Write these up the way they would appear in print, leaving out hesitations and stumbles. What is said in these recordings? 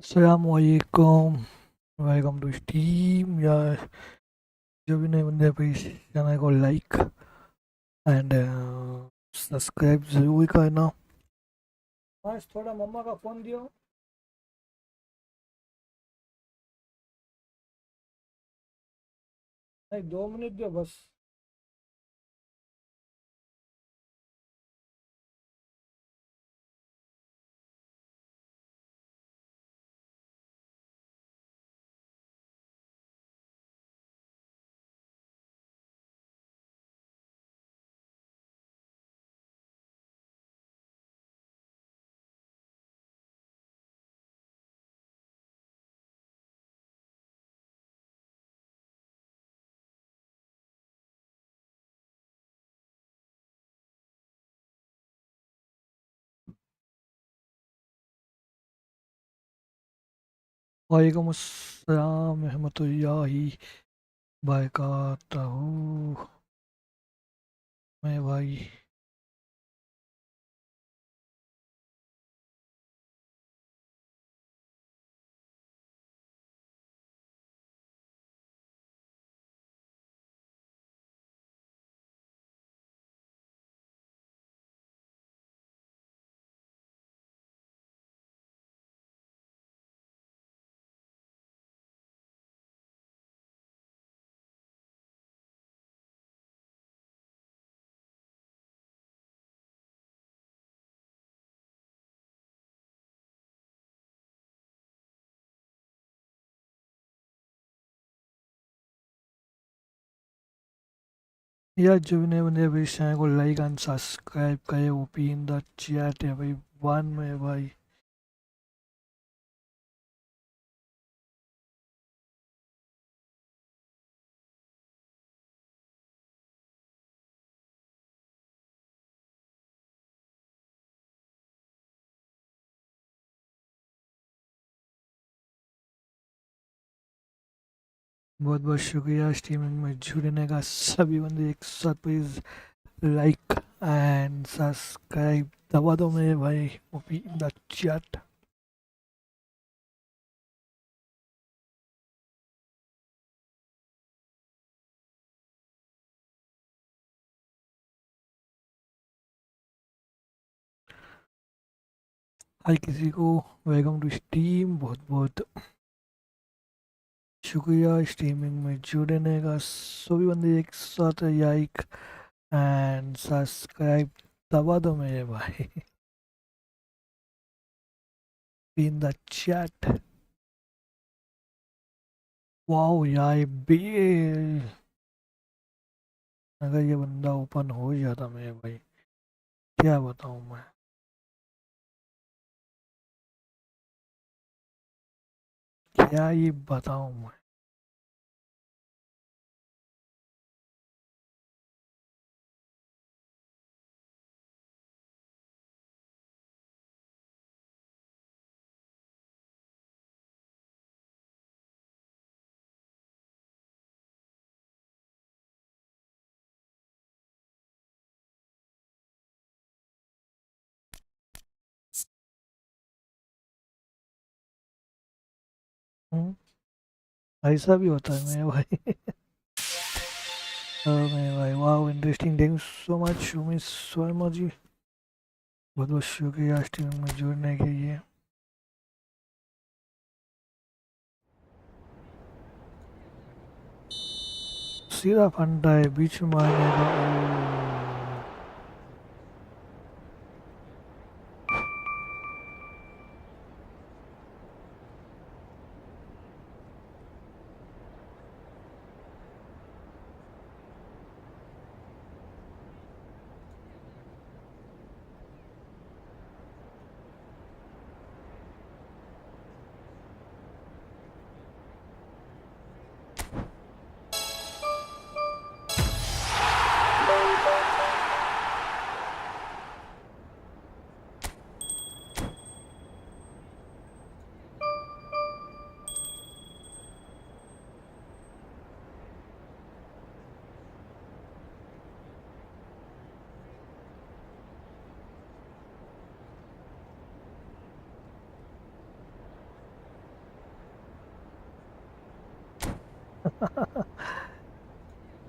Assalamualaikum. Welcome to Steam. Yeah, जो भी नए बंदे हैं प्लीज चैनल को लाइक एंड सब्सक्राइब जरूर करना। बस थोड़ा मम्मा का फोन दियो। नहीं 2 मिनट दियो बस। वालेकुम अस्सलाम रहमतुल्लाहि बरकातहू। मैं भाई यार जो भी नए बंदे हैं प्लीज चैनल को लाइक एंड सब्सक्राइब करे। ओपी इन द चैट है भाई। वन में भाई बहुत बहुत शुक्रिया स्ट्रीमिंग में जुड़ने का सभी बंदे एक साथ प्लीज लाइक एंड सब्सक्राइब दबा दो मेरे भाई। OP in the chat. Hi किसी को वेलकम टू स्ट्रीम। बहुत बहुत शुक्रिया स्ट्रीमिंग में जुड़ने का सभी बंदे एक साथ लाइक एंड सब्सक्राइब दबा दो मेरे भाई इन द चैट। वाओ यार बे अगर ये बंदा ओपन हो जाता मेरे भाई क्या बताऊं मैं। क्या ये बताऊं मैं। हम्म, ऐसा भी होता है मेरे भाई मेरे भाई wow interesting. Thank you so much Umesh Sharma ji. बहुत बहुत शुक्रिया स्ट्रीमिंग में जुड़ने के लिए। सीधा फंडा है बीच में मारने का।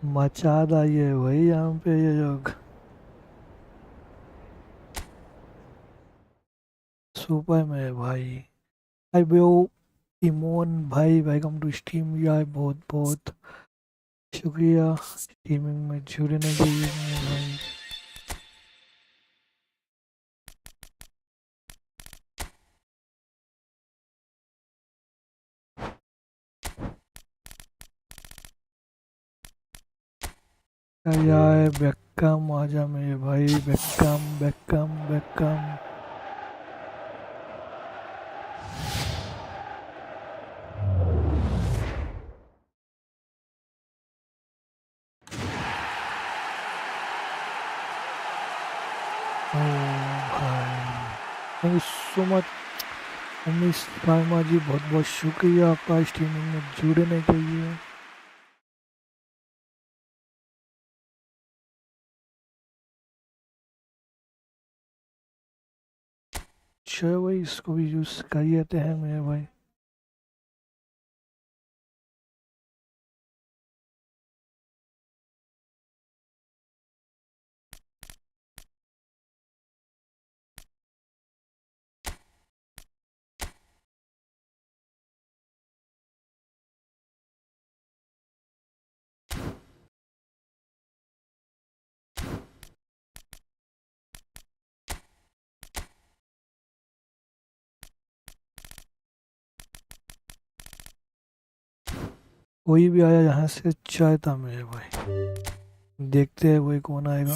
मचा था ये वही यहाँ पे ये लोग। सुपर में भाई। भाई वो इमोन भाई, वेलकम टू स्ट्रीम यार, बहुत बहुत शुक्रिया स्ट्रीमिंग में जुड़ने के लिए भाई। यार बेकम आजा मेरे भाई, बेकम बेकम बेकम। ओ भाई, thank you so much miss pharma ji, बहुत बहुत शुक्रिया आपका स्ट्रीमिंग में जुड़ने के लिए। चलो भाई, इसको भी यूज़ कर लेते हैं मेरे भाई। कोई भी आया यहाँ से चाहता मेरे भाई, देखते हैं वही कौन आएगा।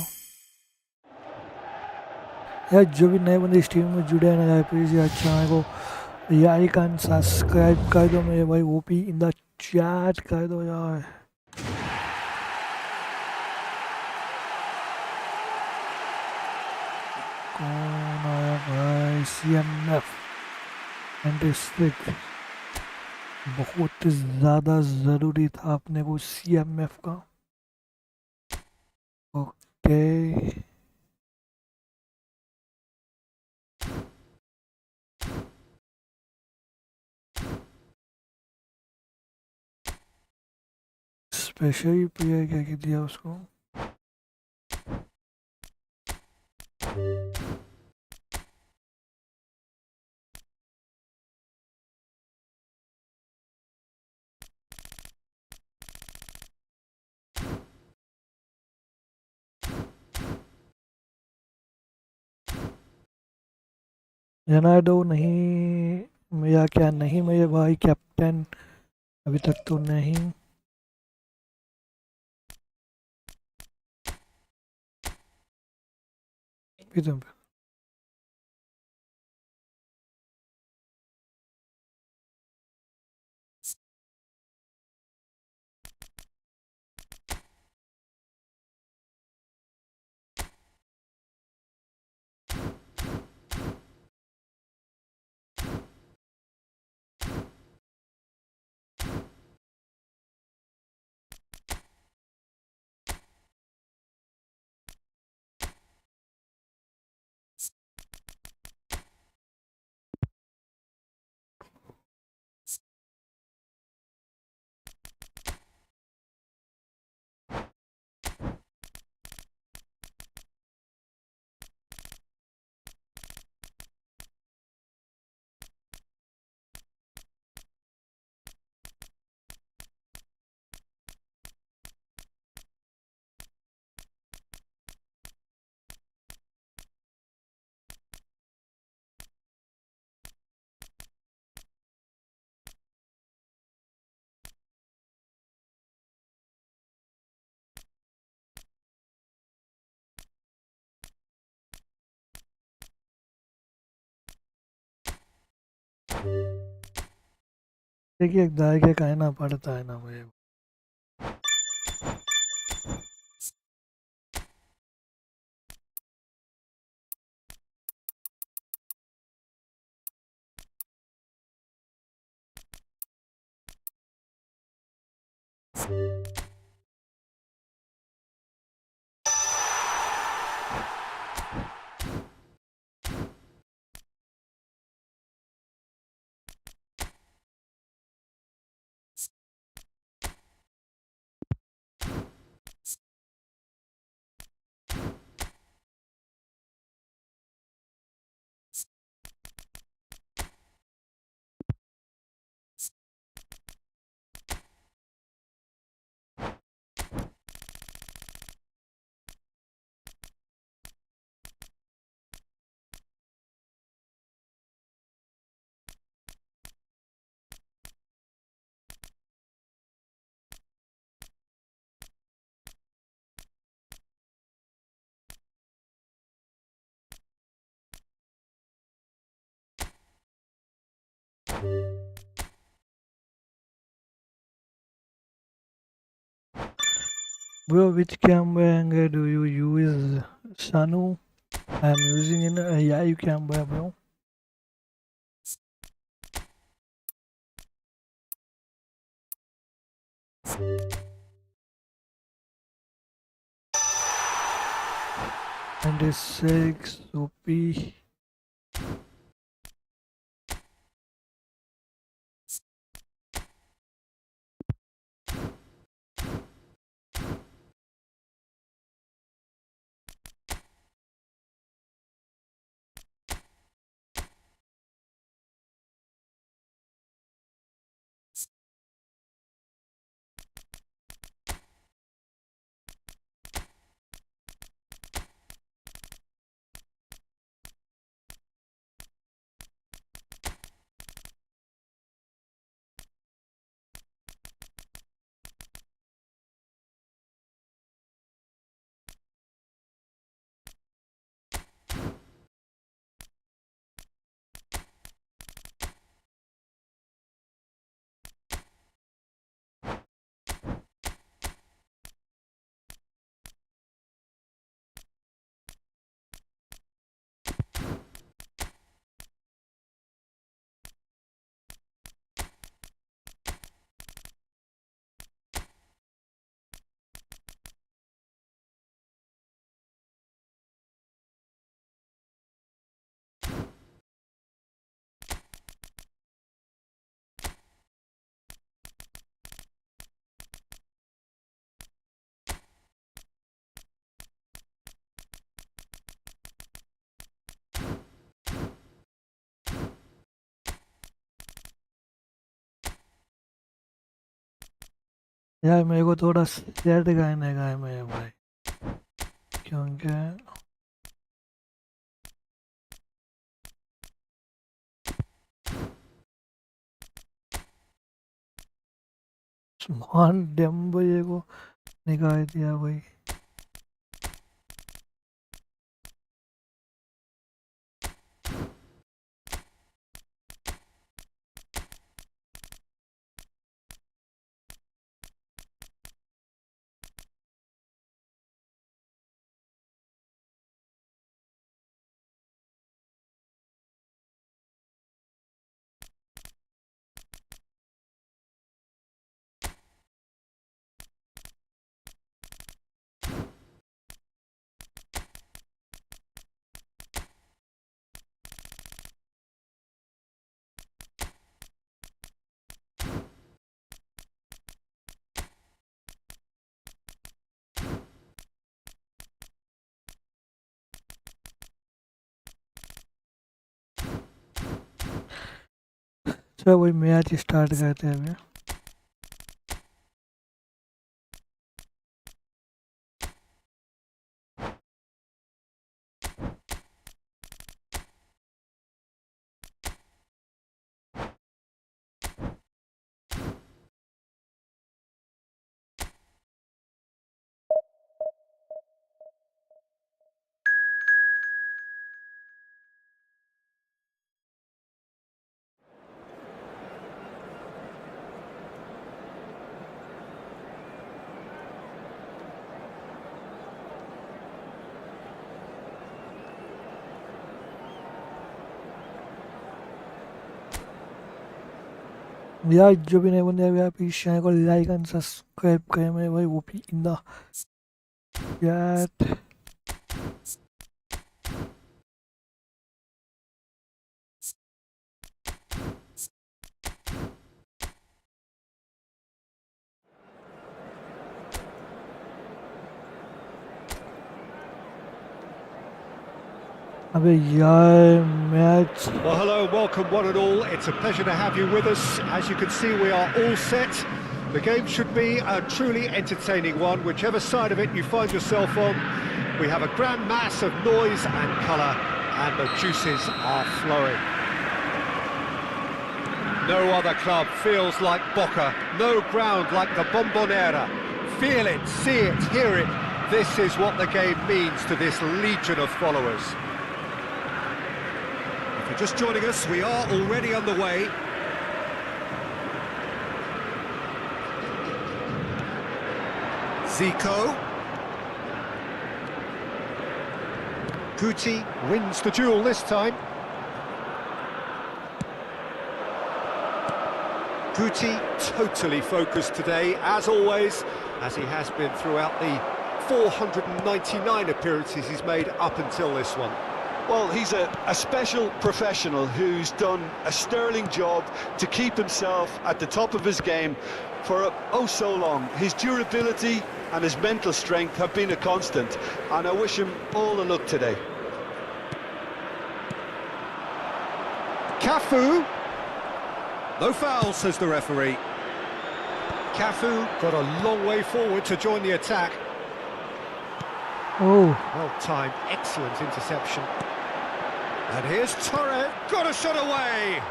यार जो भी नए बंदे स्ट्रीम में जुड़े हैं ना यार, प्लीज़ यार चैनल को लाइक एंड सब्सक्राइब कर दो मेरे भाई, ओपी इन द चैट कर दो यार। कौन आया भाई? CMF 96, बहुत ज़्यादा ज़रूरी था अपने को CMF का। ओके, स्पेशल प्लेयर क्या दिया उसको? रोनाल्डो नहीं मेरा, क्या नहीं मेरे भाई कैप्टन, अभी तक तो नहीं। भी तो देखिए, एक दाय के कहना पड़ता है ना मुझे। Bro, which camera angle do you use? Sanu? I'm using an AI camera, bro. And it's 6 OP. यार मेरे को थोड़ा सैड गाने का है मेरे भाई, क्योंकि सुमान डेम्बो ये को निकाल दिया भाई। चलो वही मैच स्टार्ट करते हैं अभी। यार जो भी नए बंदे अभी आप इस चैनल को लाइक एंड सब्सक्राइब करें मेरे भाई, वो भी इन द चैट। अबे यार match. Well, hello, welcome one and all. It's a pleasure to have you with us. As you can see, we are all set. The game should be a truly entertaining one, whichever side of it you find yourself on. We have a grand mass of noise and colour, and the juices are flowing. No other club feels like Boca, no ground like the Bombonera. Feel it, see it, hear it. This is what the game means to this legion of followers. If you're just joining us, we are already underway. Zico. Guti wins the duel this time. Guti totally focused today, as always, as he has been throughout the 499 appearances he's made up until this one. Well, he's a special professional who's done a sterling job to keep himself at the top of his game for oh so long. His durability and his mental strength have been a constant, and I wish him all the luck today. Cafu. No foul, says the referee. Cafu got a long way forward to join the attack. Oh, Well timed, excellent interception. And here's Torre, got a shot away.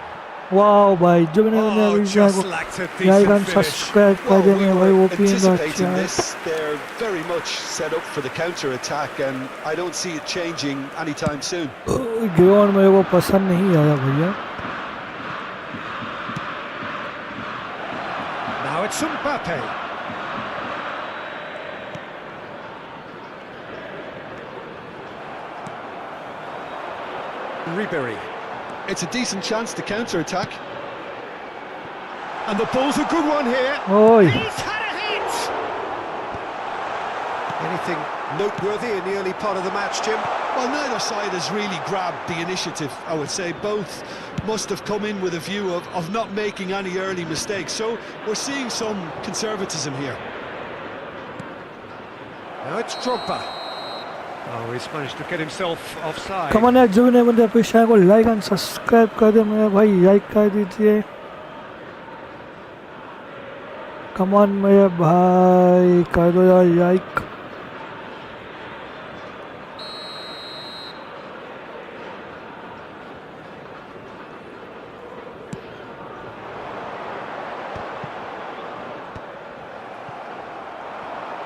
wow भाई जो मैंने Oh, अभी just lacked a like and decent finish. Subscribe कर Well, देंगे we भाई वो were भी anticipating this. They're very much set up for the counter-attack, and I don't see it changing anytime soon. Ground मेरे को पसंद नहीं आया भैया. Now it's Mbappé. Ribery. It's a decent chance to counter-attack. And the ball's a good one here. ओए He's had a hit! Anything noteworthy in the early part of the match, Jim? Well, neither side has really grabbed the initiative, I would say. Both must have come in with a view of not making any early mistakes. So we're seeing some conservatism here. Now it's Drogba. Oh, he's managed to get himself offside. कमान यार जो भी नहीं बंदे अपने channel को like and subscribe कर दे मेरे भाई, लाइक कर दीजिए. कमान मेरे भाई कर दो यार like.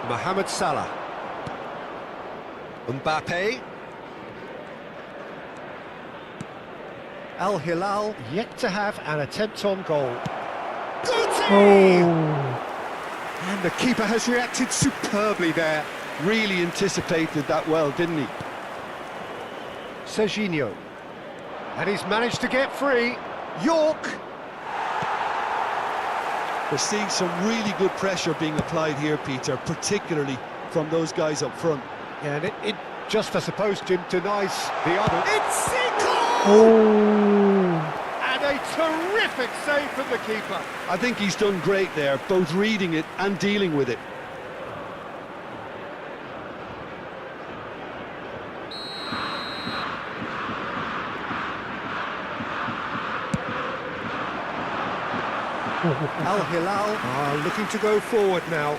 Mohammed Salah. Mbappé. Al Hilal yet to have an attempt on goal. Guti! Oh, And the keeper has reacted superbly there. Really anticipated that well, didn't he? Serginho. And he's managed to get free. York. We're seeing some really good pressure being applied here, Peter, particularly from those guys up front. Yeah, and it just, I suppose, Jim, denies the other. It's Zico! oh. And a terrific save from the keeper. I think he's done great there, both reading it and dealing with it. Al Hilal are looking to go forward now.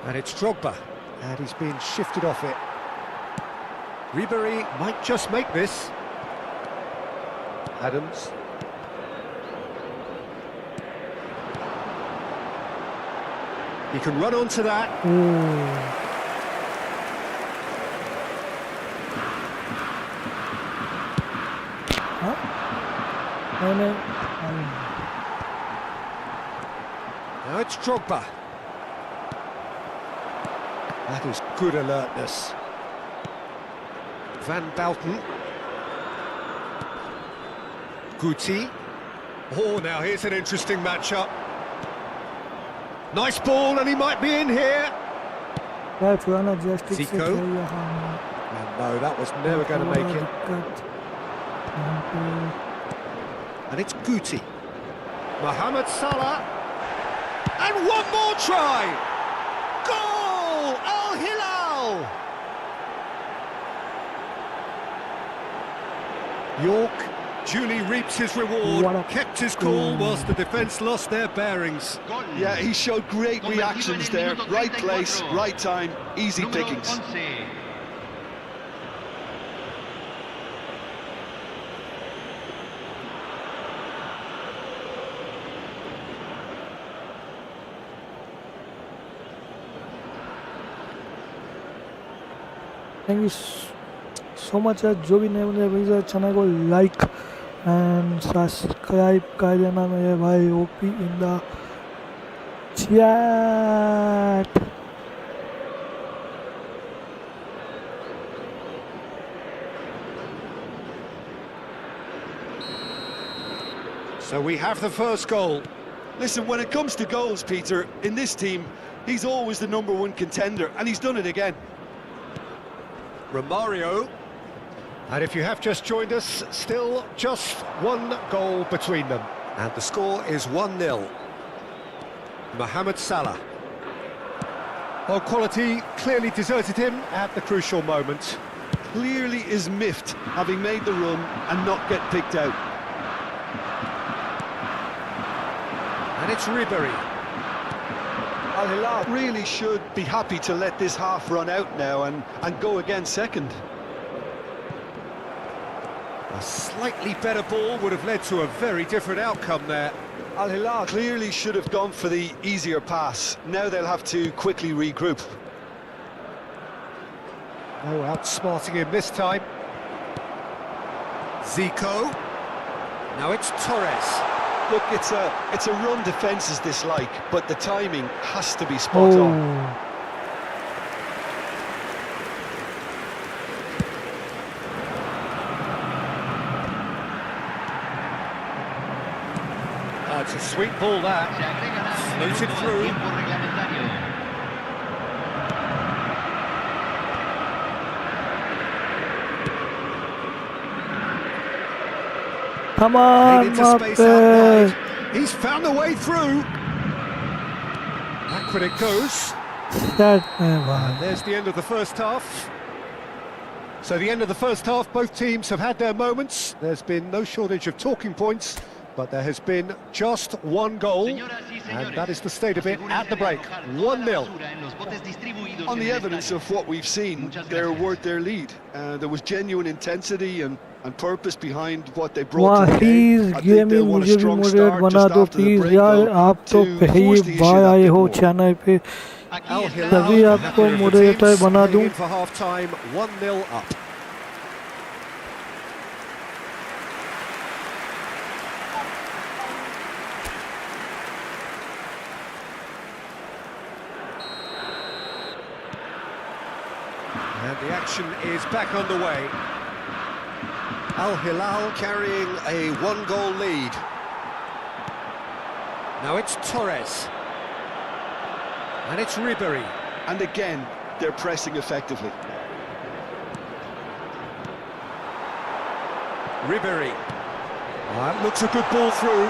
And it's Drogba, and he's been shifted off it. Ribery might just make this. Adams. He can run onto that. Oh. Huh? No. Now it's Drogba. That is good alertness. Van Balten. Guti. Oh, now here's an interesting matchup. Nice ball, and he might be in here. यार पुराना justice से Zico. खेल रहा हूँ. And no, that was never going to make it. दिक्कत. यहाँ पे And it's Guti. Mohammed Salah. And one more try. Goal! Al Hilal. York duly reaps his What a reward, kept his cool goal. whilst the defence lost their bearings. Yeah, he showed great reactions there. Right place, right time, easy pickings. Thank you so much यार. जो भी नए बंदे हैं channel को like and subscribe कर देना मेरे भाई OP in the chat. So we have the first goal. Listen, when it comes to goals, Peter, in this team, he's always the #1 contender, and he's done it again. Romario. And if you have just joined us, still just one goal between them. And the score is 1-0. Mohammed Salah. Well, quality clearly deserted him at the crucial moment. Clearly is miffed, having made the run and not get picked out. And it's Ribery. Al Hilal really should be happy to let this half run out now and go again second. A slightly better ball would have led to a very different outcome there. Al Hilal clearly should have gone for the easier pass. Now they'll have to quickly regroup. No outsmarting him this time. Zico. Now it's Torres. Look, it's a run defences dislike, but the timing has to be spot on. Oh, it's a sweet ball that. Floated through. Come on, Into space Mbappé. outside. He's found a way through. Backward it goes. And there's the end of the first half. So the end of the first half, both teams have had their moments. There's been no shortage of talking points, but there has been just one goal, and that is the state of it at the break. 1-0. On the evidence of what we've seen, they're worth their lead. There was genuine intensity and purpose behind what they brought to the game. I think they'll want a strong start just after the break, though, to force the issue that bit more. Al Hilal तभी आपको moderator बना दूं. in for half time, 1-0 up. And the action is back underway. Al Hilal carrying a one-goal lead. Now it's Torres. And it's Ribery. And again, they're pressing effectively. Ribery. That looks a good ball through.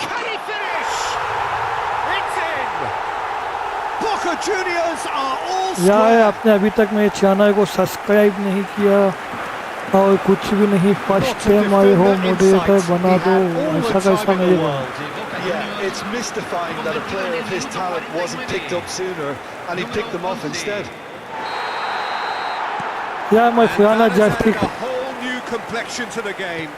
Can he finish? It's in! Boca Juniors are all यार square. आपने अभी तक मेरे channel को subscribe नहीं किया और कुछ भी नहीं, फर्स्ट टाइम आए हो, मॉडरेटर बना दो, ऐसा कैसा नहीं होगा. Yeah, it's mystifying that a player of his talent wasn't picked up sooner and he picked them off instead. Yeah, my friend, That is just adding a whole new complexion to the game.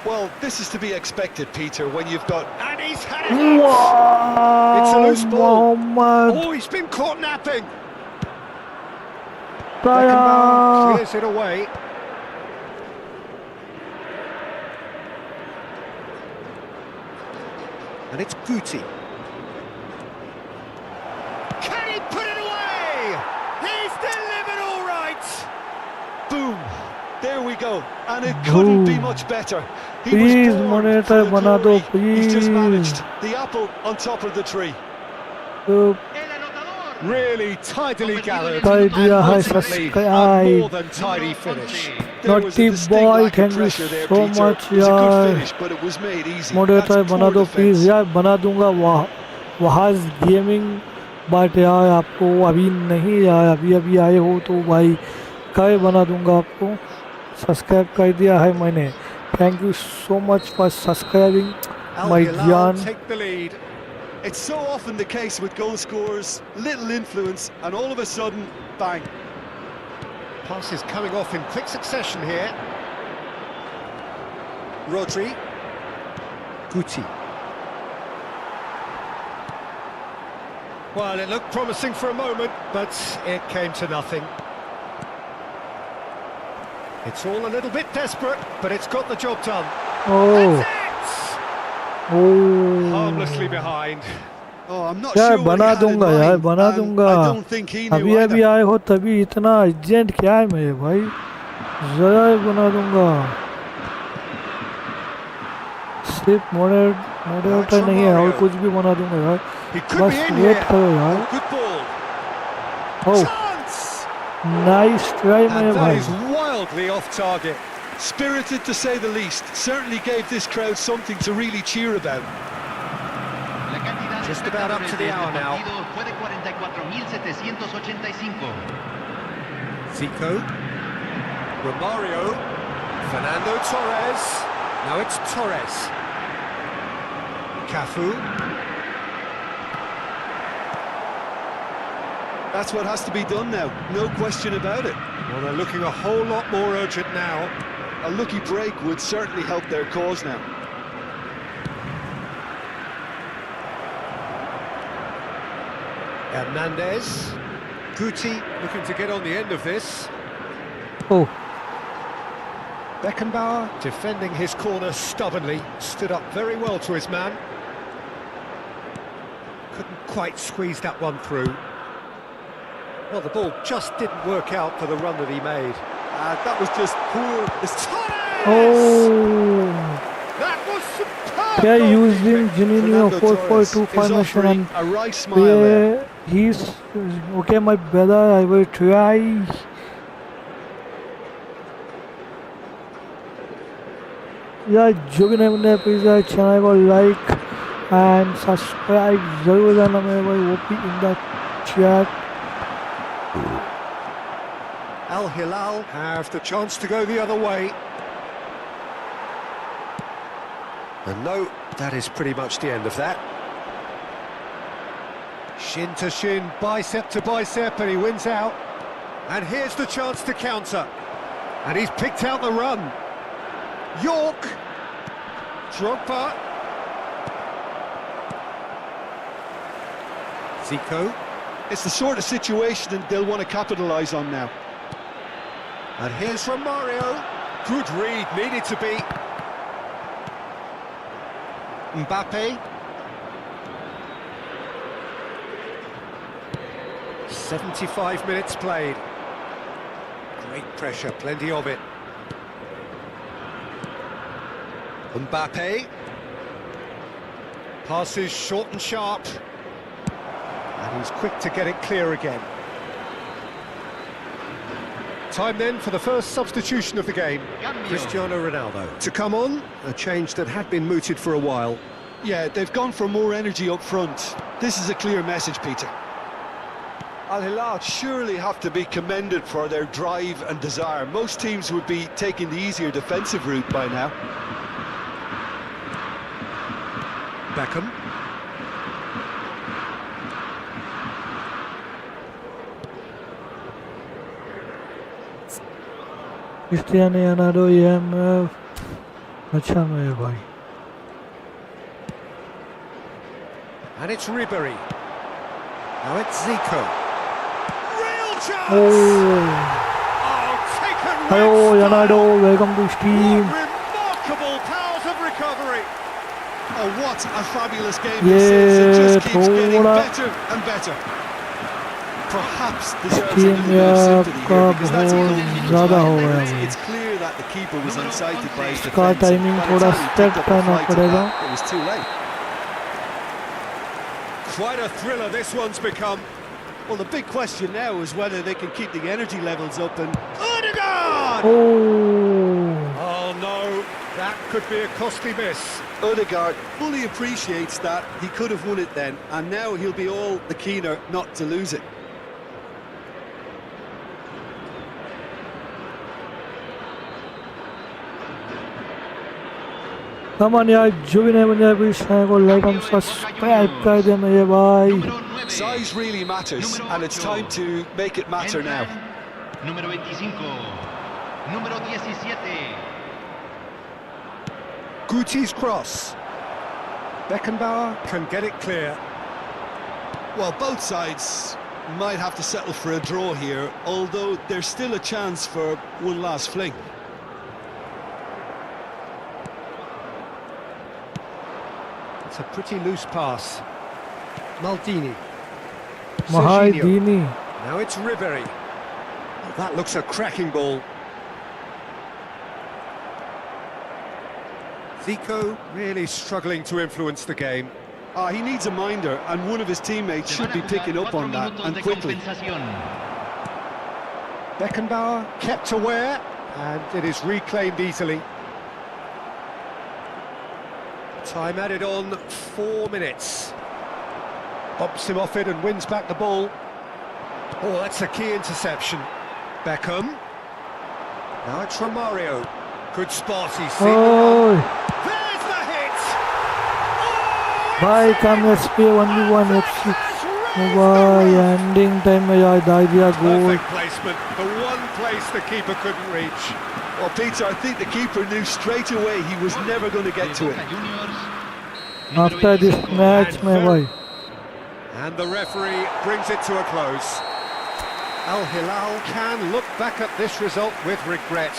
Well, this is to be expected, Peter, when you've got... And he's had it! wow, It's a loose ball. Mohammed Oh, he's been caught napping. Beckenbauer clears it away. And it's Guti. Can he put it away? He's delivered all right. Boom! There we go. And it couldn't be much better. He Please, was born monitor, for the bana do, glory. He's just please. managed the apple on top of the tree. Really tidily gathered. कर दिया है Ultimately, a subscribe. more than tidy finish. There was a Naughty distinct boy, lack of thank you pressure there, so Peter. much, It was a yaar. good finish, but it was made easy. Moderator That's बना poor दो please defense. यार, बना दूंगा Wahaj gaming, but यार आपको अभी नहीं, यार अभी अभी आए हो तो भाई काय बना दूंगा आपको. सब्सक्राइब कर दिया है मैंने. Thank you so much for subscribing Al my Hilal जान. take the lead. It's so often the case with goal scorers, little influence, and all of a sudden, bang. Passes coming off in quick succession here. Rodri. Guti. Well, it looked promising for a moment, but it came to nothing. It's all a little bit desperate, but it's got the job done. Oh. That's it! Oh. Harmlessly behind. Oh, I'm not यार sure what he बना had in दूंगा यार, mind, बना and दूंगा. I don't think he knew अभी either. आए हो तभी इतना अर्जेंट क्या है मेरे भाई, जरा बना दूंगा. सिर्फ मॉडरेटर नहीं है, और कुछ भी बना दूंगा यार. बस वेट करो यार. Good ball. Oh, Chance! nice try मेरे And that भाई. is wildly off target. Spirited to say the least. Certainly gave this crowd something to really cheer about. Just about up to the hour now. Zico. Romario. Fernando Torres. Now it's Torres. Cafu. That's what has to be done now. No question about it. Well, they're looking a whole lot more urgent now. A lucky break would certainly help their cause now. Hernandez. Guti looking to get on the end of this. Oh, Beckenbauer defending his corner stubbornly. Stood up very well to his man. Couldn't quite squeeze that one through. Well, the ball just didn't work out for the run that he made. That was just poor. oh. That was superb! क्या use goalkeeping. In Juninho Fernando Torres 4-4-2 is formation offering and a right smile there. he's okay, my brother. I will try. यार जो भी नहीं बना please यार channel को like and subscribe जरूर करना मेरे भाई. वो भी इन the chat. Al Hilal have the chance to go the other way. And no, that is pretty much the end of that. Shin to shin, bicep to bicep, and he wins out. And here's the chance to counter. And he's picked out the run. York. Drogba. Zico. It's the sort of situation that they'll want to capitalise on now. And here's Romario. Good read, needed to be. Mbappé. 75 minutes played. Great pressure, plenty of it. Mbappé. Passes short and sharp. And he's quick to get it clear again. Time then for the first substitution of the game. Cristiano Ronaldo to come on, a change that had been mooted for a while. Yeah, they've gone for more energy up front. This is a clear message, Peter. Al Hilal surely have to be commended for their drive and desire. Most teams would be taking the easier defensive route by now. Beckham. Cristiano Ronaldo EMF. अच्छा मेरे भाई. And it's Ribery. Now it's Zico. Real chance! Oh, taken with hello style. Ronaldo, welcome to Steam. What remarkable powers of recovery. Oh, what a fabulous game this is. It just keeps getting थोड़ा better and better. Perhaps deserves a Steam little bit of sympathy का here, because that's बहुत goalkeeper's ज़्यादा right. हो गया It's, है. it's clear that the keeper was unsighted by his इसका defence. Timing By the थोड़ा time he set picked up the करना flight to पड़ेगा. that, it was too late. Quite a thriller this one's become. Well, the big question now is whether they can keep the energy levels up and... Odegaard! Oh, Oh no, that could be a costly miss. Odegaard fully appreciates that he could have won it then, and now he'll be all the keener not to lose it. come on यार जो भी नहीं बन जाए please channel को like and subscribe कर दे मेरे भाई. Size really matters, and it's time to make it matter now. Número 25. Número 17. Guti's cross. Beckenbauer can get it clear. Well, both sides might have to settle for a draw here, although there's still a chance for one last fling. It's a pretty loose pass. Maldini. Mahai Serginho. Dini. Now it's Ribery. Oh, that looks a cracking ball. Zico really struggling to influence the game. He needs a minder, and one of his teammates should be picking up on that, and quickly. Beckenbauer kept aware, and it is reclaimed easily. Time added on, 4 minutes. Bobs him off it and wins back the ball. Oh, that's a key interception. Beckham. Now it's Romario. Good spot, he's seen Oh, There's the hit! Oh, भाई कम SP 1v1 FC. भाई ending time में यार डाल goal. perfect placement, the one place the keeper couldn't reach. Well, Peter, I think the keeper knew straight away he was never going to get to it. After this match में भाई. And the referee brings it to a close. Al Hilal can look back at this result with regret.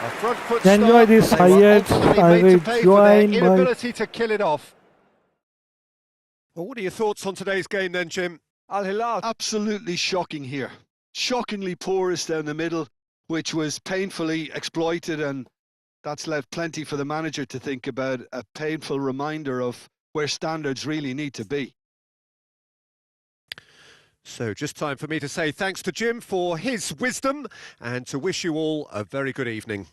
A front foot Enjoy start, this they were highlights. ultimately I made to will pay for their join by. inability to kill it off. Well, what are your thoughts on today's game then, Jim? Al Hilal, absolutely shocking here. Shockingly porous down the middle, which was painfully exploited, and that's left plenty for the manager to think about. A painful reminder of where standards really need to be. So just time for me to say thanks to Jim for his wisdom and to wish you all a very good evening.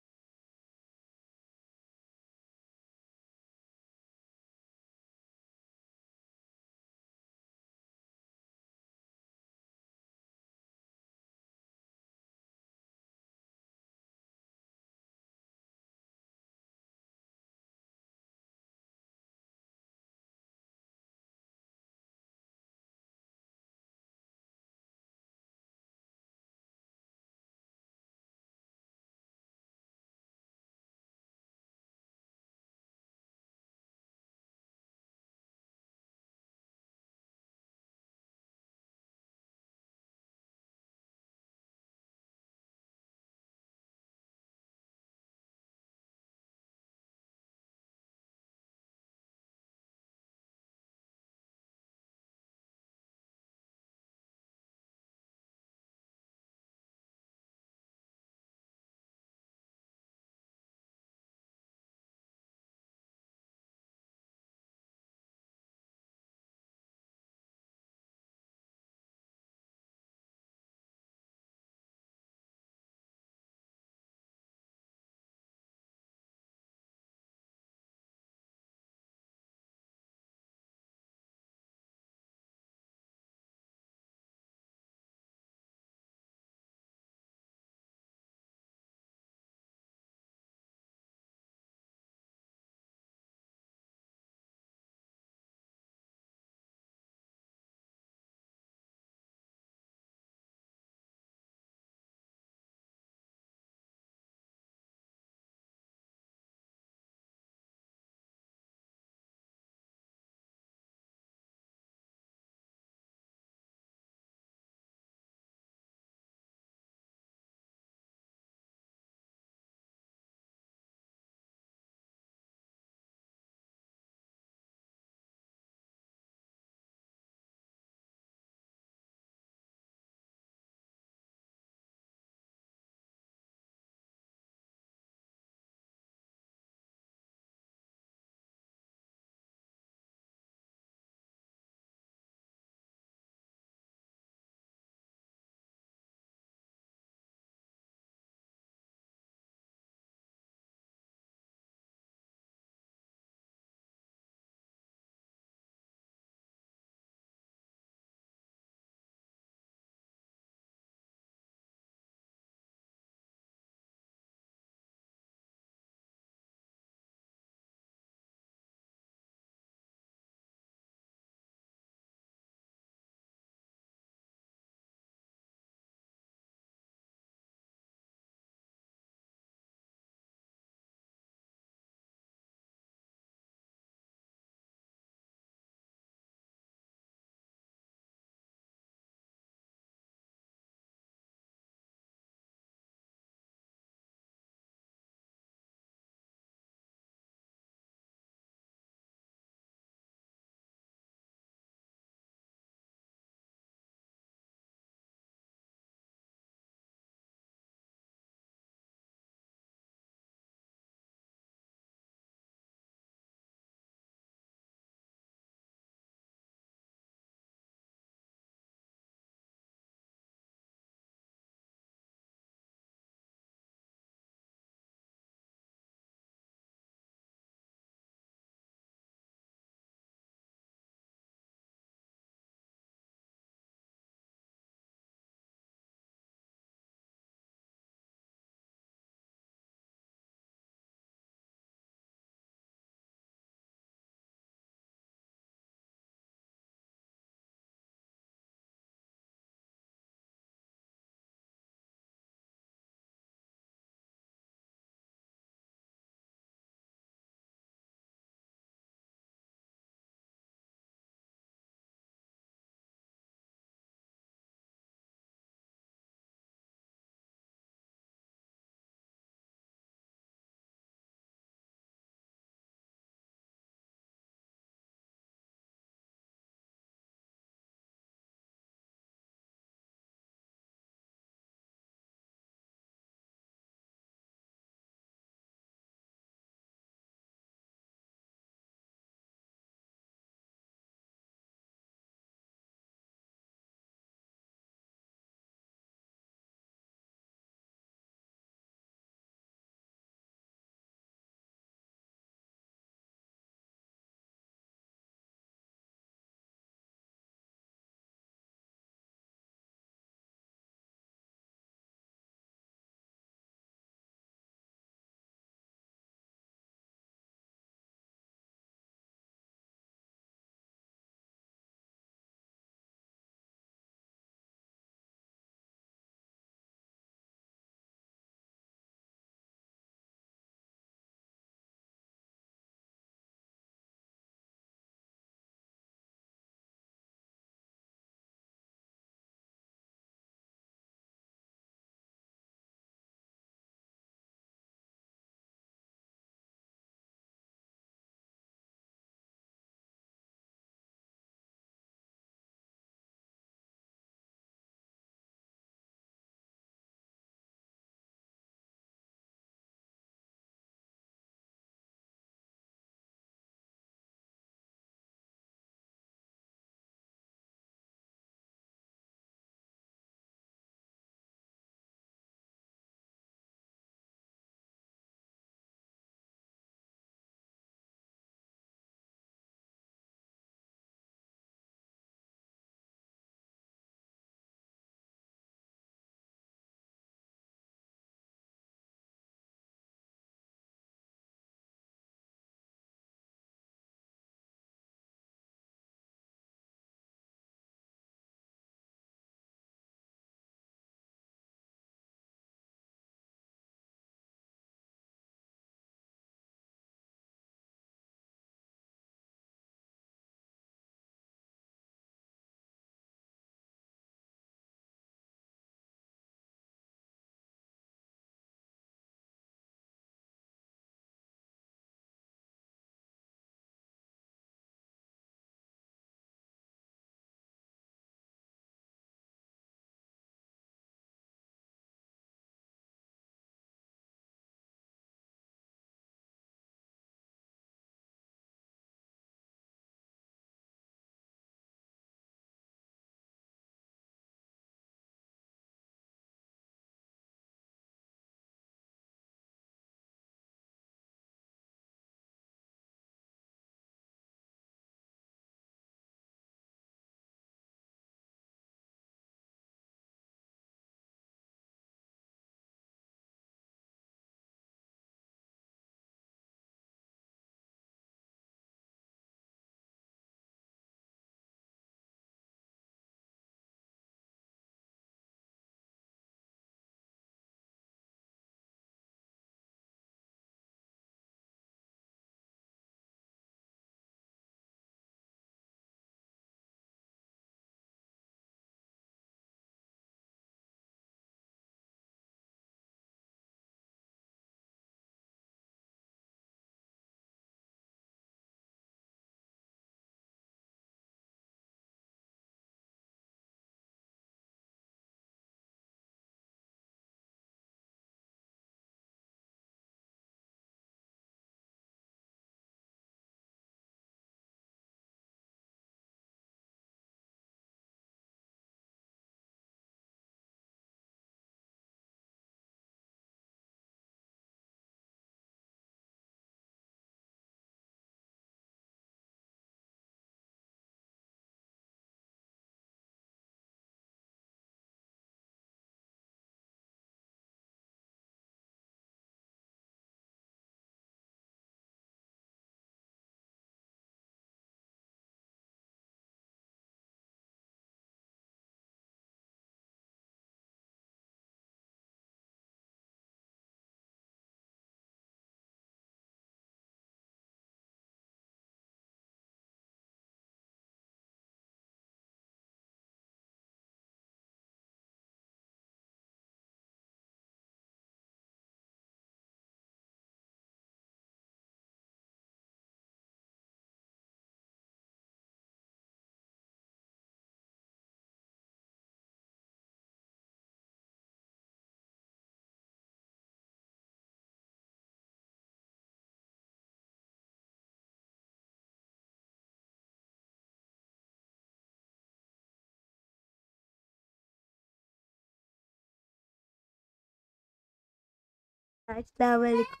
अस्सलाम वालेकुम।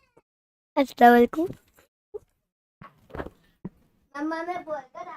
अस्सलाम वालेकुम। मम्मा मैं बोलकर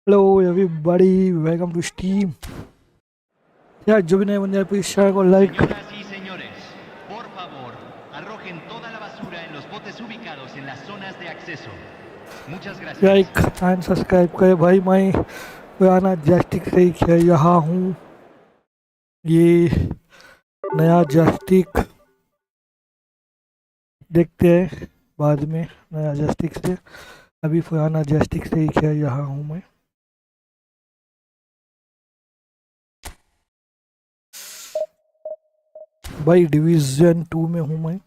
Hello everybody, welcome to Steam. यार जो भी नए बंदे हैं प्लीज शेयर और like. Señoras y señores, por favor, arrojen toda la basura en los botes ubicados en las zonas de acceso. Muchas gracias. Like and subscribe करें भाई. मैं पुराना जस्टिक से ही खेल रहा हूँ. ये नया जस्टिक देखते हैं बाद में. नया जस्टिक से अभी पुराना जस्टिक से ही खेल रहा हूँ मैं. भाई डिवीजन 2 में हूँ मैं.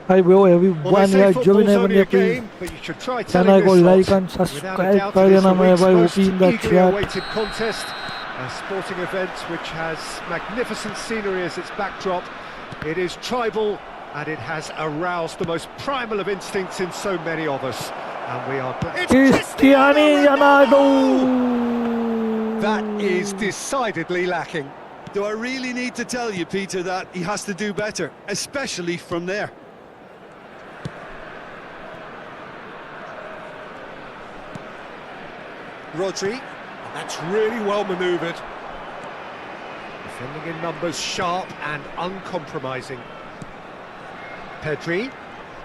Hi bro everyone. यार जो भी नए बंदे प्लीज चैनल को लाइक एंड सब्सक्राइब कर देना मेरे भाई. OP in the chat. A sporting event which has magnificent scenery as its backdrop. It is tribal and it has aroused the most primal of instincts in so many of us. And we are... Cristiano Ronaldo. That is decidedly lacking. Do I really need to tell you, Peter, that he has to do better, especially from there? Rodri, that's really well manoeuvred. Defending in numbers, sharp and uncompromising. Pedri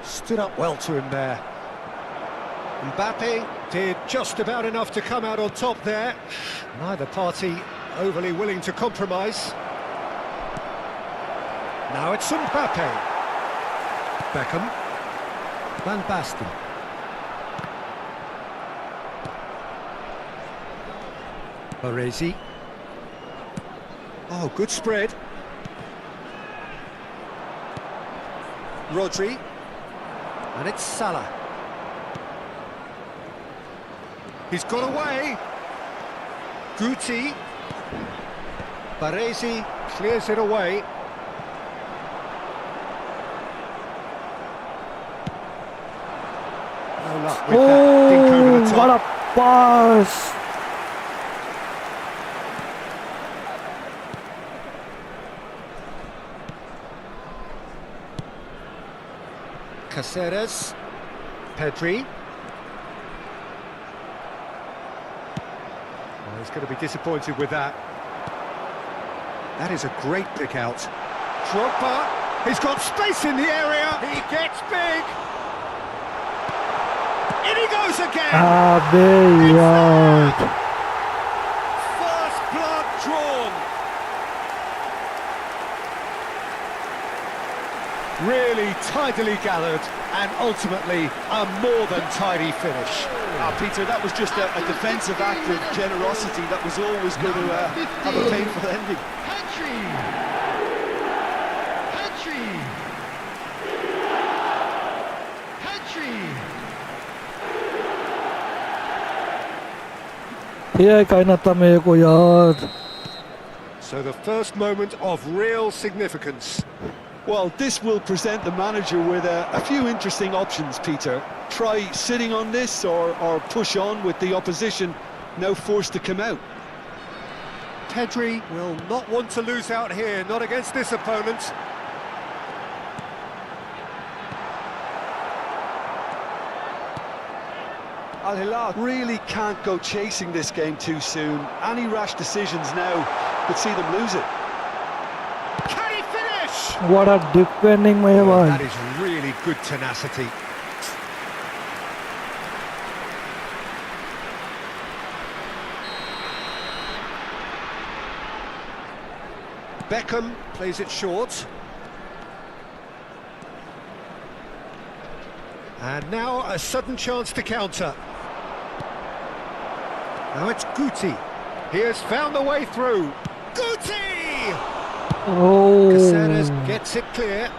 stood up well to him there. Mbappé did just about enough to come out on top there. Neither party overly willing to compromise. Now it's Mbappé. Beckham. Van Basten. Baresi. Oh, good spread. Rodri. And it's Salah. He's got away. Guti. Baresi clears it away. No luck with that. Dink over the top. What a pass. Caceres, Pedri. Oh, he's going to be disappointed with that. That is a great pick out. Drogba, he's got space in the area. He gets big. In he goes again. First blood drawn. Really tidily gathered and ultimately a more than tidy finish. Peter, that was just a defensive act of generosity that was always going to have a painful ending. ये कहना था मेरे को यार. So the first moment of real significance. Well, this will present the manager with a few interesting options, Peter. Try sitting on this or push on with the opposition now forced to come out. Pedri will not want to lose out here, not against this opponent. Al Hilal really can't go chasing this game too soon. Any rash decisions now could see them lose it. Can he finish? touch. What a defending, my Oh, boy. that is really good tenacity. Beckham plays it short. And now a sudden chance to counter. Now it's Guti. He has found the way through. Guti! Oh, Caceres gets it clear.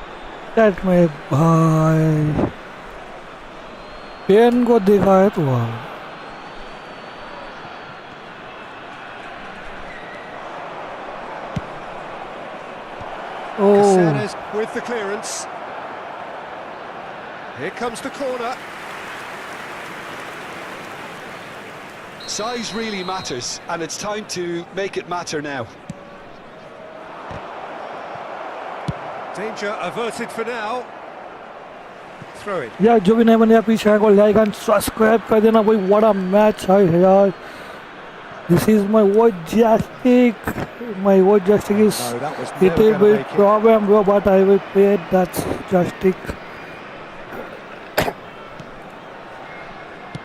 that my boy. Pen को देखा है तो वहाँ Caceres with the clearance. Here comes the corner. Size really matters, and it's time to make it matter now. Danger averted for now. Throw it. यार जो भी नहीं बने अपनी चैनल को लाइक एंड सब्सक्राइब कर देना भाई what a match है यार. This is my watch joystick. My watch joystick is No, that was it never is going to with make it. problem bro, but I will pay that joystick.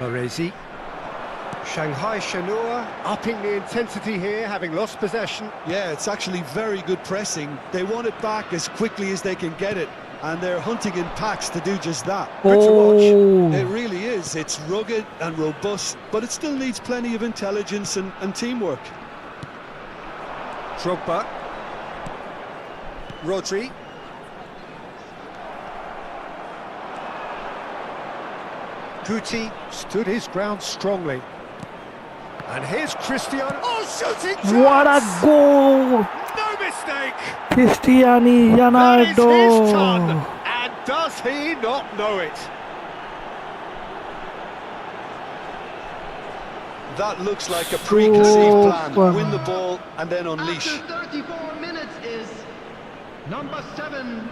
Baresi. Shanghai Shenhua upping the intensity here, having lost possession. Yeah, it's actually very good pressing. They want it back as quickly as they can get it, and they're hunting in packs to do just that. Good to watch. It Oh, really is. It's rugged and robust, but it still needs plenty of intelligence and teamwork. Drogba. Rodri. Guti stood his ground strongly. And here's Cristiano. Oh, shooting chance! what a goal, No mistake! Cristiano That is his ton! Ronaldo. And does he not know it? That looks like a preconceived plan. Super. Win the ball and then unleash. After 34 minutes is number 7,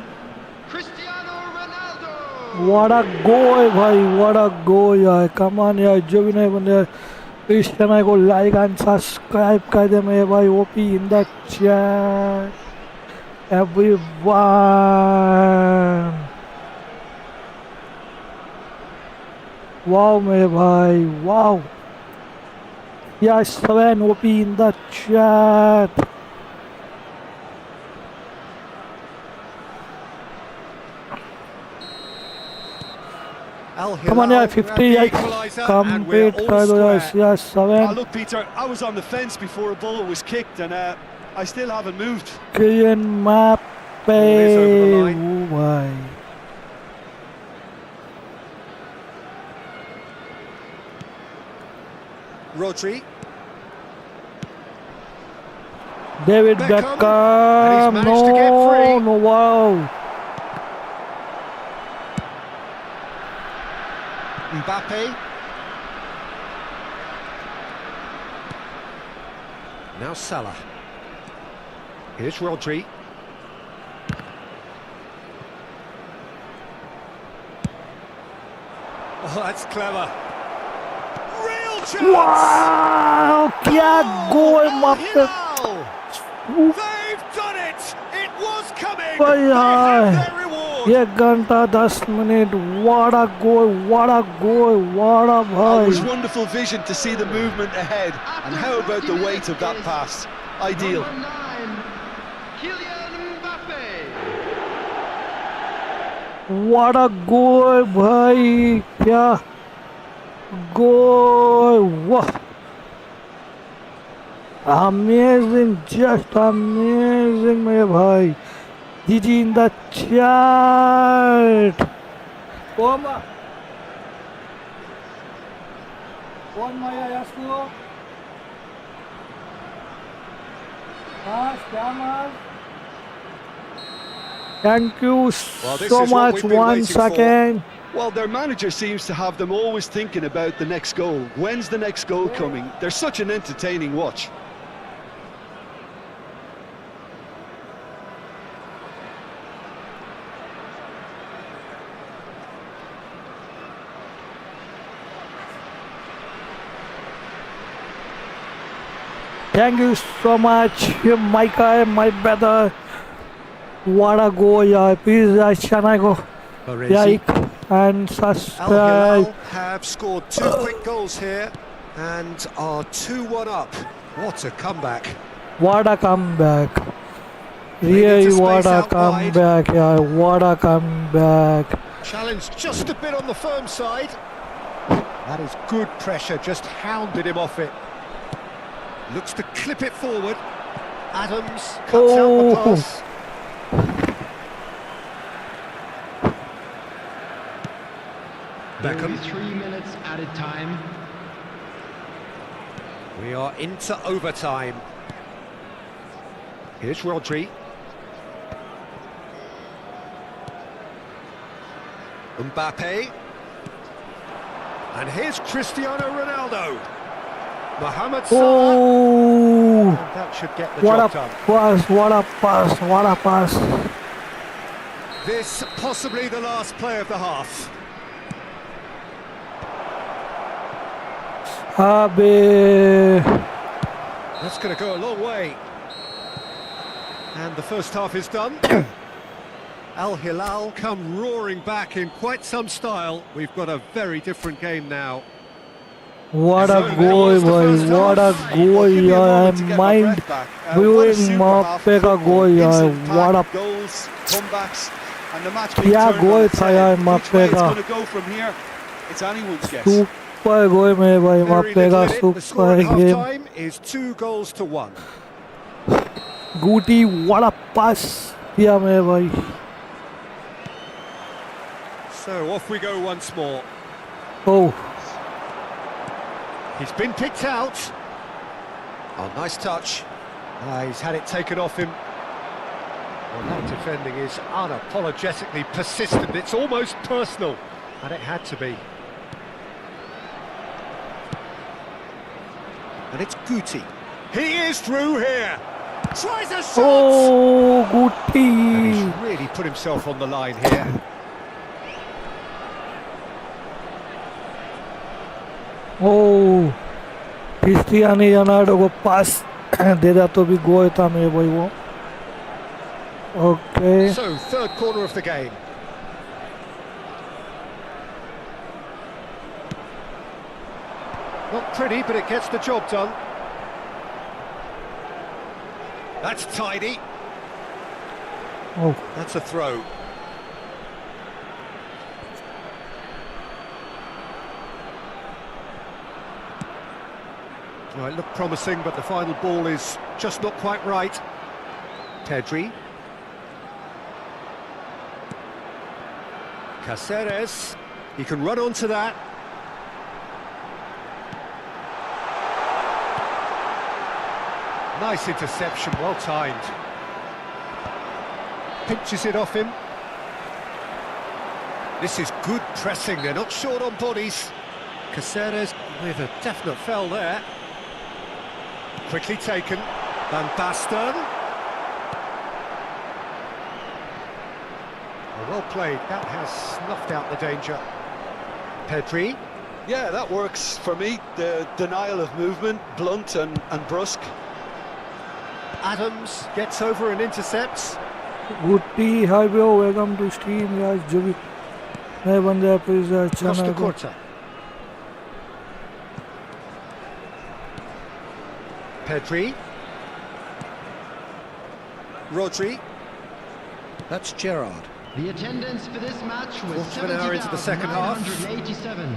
Cristiano Ronaldo. What a goal भाई, what a goal यार. Come on यार, जो भी नहीं बने इस channel को like and subscribe कर दे मेरे भाई. OP in the chat everyone. Wow मेरे भाई, wow. Yes, 7 OP in the chat. Al Come on यार, Hilal 50 grab the यार, equaliser, and we're complete all कर दो यार. square. Yes, 7. Look, Peter, I was on the fence before a ball was kicked, and I still haven't moved. Kylian Mbappé. Ball is over the line. Oh भाई. Rodri. David Beckham. Beckham. And he's managed to get free. No, wow. Mbappé. Now Salah. Here's Rodri. Oh, that's clever. Real chance! Wow, क्या goal Al Mbappé. Hilal! They've done it! It was coming! Oh, They yeah. have their reward! 1 घंटा 10 minute. What a goal, what a goal, what a Oh, it was भाई. wonderful vision to see the movement ahead. And how about the weight of that pass? Ideal. Number 9, Kylian Mbappé. What a goal भाई, क्या goal. Wow. Amazing, just amazing मेरे भाई. GG in the chat. Koma. Koma ya Yasuo. Thank you Well, this so is what much. we've been 1 waiting for. second. Well, their manager seems to have them always thinking about the next goal. When's the next goal coming? They're such an entertaining watch. Thank you so much, Micah, my brother. What a goal, yeah. Please, Shana go. Like and Al subscribe. Hilal have scored 2 quick goals here and are 2-1 up. What a comeback. What a comeback. Played Really, into what space a out wide. comeback, yeah. What a comeback. Challenge just a bit on the firm side. That is good pressure, just hounded him off it. Looks to clip it forward. Adams cuts out the pass. Beckham. 3 minutes added time. We are into overtime. Here's Rodri. Mbappé. And here's Cristiano Ronaldo. Mohammed Salah. Oh, And that should get the what job a done. pass, what a pass, what a pass. This possibly the last play of the half. Abe. That's going to go a long way. And the first half is done. Al Hilal come roaring back in quite some style. We've got a very different game now. What So a there goal, was the boy. first What a half. goal, Give me a yeah. moment to get my Mind breath back. What a blowing super half Mbappé का football. goal, yeah. Instant What a pack, goals, comebacks, and the match being क्या turned goal on its था head. यार Which Mbappé way it's का. going to go from here, it's anyone's guess. Super goal मेरे भाई Very Mbappé little का in it. The score super at game. half-time is 2-1. Guti, what a pass दिया मेरे भाई. So off we go once more. Oh, He's been picked out. Oh, nice touch. He's had it taken off him. Well, that defending is unapologetically persistent. It's almost personal, and it had to be. And it's Guti. He is through here. Tries a shot. oh, And Guti. he's really put himself on the line here. Oh, Cristiano Ronaldo को पास दे दिया तो भी गोल था मेरे भाई वो. Okay. So, third corner of the game. Not pretty, but it gets the job done. That's tidy. Oh, That's a throw. Well, it looked promising, but the final ball is just not quite right. Pedri. Caceres. He can run onto that. Nice interception, well timed. Pinches it off him. This is good pressing, they're not short on bodies. Caceres with a definite foul there. Quickly taken. Van Basten. Well played, that has snuffed out the danger. Pedri. Yeah, that works for me. The denial of movement, blunt and brusque. Adams gets over and intercepts. Guti, hi bro, welcome to stream यार जो भी नए बंदे हैं please Costa channel को. Corta. Pedri. Rodri. That's Gerrard. The attendance for this match was Quarter of an hour into the second half. 70,987.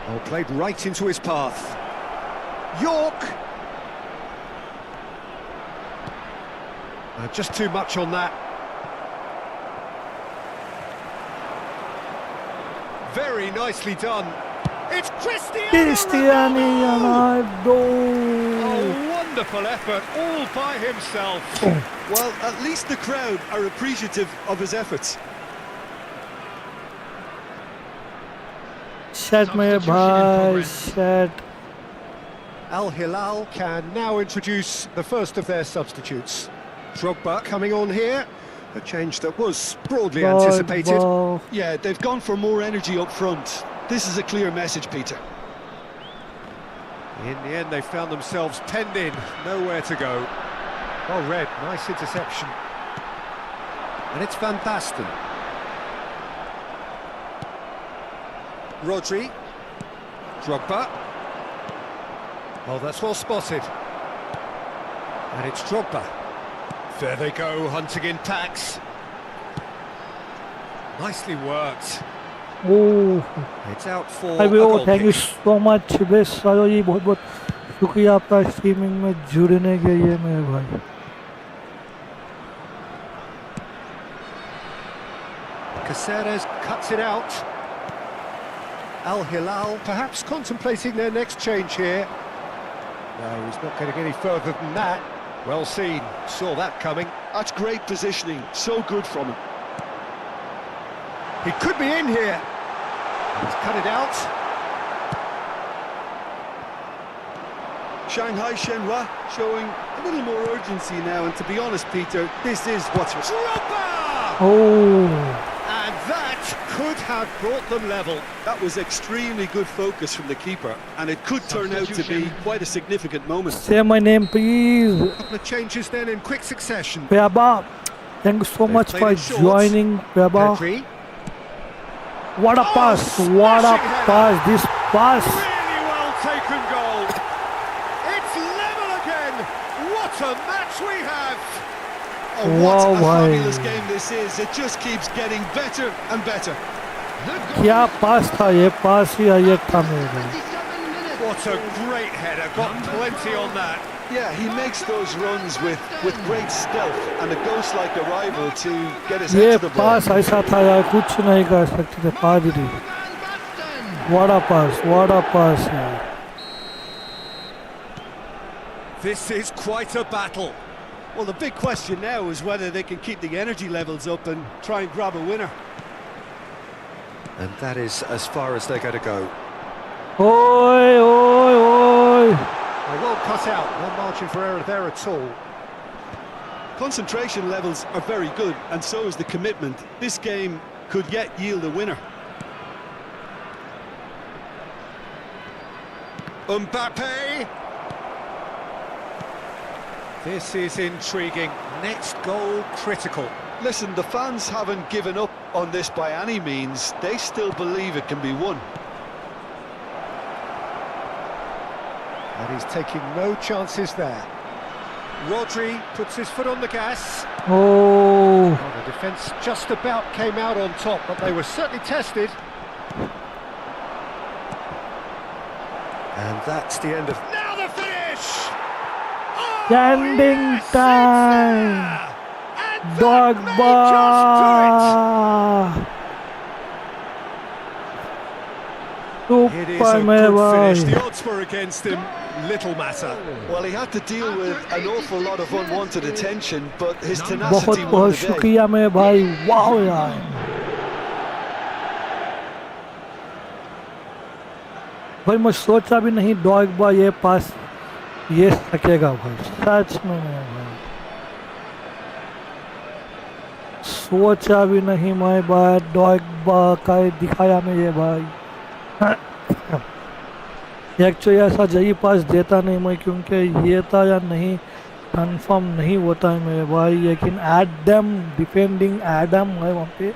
Oh, played right into his path. York! Just too much on that. Very nicely done. It's Cristiano Ronaldo. A wonderful effort, all by himself. Well, at least the crowd are appreciative of his efforts. Shut मेरे भाई, shut. Al Hilal can now introduce the first of their substitutes. Drogba coming on here, a change that was broadly anticipated. Ball. Yeah, they've gone for more energy up front. This is a clear message, Peter. In the end, they found themselves penned in, nowhere to go. Well read, nice interception. And it's Van Basten. Rodri. Drogba. Oh, that's well spotted. And it's Drogba. There they go, hunting in packs. Nicely worked. Oh It's out for भाई a वो goal thank you kick. So much base सारो जी, बहुत बहुत शुक्रिया आपका streaming में जुड़ने के लिए मेरे भाई. Caceres cuts it out. Al Hilal perhaps contemplating their next change here. No, he's not getting any further than that. Well seen, saw that coming. That's great positioning, so good from him. He could be in here. He's cut it out. Shanghai Shenhua showing a little more urgency now, and to be honest, Peter, this is what's... Drogba! Oh And that could have brought them level. That was extremely good focus from the keeper, and it could turn out to be quite a significant moment. say my name please. A couple of changes then in quick succession. Baba, thank you so They've much played for it short. joining, Baba. Pedri. What a Oh, pass, what a smashing header. pass, this pass. Really well taken goal. It's level again. What a match we have. Oh, what Wow, a bhai. fabulous game this is. It just keeps getting better and better. क्या पास था ये, पास ही आयत था मेरे भाई. What a great header. Got plenty on that. Yeah, he makes those runs with great stealth and a ghost-like arrival to get his ये head to the ball. पास ऐसा था यार, कुछ नहीं कर सकते थे पादरी. What a pass यार. This is quite a battle. Well, the big question now is whether they can keep the energy levels up and try and grab a winner. And that is as far as they're going to go. ओए ओए ओए. Well cut out. No margin for error there at all. Concentration levels are very good, and so is the commitment. This game could yet yield a winner. Mbappé. This is intriguing. Next goal critical. Listen, the fans haven't given up on this by any means. They still believe it can be won. And he's taking no chances there. Rodri puts his foot on the gas. Oh, Well, the defence just about came out on top, but they were certainly tested. And that's the end of... Now the finish! Oh, ending yes, it's time. there! And that may just do it! It is Super a मेरे good finish. भाई. The odds were against him. Little matter. Well, he had to deal with an awful lot of unwanted attention, but his बहुत tenacity won बहुत the day. शुक्रिया मेरे भाई. वाह यार. भाई मैं सोचा भी नहीं डॉगबा ये पास ये सकेगा भाई, सच में मेरे भाई. सोचा भी नहीं मैं भाई, डॉगबा का दिखाया मुझे भाई. एक्चुअली ऐसा जही पास देता नहीं मैं, क्योंकि ये था या नहीं कंफर्म नहीं होता है मेरे भाई. लेकिन एडम डिफेंडिंग एडम है वहाँ पे,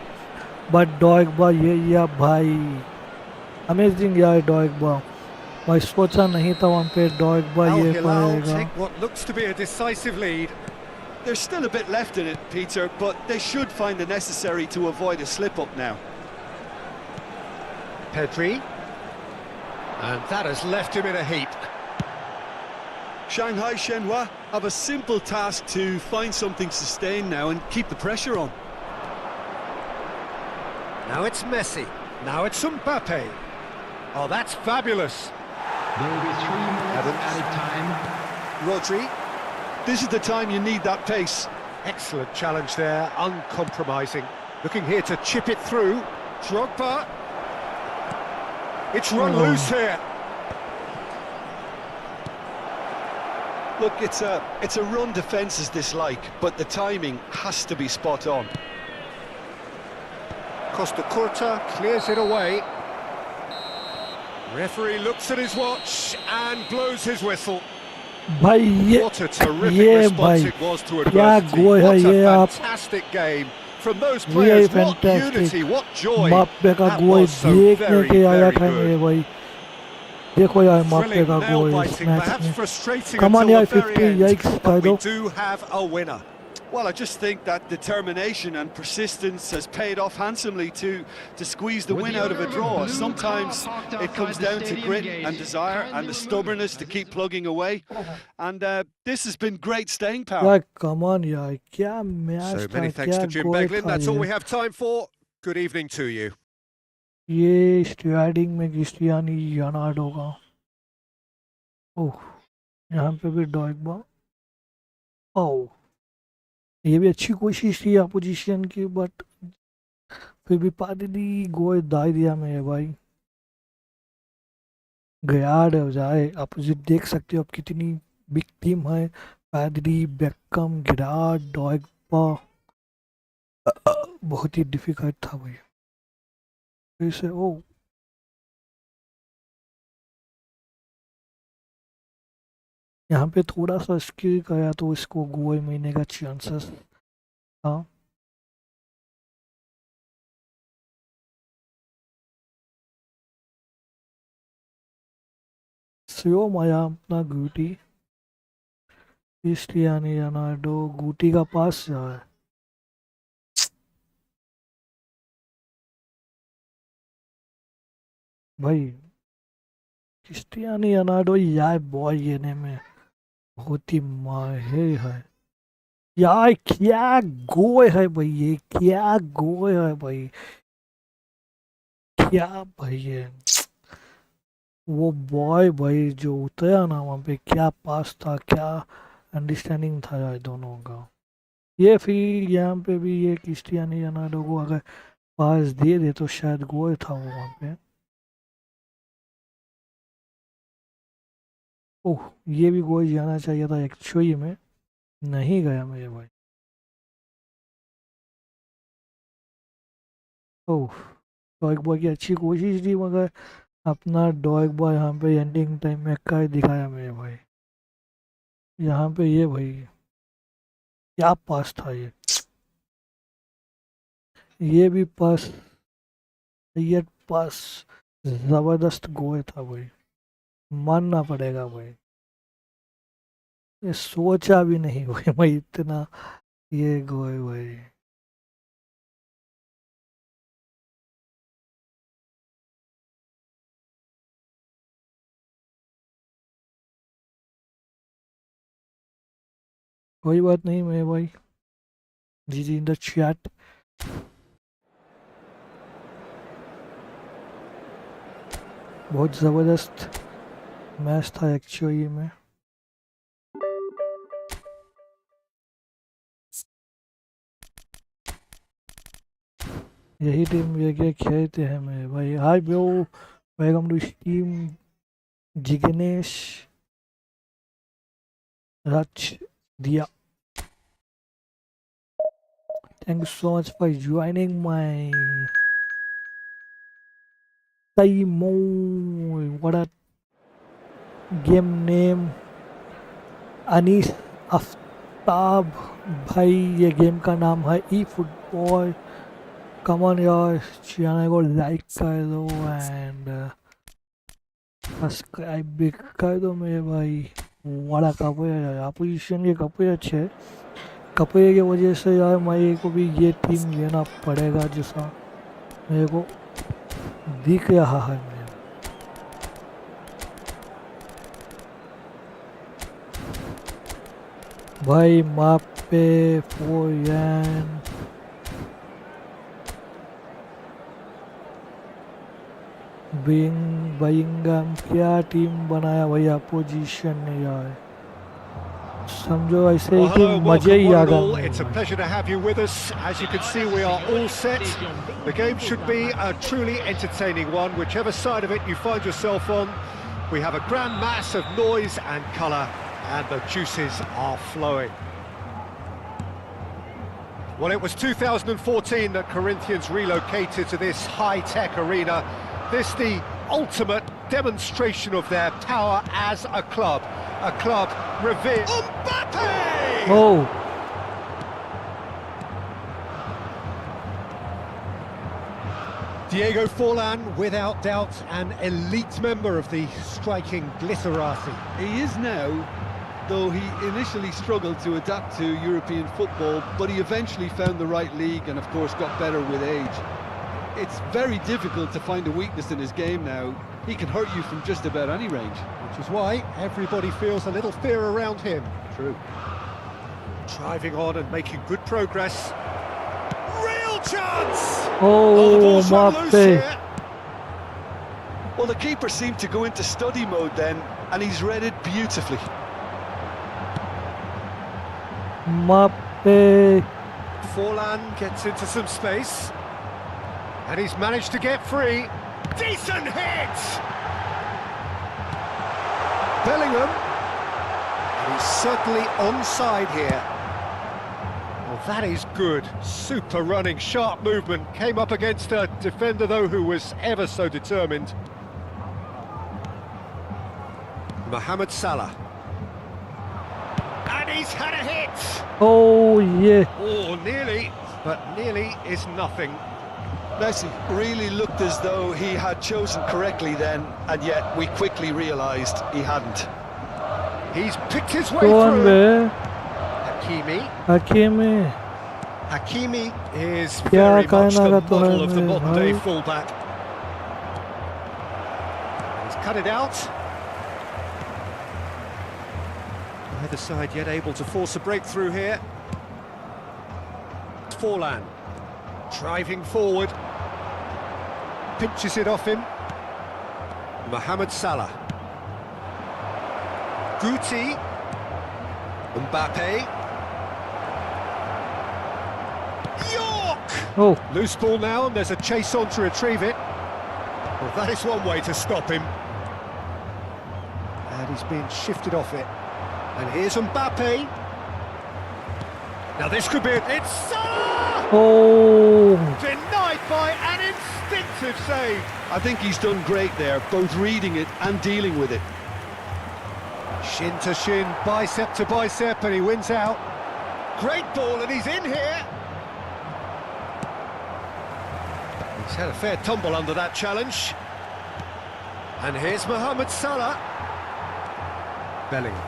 बट डॉगबा ये या भाई अमेजिंग यार. डॉगबा भाई सोचा नहीं था वहाँ पे डॉगबा Al ये Hilal पाएगा. take what looks to be a decisive lead. There's still a bit left in it, Peter, but they should find the necessary to avoid a slip-up now. Pedri. And that has left him in a heap. Shanghai Shenhua have a simple task to find something sustained now and keep the pressure on. Now it's Messi. Now it's Mbappé. Oh, that's fabulous. There will be 3 minutes added time. Rodri. This is the time you need that pace. Excellent challenge there, uncompromising. Looking here to chip it through. Drogba. It's run loose here. Look, it's a run defences dislike, but the timing has to be spot on. Costa Curta clears it away. Referee looks at his watch and blows his whistle. भाई ये What a terrific response it was to adversity. गोल है What ये a आप fantastic game from those really players. What fantastic. unity, what joy. मबाप्पे का That goal was so देखने very, के आया very था good. मेरे भाई देखो यार मबाप्पे Thrilling, का गोल इस nail-biting, मैच perhaps में frustrating Come on, until यार the very 50 end, yikes कर but we दो do have a winner. Well, I just think that determination and persistence has paid off handsomely to squeeze the win out of a draw. Sometimes it comes down to grit and desire and the stubbornness to keep plugging away. And this has been great staying power. यार come on यार क्या match So था many thanks क्या to Jim goal Beglin. था That's all we ये have time for. Good evening to you. ये starting में Cristiano Ronaldo का ओह यहाँ पे भी डॉगबा ओह ये भी अच्छी कोशिश थी अपोजिशन की बट फिर भी पादरी गोल दाई दिया मेरे भाई गयार्ड हो जाए अपोजिट देख सकते हो अब कितनी बिग टीम है पादरी बेकम गिरार्ड डॉगबा बहुत ही डिफिकल्ट था भाई फिर से ओ यहाँ पे थोड़ा सा स्किल गया तो इसको गोल मिलने का चांसेस था स्लो माया अपना गूटी क्रिस्टियानो रोनाल्डो गूटी का पास जा है भाई क्रिस्टियानो रोनाल्डो यार बॉल लेने में बहुत ही माहिर है यार क्या गोल है भाई ये क्या गोल है भाई क्या भाई ये वो बॉय भाई जो उतरा ना वहाँ पे क्या पास था क्या अंडरस्टैंडिंग था यार दोनों का ये फिर यहाँ पे भी ये क्रिस्टियानो रोनाल्डो को अगर पास दे दे तो शायद गोल था वो वहाँ पे ओह ये भी गोल जाना चाहिए था एक्चुअली में नहीं गया मेरे भाई ओह डॉग बॉय की अच्छी कोशिश थी मगर अपना डॉग बॉय यहाँ पे एंडिंग टाइम में कर दिखाया मेरे भाई यहाँ पे ये भाई क्या पास था ये भी पास ये पास ज़बरदस्त गोल था भाई मानना पड़ेगा भाई ये सोचा भी नहीं भाई मैं इतना ये गोल भाई कोई बात नहीं मेरे भाई जी इन द चैट बहुत ज़बरदस्त मैच था एक्चुअली में यही टीम ये खेलते हैं मेरे भाई hi bro welcome to team Jignesh Raj दिया thank you so much for joining my Taimo, what a game name. Anees Aftab भाई ये गेम का नाम है ई फुटबॉल कम ऑन यार चैनल को लाइक कर दो एंड सब्सक्राइब भी कर दो मेरे भाई वाला कपड़े यार अपोजिशन के कपड़े अच्छे कपड़े की वजह से यार मेरे को भी ये टीम लेना पड़ेगा जैसा मेरे को दिख रहा है मेरा भाई मबाप्पे फोरन बिंगम क्या टीम बनाया भाई अपोजिशन ने यार समझो ऐसे ही मजे ही आ गए It's a pleasure to have you with us. As you can see, we are all set. The game should be a truly entertaining one, whichever side of it you find yourself on. We have a grand mass of noise and colour, and the juices are flowing. Well, it was 2014 that Corinthians relocated to this high-tech arena. This the ultimate demonstration of their power as a club revered. Mbappé! Oh, Diego Forlan, without doubt, an elite member of the striking glitterati. He is now, though he initially struggled to adapt to European football, but he eventually found the right league and, of course, got better with age. It's very difficult to find a weakness in his game now. He can hurt you from just about any range. Which is why everybody feels a little fear around him. True. Driving on and making good progress. Real chance! the oh, ball's run loose Mbappé. here. Well, the keeper seemed to go into study mode then, and he's read it beautifully. Mbappé. Forlan gets into some space. And he's managed to get free. Decent hit! Bellingham. And he's certainly onside here. Well, that is good. Super running, sharp movement. Came up against a defender, though, who was ever so determined. Mohammed Salah. And he's had a hit! Oh, yeah. Oh, nearly, but nearly is nothing. Messi really looked as though he had chosen correctly then, and yet we quickly realised he hadn't. He's picked his way Go on, through. man. Hakimi. Hakimi. Hakimi is Yeah, very much the kinda got model to of the him, modern-day right? fullback. He's cut it out. Neither side yet able to force a breakthrough here. Forlan driving forward. Pinches it off him. Mohammed Salah. Guti. Mbappé. York! Oh, Loose ball now, and there's a chase on to retrieve it. Well, that is one way to stop him. And he's being shifted off it. And here's Mbappé. Now this could be it. It's Salah! oh. Denied by an instinctive save. I think he's done great there, both reading it and dealing with it. Shin to shin, bicep to bicep, and he wins out. Great ball, and he's in here. He's had a fair tumble under that challenge. And here's Mohammed Salah. Bellingham.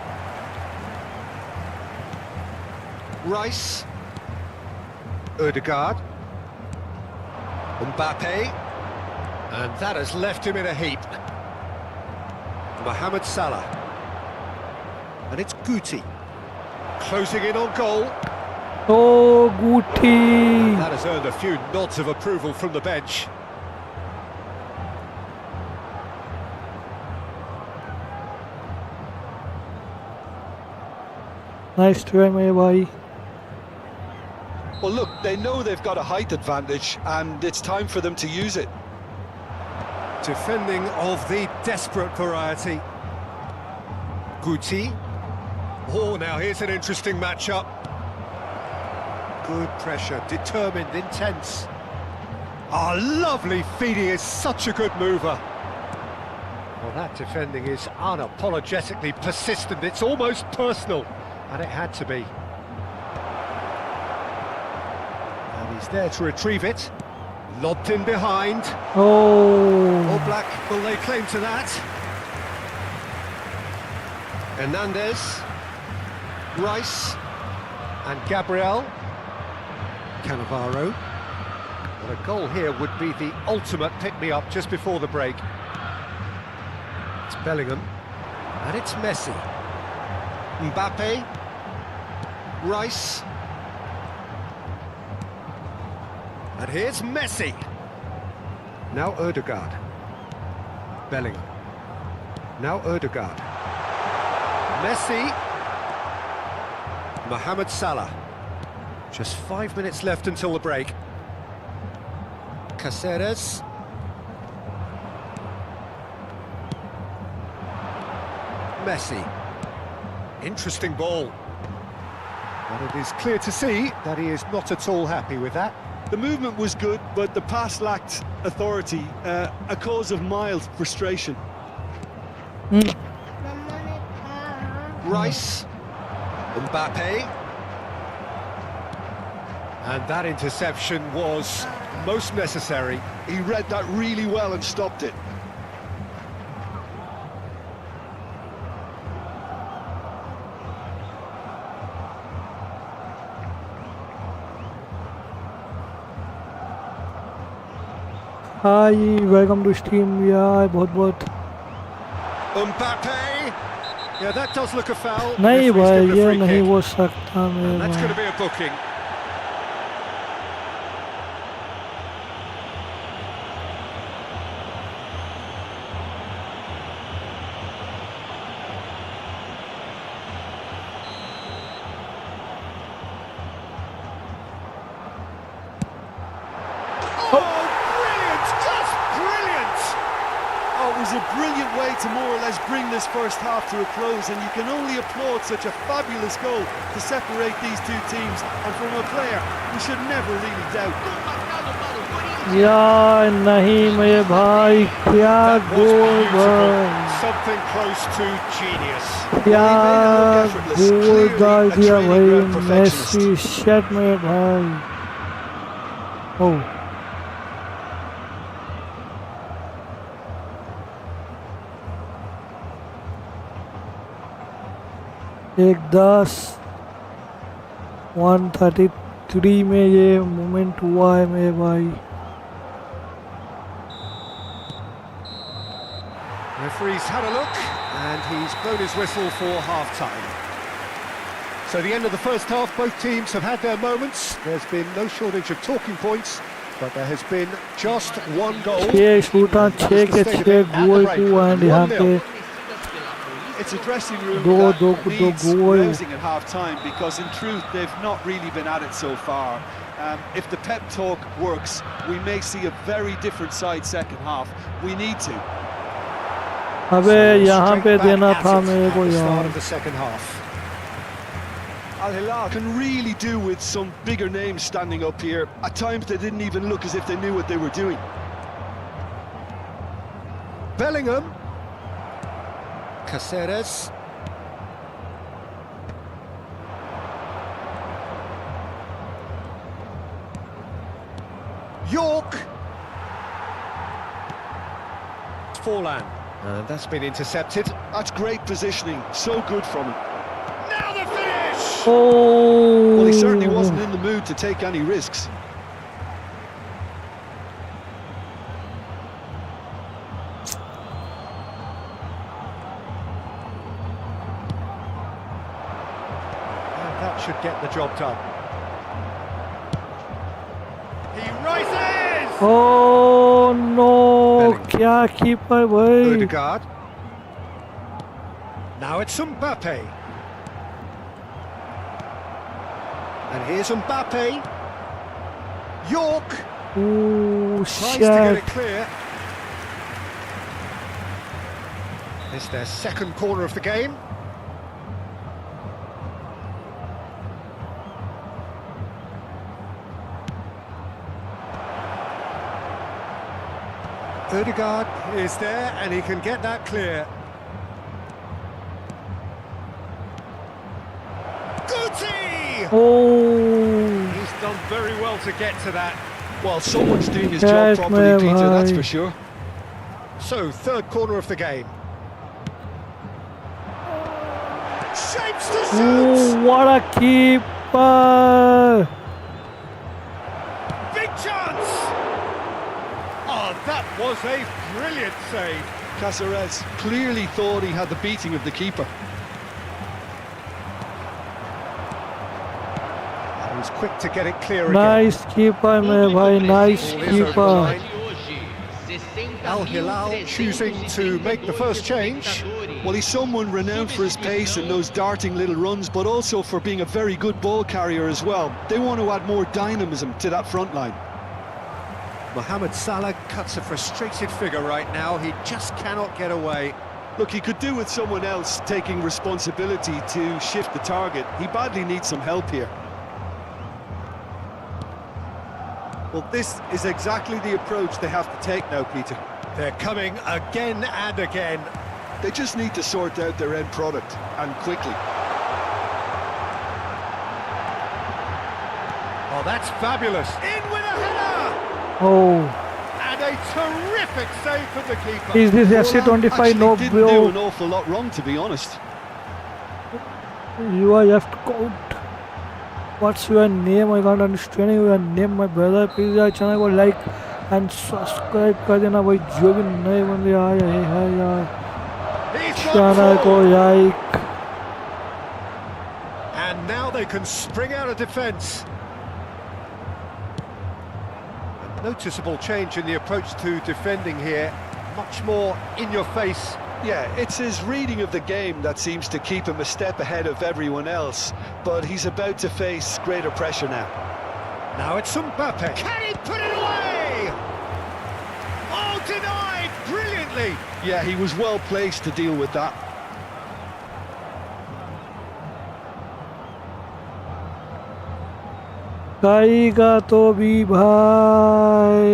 Rice. Ødegaard. Mbappé. And that has left him in a heap. Mohammed Salah. And it's Guti. Closing in on goal. Oh, Guti. That has earned a few nods of approval from the bench. Nice try, my boy. Well, look, they know they've got a height advantage, and it's time for them to use it. Defending of the desperate variety. Guti. Oh, now here's an interesting matchup. Good pressure, determined, intense. Ah, lovely feed, he is such a good mover. Well, that defending is unapologetically persistent, it's almost personal, and it had to be. And he's there to retrieve it. Lobbed in behind. Oh. All Black will lay claim to that. Hernandez. Rice. And Gabriel. Cannavaro. And a goal here would be the ultimate pick-me-up just before the break. It's Bellingham. And it's Messi. Mbappé. Rice. And here's Messi. Now Ødegaard. Bellingham. Now Ødegaard. Messi. Mohammed Salah. Just 5 minutes left until the break. Caceres. Messi. Interesting ball. But it is clear to see that he is not at all happy with that. The movement was good, but the pass lacked authority, a cause of mild frustration. Rice. Mbappé. And that interception was most necessary. He read that really well and stopped it. Hi, welcome to stream यार बहुत Mbappé. Yeah, that does look a foul. नहीं Referee's भाई given a ये free नहीं kick. हो सकता And मेरे that's going भाई to be a booking. A brilliant way to more or less bring this first half to a close, and you can only applaud such a fabulous goal to separate these two teams, and from a player we should never really doubt. यार नहीं मेरे भाई क्या That was goal beautiful. भाई Something close to genius. क्या effortless, गोल clearly डाल a दिया training भाई ground perfectionist. मेसी शट मेरे भाई ओह एक 1:33 में ये मोमेंट हुआ है मेरे भाई Referee's had a look and he's blown his whistle for half-time. So the end of the first half, both teams have had their moments. There's been no shortage of talking points, but there has been just one goal. 6 shooter 6 के 6 गोल हुआ है यहाँ पे It's a dressing room दो that दो needs goal rousing at half-time, because in truth they've not really been at it so far. If the pep talk works, we may see a very different side second half. We need to. अबे यहाँ Straight पे back देना at था it मेरे at को the start यार of the second half. Al Hilal can really do with some bigger names standing up here. At times they didn't even look as if they knew what they were doing. Bellingham. Caceres. York. Forlan. And that's been intercepted. That's great positioning, so good from him. Now the finish! Oh Well, he certainly wasn't in the mood to take any risks. And that should get the job done. He rises! Oh no Bellingham. क्या keeper भाई Odegaard. Now it's Mbappé. And here's Mbappé. York Oh tries to get shit it clear. It's their second corner of the game. Odegaard is there and he can get that clear. Guti! Oh He's done very well to get to that. Well, someone's doing his Yes, job properly, my Peter, that's boy. for sure. So, third corner of the game. Shapes to shoot! Oh, what a keeper! Big chance! Oh, that was a brilliant save. Caceres clearly thought he had the beating of the keeper. He was quick to get it clear again. Nice keeper, मेरे भाई, nice Ball is over the keeper. line. Al Hilal choosing to make the first change. Well, he's someone renowned for his pace and those darting little runs, but also for being a very good ball carrier as well. They want to add more dynamism to that front line. Mohammed Salah cuts a frustrated figure right now. He just cannot get away. Look, he could do with someone else taking responsibility to shift the target. He badly needs some help here. Well, this is exactly the approach they have to take now, Peter. They're coming again and again. They just need to sort out their end product, and quickly. Oh, that's fabulous. In with a header! Oh, And a terrific save from the keeper. is this FC25? No, Didn't do an bro. awful lot wrong, to be honest. You are left out. What's your name? I can't understand your name, my brother. Please यार channel को like and subscribe कर देना भाई, जो भी नए बंदे आ रहे हैं यार He's gone चैनल को forward. like. And now they can spring out of defence. A noticeable change in the approach to defending here. Much more in your face. Yeah, it's his reading of the game that seems to keep him a step ahead of everyone else, but he's about to face greater pressure now. Now it's Mbappé. Can he put it away? Oh, denied brilliantly. Yeah, he was well placed to deal with that. खाएगा तो भी भाई.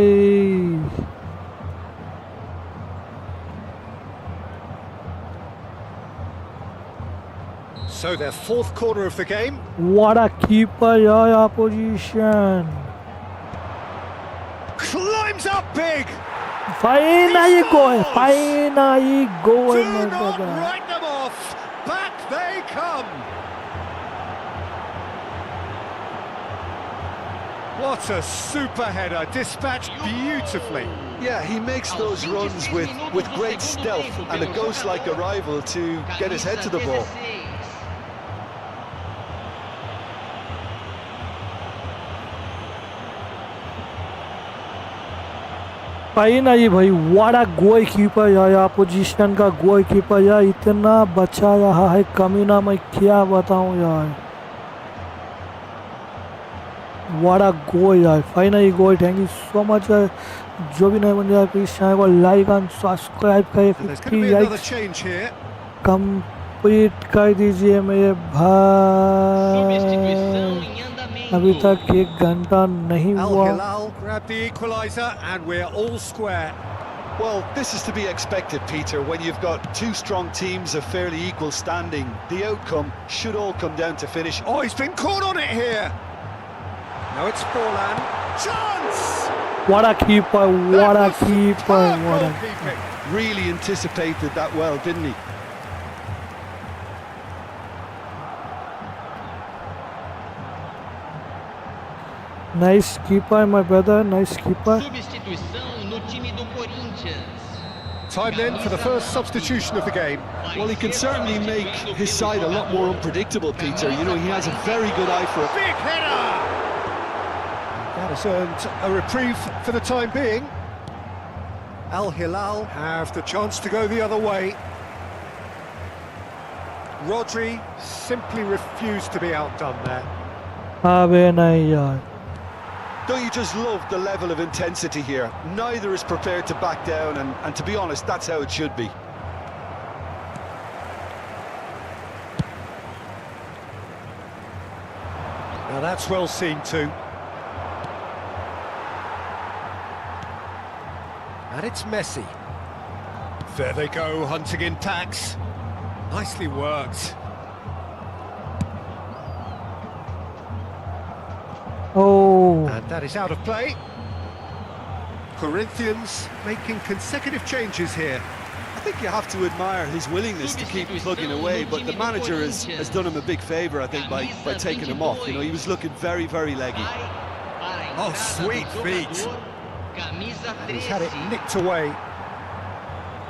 So their fourth corner of the game. What a keeper, yeah, opposition. Climbs up big. Finally goal, finally goal, Do my not brother. write them off. Back they come. What a super header, dispatched beautifully. Yeah, he makes those runs with great stealth and a ghost-like arrival to get his head to the ball. Finally भाई, what a goal keeper यार, opposition का goal keeper यार, इतना बचा रहा है कमीना, मैं क्या बताऊं यार. What a goal यार, finally goal. Thank you so much यार. जो भी नए बंदे यार, प्लीज चैनल को लाइक एंड सब्सक्राइब करें. So there's 50 going to be another likes change here. Complete कर दीजिए मेरे भाई. अभी तक 1 घंटा नहीं Al हुआ. Hilal grabbed the equaliser and we're all square. Well, this is to be expected, Peter, when you've got two strong teams of fairly equal standing. The outcome should all come down to finish. Oh, he's been caught on it here. Now it's Haaland. Chance! What a keeper, what a That was keeper, superb what a... goalkeeping. Really anticipated that well, didn't he? Nice keeper, my brother, nice keeper. Substituição no time do Corinthians. Time then for the first substitution of the game. Well, he can certainly make his side a lot more unpredictable, Peter. You know, he has a very good eye for it. Big header! That has earned a reprieve for the time being. Al Hilal have the chance to go the other way. Rodri simply refused to be outdone there. अबे नहीं यार. Don't you just love the level of intensity here? Neither is prepared to back down, and to be honest, that's how it should be. Now that's well seen too. And it's Messi. There they go, hunting in packs. Nicely worked. Oh, And that is out of play. Corinthians making consecutive changes here. I think you have to admire his willingness to keep plugging away, but the manager has done him a big favour, I think, by taking him off. You know, he was looking very, very leggy. Oh, sweet feet. And he's had it nicked away.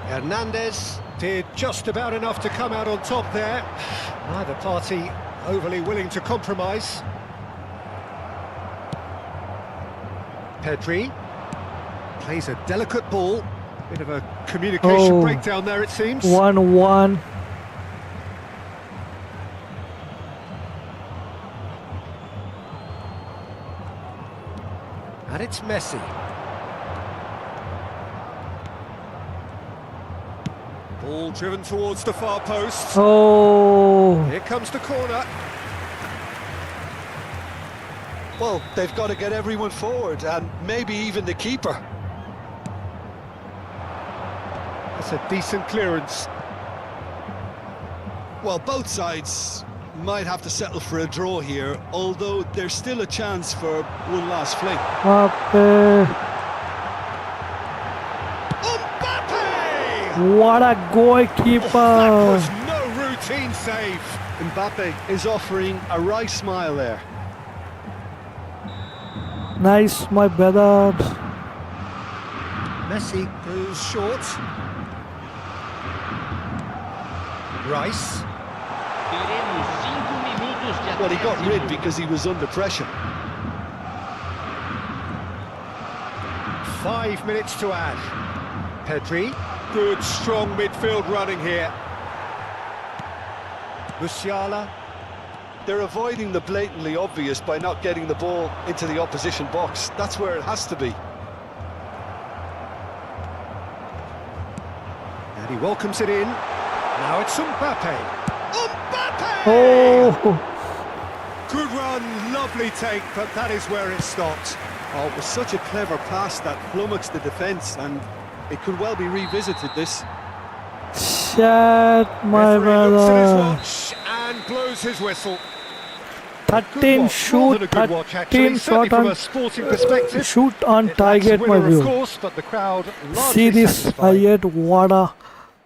Hernandez did just about enough to come out on top there. Neither party overly willing to compromise. Pedri plays a delicate ball. Bit of a communication breakdown there, it seems. 1-1. And it's Messi. Ball driven towards the far post. Oh, Here comes the corner. Well, they've got to get everyone forward, and maybe even the keeper. That's a decent clearance. Well, both sides might have to settle for a draw here, although there's still a chance for one last fling. Mbappé. Mbappé! What a That goalkeeper! was no routine save. Mbappé is offering a wry smile there. Nice, my brother. Messi goes short. Rice. Teremos 5 minutos de Well, he got rid acréscimo. because he was under pressure. 5 minutes to add. Pedri. Good, strong midfield running here. Musiala. They're avoiding the blatantly obvious by not getting the ball into the opposition box. That's where it has to be. And he welcomes it in. Now it's Mbappé. Mbappé! Oh, Good run, lovely take, but that is where it stopped. Oh, it was such a clever pass that flummoxed the defence, and it could well be revisited, this. shit, my Referee looks at his brother. watch and blows his whistle. Good 13 watch, more shoot, than a good watch, actually. 13 Certainly shot from on a sporting perspective. shoot on It lacks target, my winner, of view. course, but the crowd See largely this satisfied. highlight, what a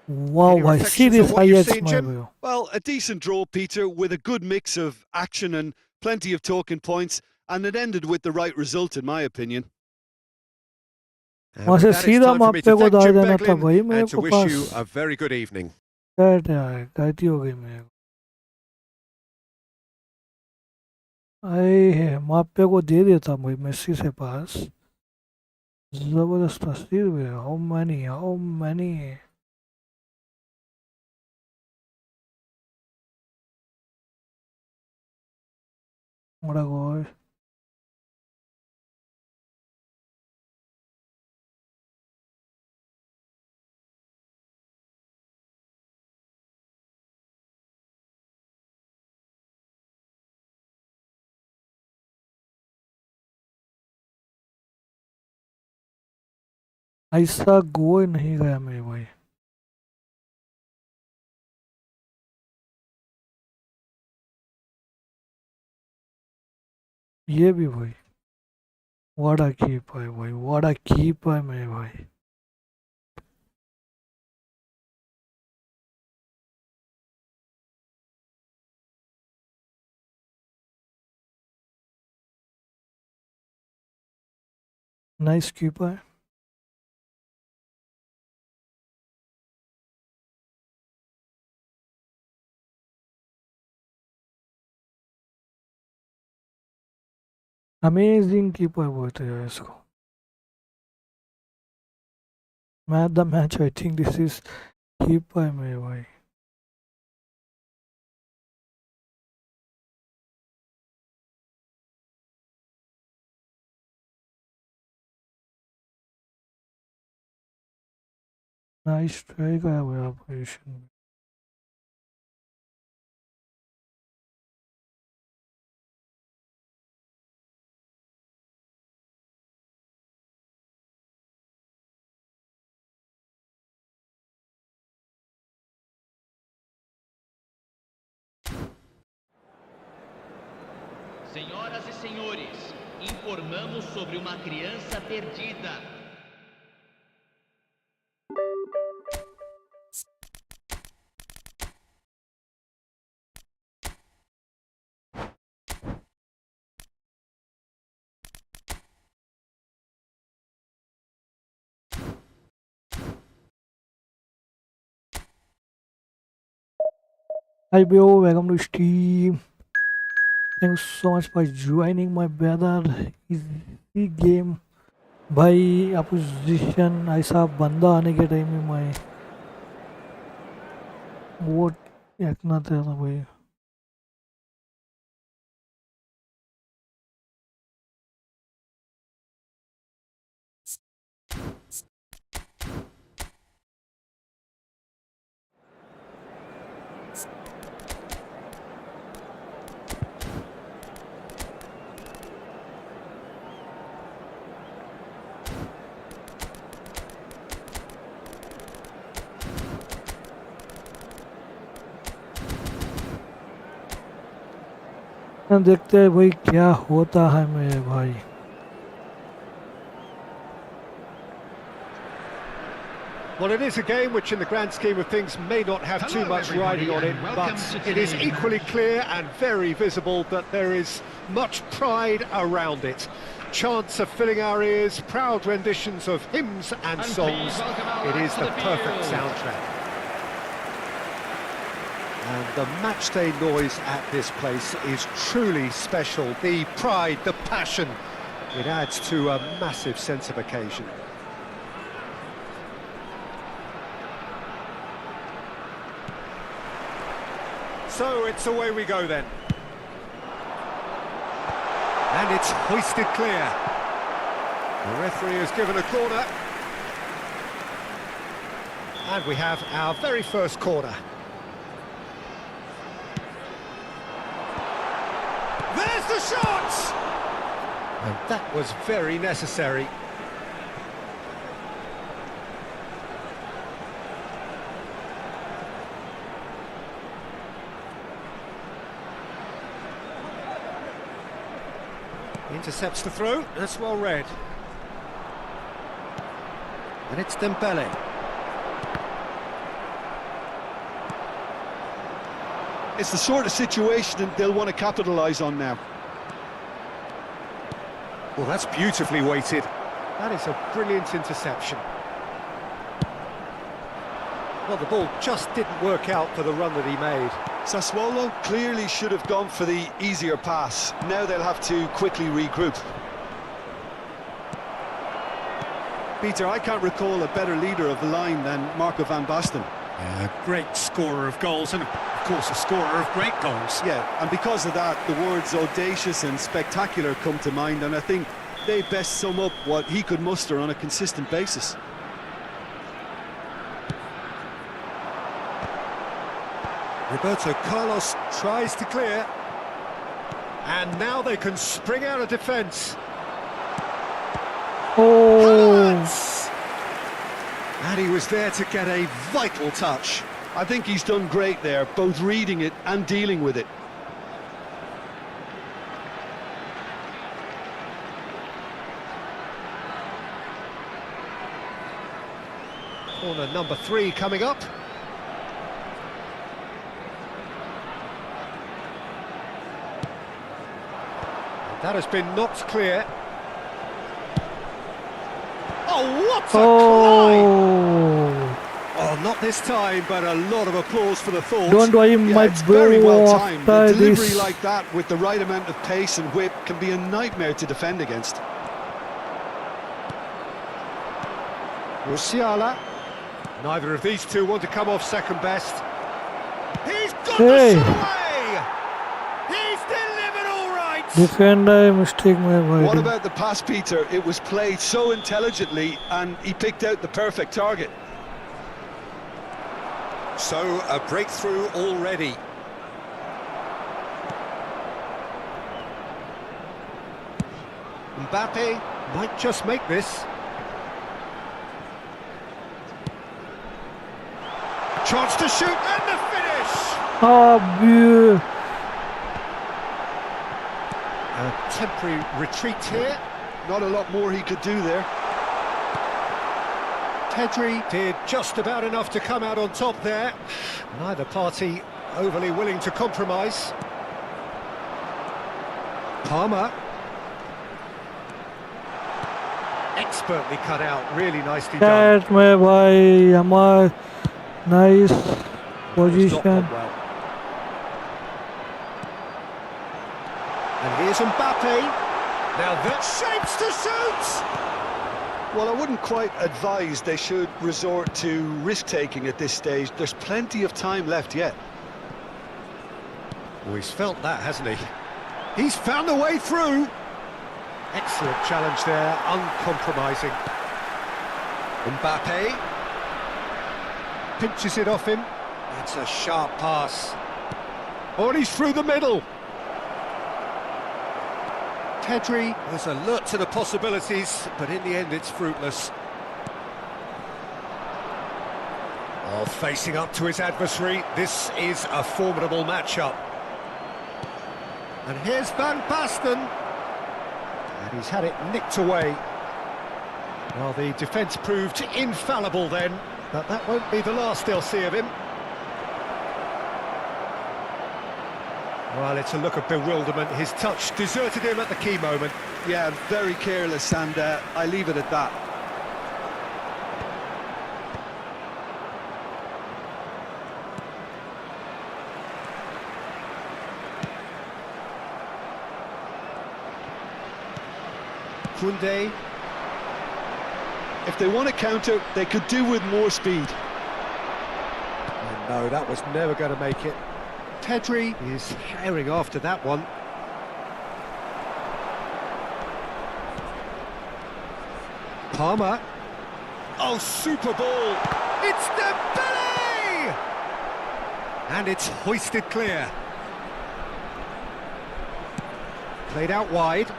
wow! Any I see reflections this on what you've highlights, seen, my Jim? view. Well, a decent draw, Peter, with a good mix of action and plenty of talking points, and it ended with the right result, in my opinion. And वहाँ with से that, it's सीधा time for me to मप्पे को thank डाल Jim देना था Beglin भाई मेरे and to को wish you पास a very good evening. Cat यार गलती हो गई मेरे को आए है मप्पे को दे देता भाई मेसी से पास जबरदस्त तस्वीर भी है how many what a goal. ऐसा गोल नहीं गया मेरे भाई ये भी भाई what a keeper भाई what a keeper मेरे भाई नाइस कीपर अमेजिंग कीपर बोलते हैं इसको man the match I think this is keeper मेरे भाई नाइस ट्राई करा हुआ पोजीशन में Senhoras e senhores, informamos sobre uma criança perdida. Hi bro, welcome to stream. Thanks so much for joining my brother. Easy game. भाई opposition ऐसा बंदा आने के टाइम में मैं वो देखना था भाई देखते हैं भाई क्या होता है मेरे भाई। Well, it is a game which in the grand scheme of things may not have too much riding on it, but it is equally clear and very visible that there is much pride around it. Chants are filling our ears, proud renditions of hymns and songs. It is the perfect soundtrack. And the matchday noise at this place is truly special. The pride, the passion, it adds to a massive sense of occasion. So it's away we go then. And it's hoisted clear. The referee has given a corner. And we have our very first corner. There's the shot! And that was very necessary. Intercepts the throw, that's well read. And it's Dembele. It's the sort of situation that they'll want to capitalise on now. Well, that's beautifully weighted. That is a brilliant interception. Well, the ball just didn't work out for the run that he made. Sassuolo clearly should have gone for the easier pass. Now they'll have to quickly regroup. Peter, I can't recall a better leader of the line than Marco van Basten. A great scorer of goals and, of course, a scorer of great goals. Yeah, and because of that, the words audacious and spectacular come to mind, and I think they best sum up what he could muster on a consistent basis. Roberto Carlos tries to clear. And now they can spring out of defence. Oh, And he was there to get a vital touch. I think he's done great there, both reading it and dealing with it. Corner number 3 coming up. That has been knocked clear. Oh, what a climb! Oh, not this time, but a lot of applause for the thought. don't worry, my It's very bro. well timed. A After delivery this, like that with the right amount of pace and whip can be a nightmare to defend against. Musiala. Neither of these two want to come off second best. He's got Hey. the shot away! He's delivered all right! defender mistake my What boy. about the pass, Peter? It was played so intelligently and he picked out the perfect target. So, a breakthrough already. Mbappé might just make this. Chance to shoot and the finish! Abi. A temporary retreat here. Not a lot more he could do there. Pedri did just about enough to come out on top there. Neither party overly willing to compromise. Palmer. Expertly cut out, really nicely done. That my boy. Amad, nice It's not position. done well. And here's Mbappé. Now that shapes to shoot! Well, I wouldn't quite advise they should resort to risk-taking at this stage. There's plenty of time left yet. Oh, he's felt that, hasn't he? He's found a way through. Excellent challenge there, uncompromising. Mbappé pinches it off him. That's a sharp pass. Oh, and he's through the middle. Pedri was alert to the possibilities, but in the end it's fruitless. Oh, facing up to his adversary, this is a formidable matchup. And here's Van Basten. And he's had it nicked away. Well, the defence proved infallible then, but that won't be the last they'll see of him. Well, it's a look of bewilderment. His touch deserted him at the key moment. Yeah, very careless, and I leave it at that. Koundé. If they want to counter, they could do with more speed. And no, that was never going to make it. Pedri is herring after that one. Palmer. Oh, super ball. It's Dembele! And it's hoisted clear. Played out wide.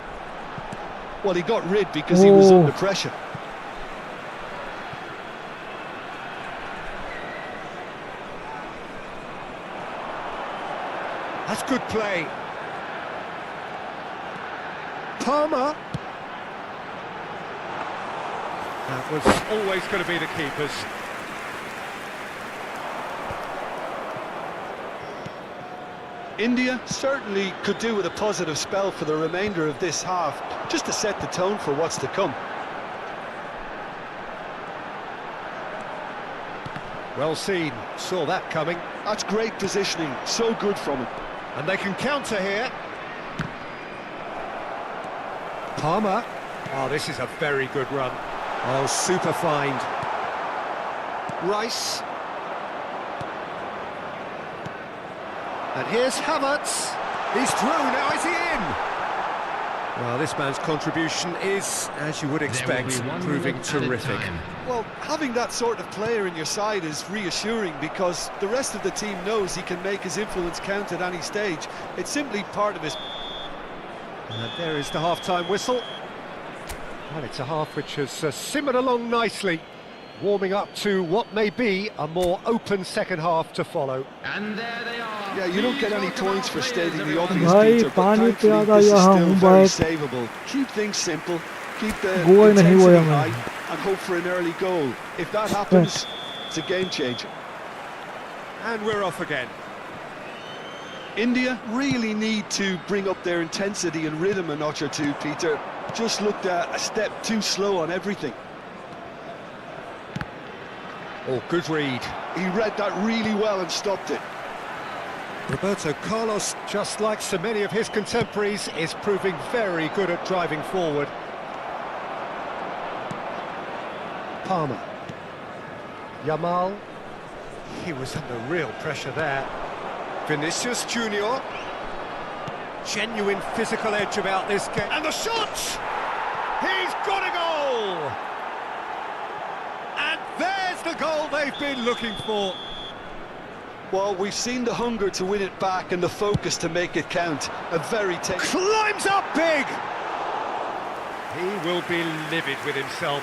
Well, he got rid because he was under pressure. That's good play. Palmer. That was always going to be the keeper's. India certainly could do with a positive spell for the remainder of this half, just to set the tone for what's to come. Well seen, saw that coming. That's great positioning, so good from him. And they can counter here. Palmer. Oh, this is a very good run. Oh, super find. Rice. And here's Havertz. He's through, now is he in? Well, this man's contribution is, as you would expect, proving terrific. Well, having that sort of player in your side is reassuring because the rest of the team knows he can make his influence count at any stage. It's simply part of his... And there is the half-time whistle. Well, it's a half which has simmered along nicely, warming up to what may be a more open second half to follow. And there they are. Yeah, you don't get any points for stating the obvious, भाई Peter, but पानी thankfully प्यादा this is यहाँ still हूँ very बस savable. Keep things simple, keep the Goa नहीं हुआ intensity मैं high, and hope for an early goal. If that happens, it's a game changer. And we're off again. India really need to bring up their intensity and rhythm a notch or two, Peter. Just looked a step too slow on everything. Oh, good read. He read that really well and stopped it. Roberto Carlos, just like so many of his contemporaries, is proving very good at driving forward. Palmer. Yamal. He was under real pressure there. Vinicius Junior. Genuine physical edge about this game. And the shot! He's got a goal! And there's the goal they've been looking for. Well, we've seen the hunger to win it back and the focus to make it count. A very climbs up big! He will be livid with himself.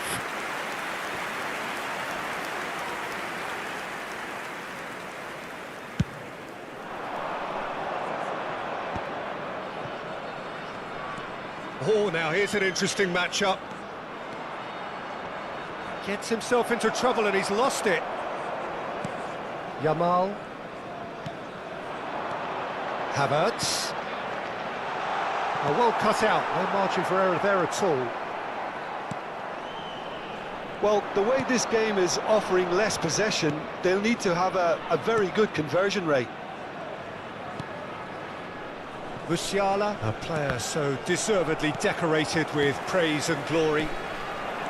Oh, now here's an interesting matchup. Gets himself into trouble and he's lost it. Yamal. Havertz. Oh, well cut out, no margin for error there at all. Well, the way this game is offering less possession, they'll need to have a very good conversion rate. Musiala, a player so deservedly decorated with praise and glory.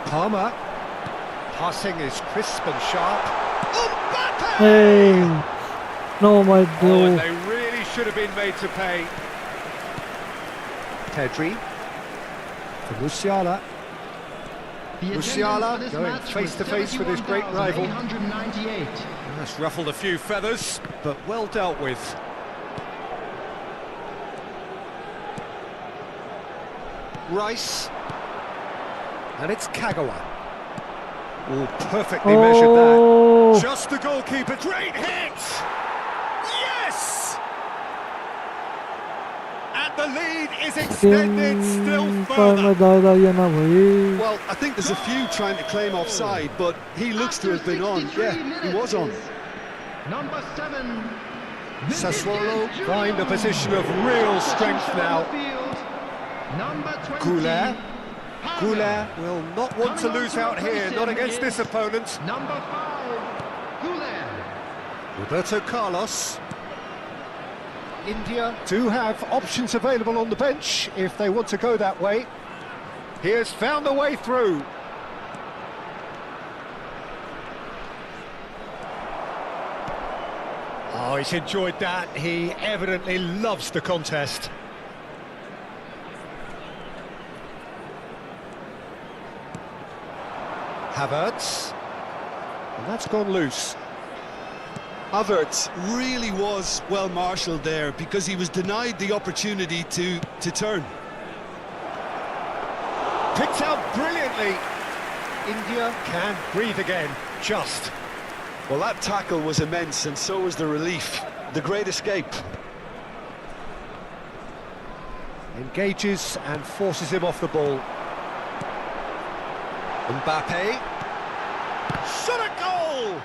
Palmer. Passing is crisp and sharp. Mbappé! Hey, no my Oh, bro. and they really should have been made to pay. Pedri. To Musiala. Musiala going face to face with his great rival. That's ruffled a few feathers, but well dealt with. Rice. And it's Kagawa. Oh, perfectly measured that. Just the goalkeeper. Great hit! Yes! And the lead is extended still काय further. मैं दादा ये ना भाई. Well, I think there's a few trying to claim offside, but he looks to have been on. Yeah, he was on. Number 7. Sassuolo find a position of real strength now. Number 20. Goulet. Haaland. Goulet will not want to lose out here, not against this opponent. Number 5. Goulet. Roberto Carlos. India do have options available on the bench if they want to go that way. He has found a way through. Oh, he's enjoyed that. He evidently loves the contest. Havertz. And that's gone loose. Havertz really was well marshalled there because he was denied the opportunity to turn. Picked out brilliantly. India can breathe again, just. Well, that tackle was immense, and so was the relief. The great escape. Engages and forces him off the ball. Mbappé. Shot a goal!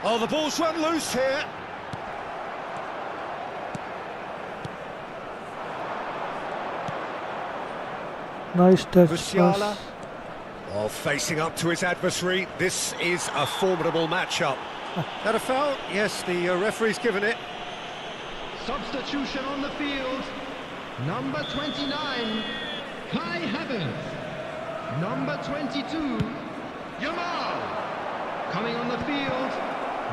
Oh, the ball's run loose here. Nice touch Musiala. pass. Oh, facing up to his adversary. This is a formidable matchup. That a foul? Yes, the referee's given it. Substitution on the field. Number 29. Kai Havertz. Number 22. Yamal. Coming on the field.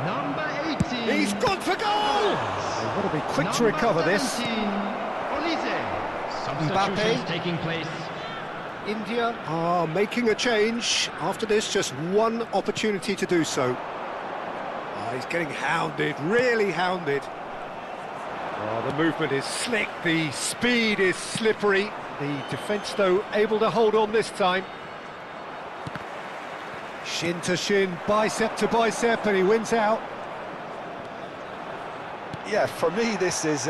Number 18. He's gone for goal! They've got to be quick to recover this. 17, Olise. Substitutions taking place. India are making a change. After this, just one opportunity to do so. Oh, he's getting hounded, really hounded. Oh, the movement is slick, the speed is slippery. The defence, though, able to hold on this time. Shin to shin, bicep to bicep, and he wins out. Yeah, for me, this is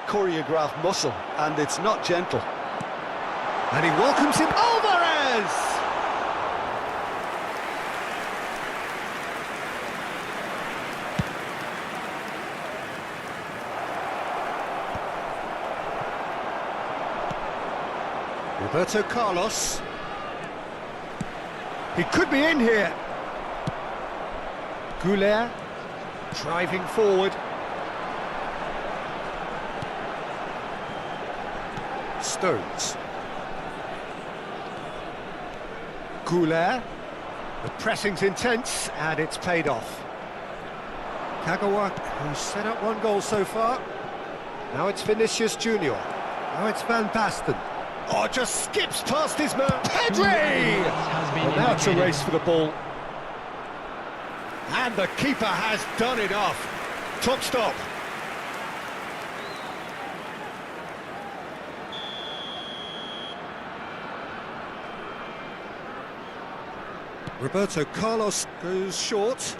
choreographed muscle, and it's not gentle. And he welcomes him, Alvarez! Roberto Carlos. He could be in here. Goulet driving forward. Stones. Goulet. The pressing's intense and it's paid off. Kagawa, who's set up one goal so far. Now it's Vinicius Junior. Now it's Van Basten. Oh, just skips past his man. Pedri! Well, now it's a race for the ball. And the keeper has done enough. Top stop. Roberto Carlos goes short.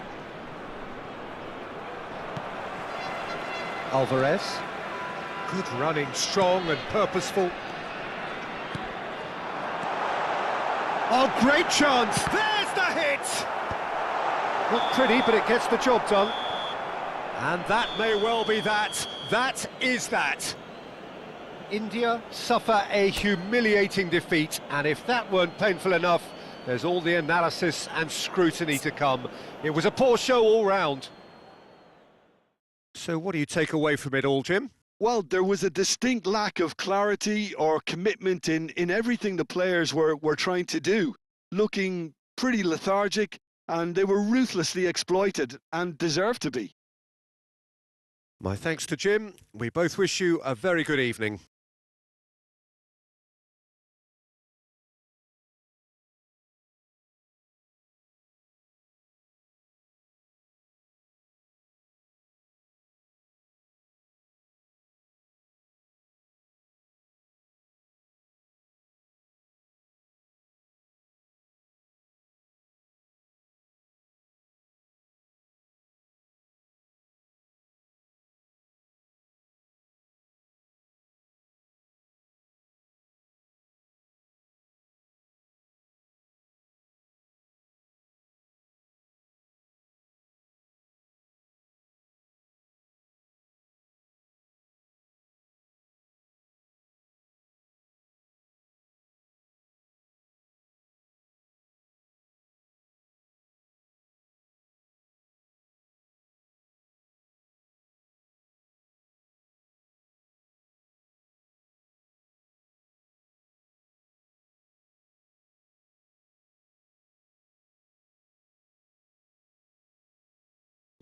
Alvarez. Good running, strong and purposeful. Oh, great chance! There's the hit! Not pretty, but it gets the job done. And that may well be that. That is that. India suffer a humiliating defeat, and if that weren't painful enough, there's all the analysis and scrutiny to come. It was a poor show all round. So what do you take away from it all, Jim? Well, there was a distinct lack of clarity or commitment in everything the players were trying to do. Looking pretty lethargic, and they were ruthlessly exploited and deserved to be. My thanks to Jim. We both wish you a very good evening.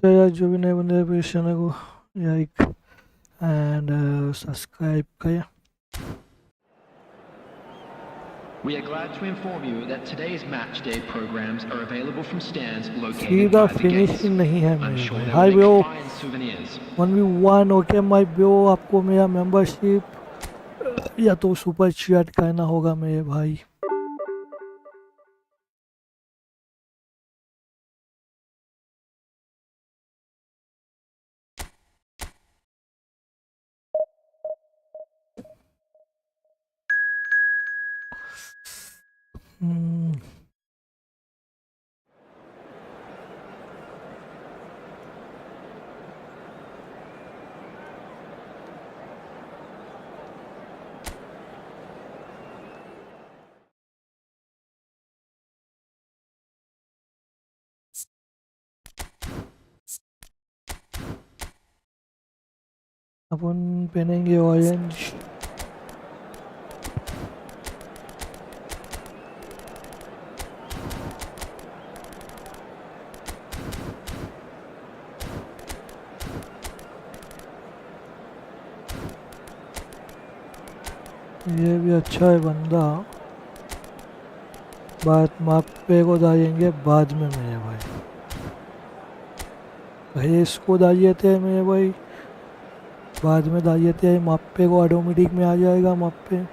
तो यार जो भी नए बंदे हैं इस channel को like and subscribe करें. We are glad to inform you that today's match day programs are available from stands located सीधा by the gates. फिनिशिंग नहीं है I'm मेरे sure भाई. they hi will bro, make fine souvenirs. 1v1 okay my bro. आपको मेरा membership या तो super chat करना होगा मेरे भाई. अपन पहनेंगे ऑरेंज. ये भी अच्छा है बंदा. बात मापे को डालेंगे बाद में मेरे भाई. पहले इसको डालिए थे मेरे भाई, बाद में डालिए थे. मापे को ऑटोमेटिक में आ जाएगा मापे.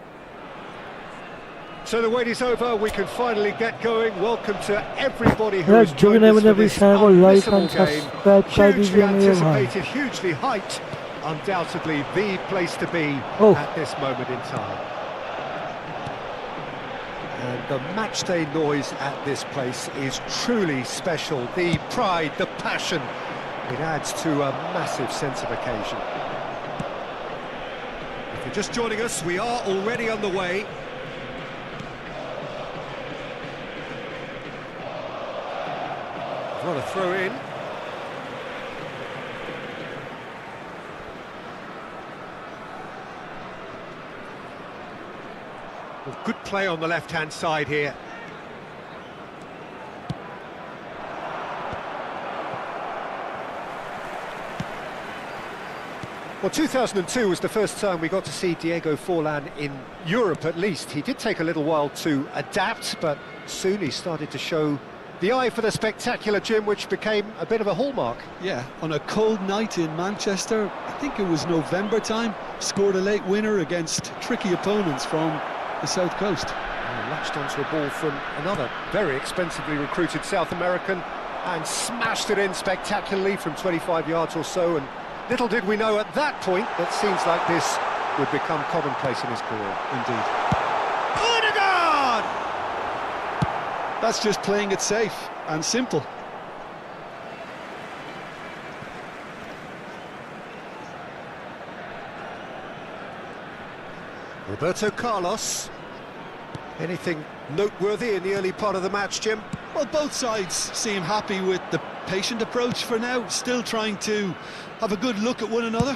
So the wait is over, we can finally get going. Welcome to everybody who यार has जो भी joined नए us बंदे for भी this चैनल को like and unmissable game. Subscribe कर Hugely दीजिए मेरे भाई. anticipated, hugely hyped, undoubtedly the place to be Oh. at this moment in time. And the matchday noise at this place is truly special. The pride, the passion, it adds to a massive sense of occasion. If you're just joining us, we are already on the way. What a throw in. Well, good play on the left-hand side here. Well, 2002 was the first time we got to see Diego Forlan in Europe, at least. He did take a little while to adapt, but soon he started to show the eye for the spectacular, Jim, which became a bit of a hallmark. Yeah, on a cold night in Manchester, I think it was November time, scored a late winner against tricky opponents from the South Coast. Latched onto a ball from another very expensively recruited South American and smashed it in spectacularly from 25 yards or so. And little did we know at that point that scenes like this would become commonplace in his career. Indeed. Odegaard! That's just playing it safe and simple. Roberto Carlos. Anything noteworthy in the early part of the match, Jim? Well, both sides seem happy with the patient approach for now, still trying to have a good look at one another.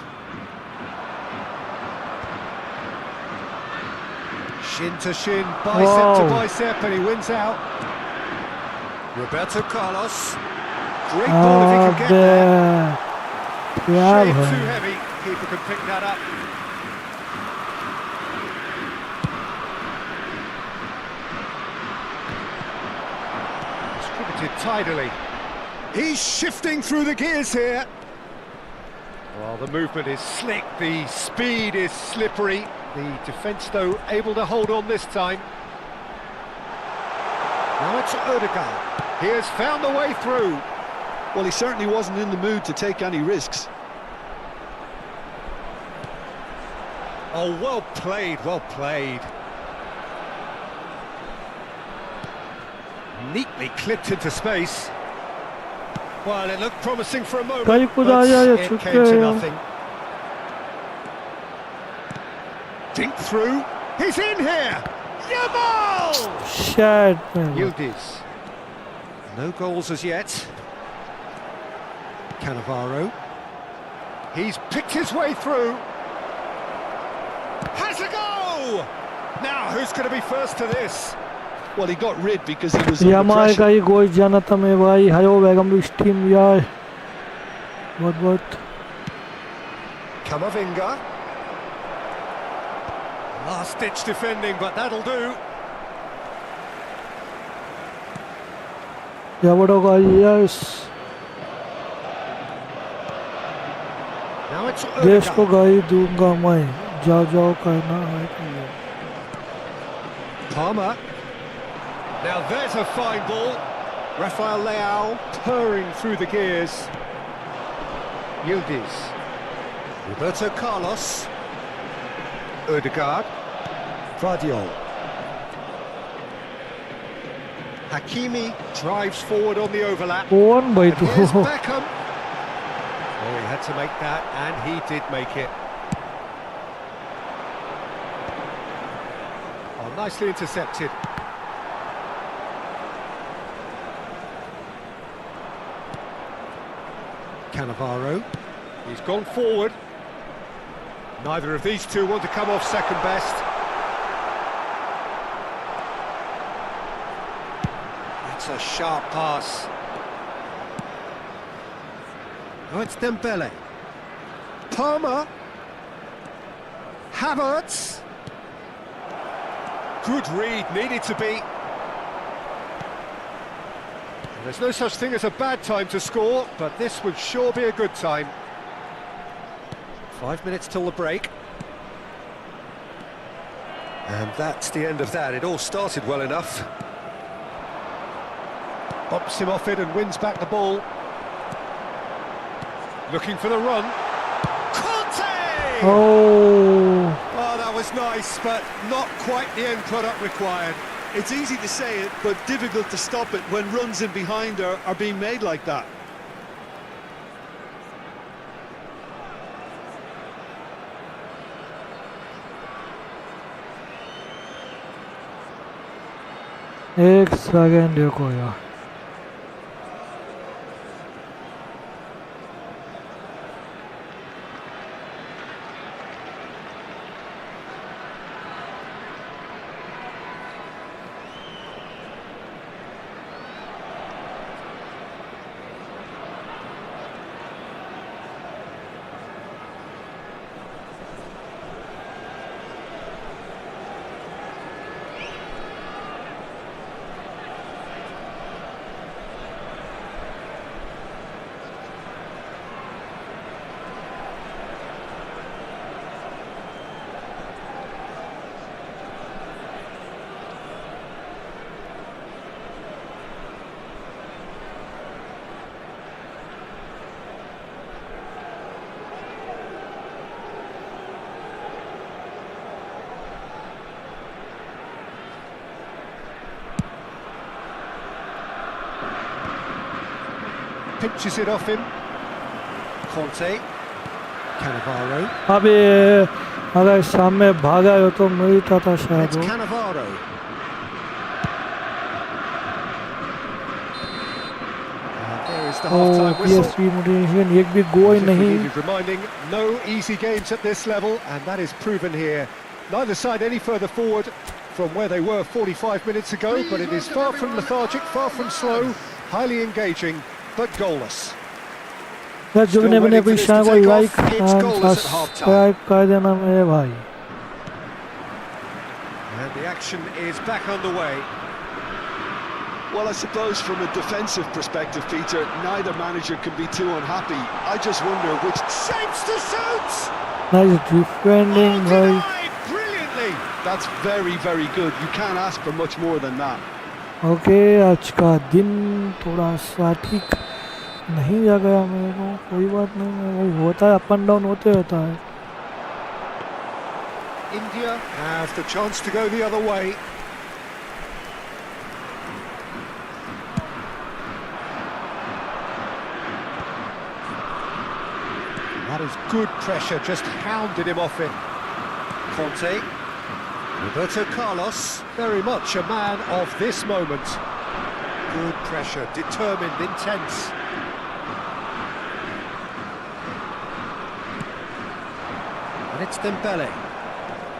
Shin to shin, bicep to bicep, and he wins out. Roberto Carlos. Great ball if he can get there. Shade too heavy, keeper can pick that up. Distributed tidily. He's shifting through the gears here. Well, the movement is slick, the speed is slippery. The defence, though, able to hold on this time. Now it's Odegaard. He has found a way through. Well, he certainly wasn't in the mood to take any risks. Oh, well played, well played. Neatly clipped into space. Well, it looked promising for a moment, but it came to nothing. Dink through. He's in here. Yamal! Shit, man. Yildiz. No goals as yet. Cannavaro. He's picked his way through. Has a go! Now, who's going to be first to this? Well, he got rid because he was under Yamal pressure. का ही गोल जाना था मेरे भाई. Hello welcome to stream यार. बहुत Camavinga. Last-ditch defending, but that'll do. क्या बड़ा yes. Now it's देश को Odegaard. गाली दूंगा मैं जाओ कहना है कि Palmer. Now there's a fine ball. Rafael Leao purring through the gears. Yildiz. Roberto Carlos. Odegaard. Vardiol. Hakimi drives forward on the overlap. कौन भाई And तू here's Beckham. Oh, he had to make that, and he did make it. Oh, nicely intercepted. Cannavaro. He's gone forward. Neither of these two want to come off second best. That's a sharp pass. Oh, it's Dembele. Palmer. Havertz. Good read, needed to be. There's no such thing as a bad time to score, but this would sure be a good time. 5 minutes till the break. And that's the end of that. It all started well enough. Bops him off it and wins back the ball. Looking for the run. Conte! Oh Oh, that was nice, but not quite the end product required. It's easy to say it, but difficult to stop it when runs in behind are being made like that. एक second देखो यार Pinches it off him. Conte. Cannavaro. अबे अगर सामने भागा हो तो मिलता था शायद It's वो Cannavaro. There is the half-time whistle. PSV motivation एक भी गोल As if we नहीं needed reminding, no easy games at this level, and that is proven here. Neither side any further forward from where they were 45 minutes ago, but it is far from lethargic, far from slow, highly engaging, but goalless. यार जो भी अपने waiting for this channel to को take like off. It's and goalless at half-time. Subscribe कर देना मेरे भाई And the action is back underway. Well, I suppose from a defensive perspective, Peter, neither manager can be too unhappy. I just wonder which... Shapes to shoot! Nice defending भाई Denied brilliantly! That's very, very good. You can't ask for much more than that. Okay आज का दिन थोड़ा सा ठीक नहीं जा गया मेरे को कोई बात नहीं भाई होता है अप एंड डाउन होते रहता है India have the chance to go the other way. That is good pressure, just hounded him off it. Conte. Roberto Carlos, very much a man of this moment. Good pressure, determined, intense. And it's Dembele.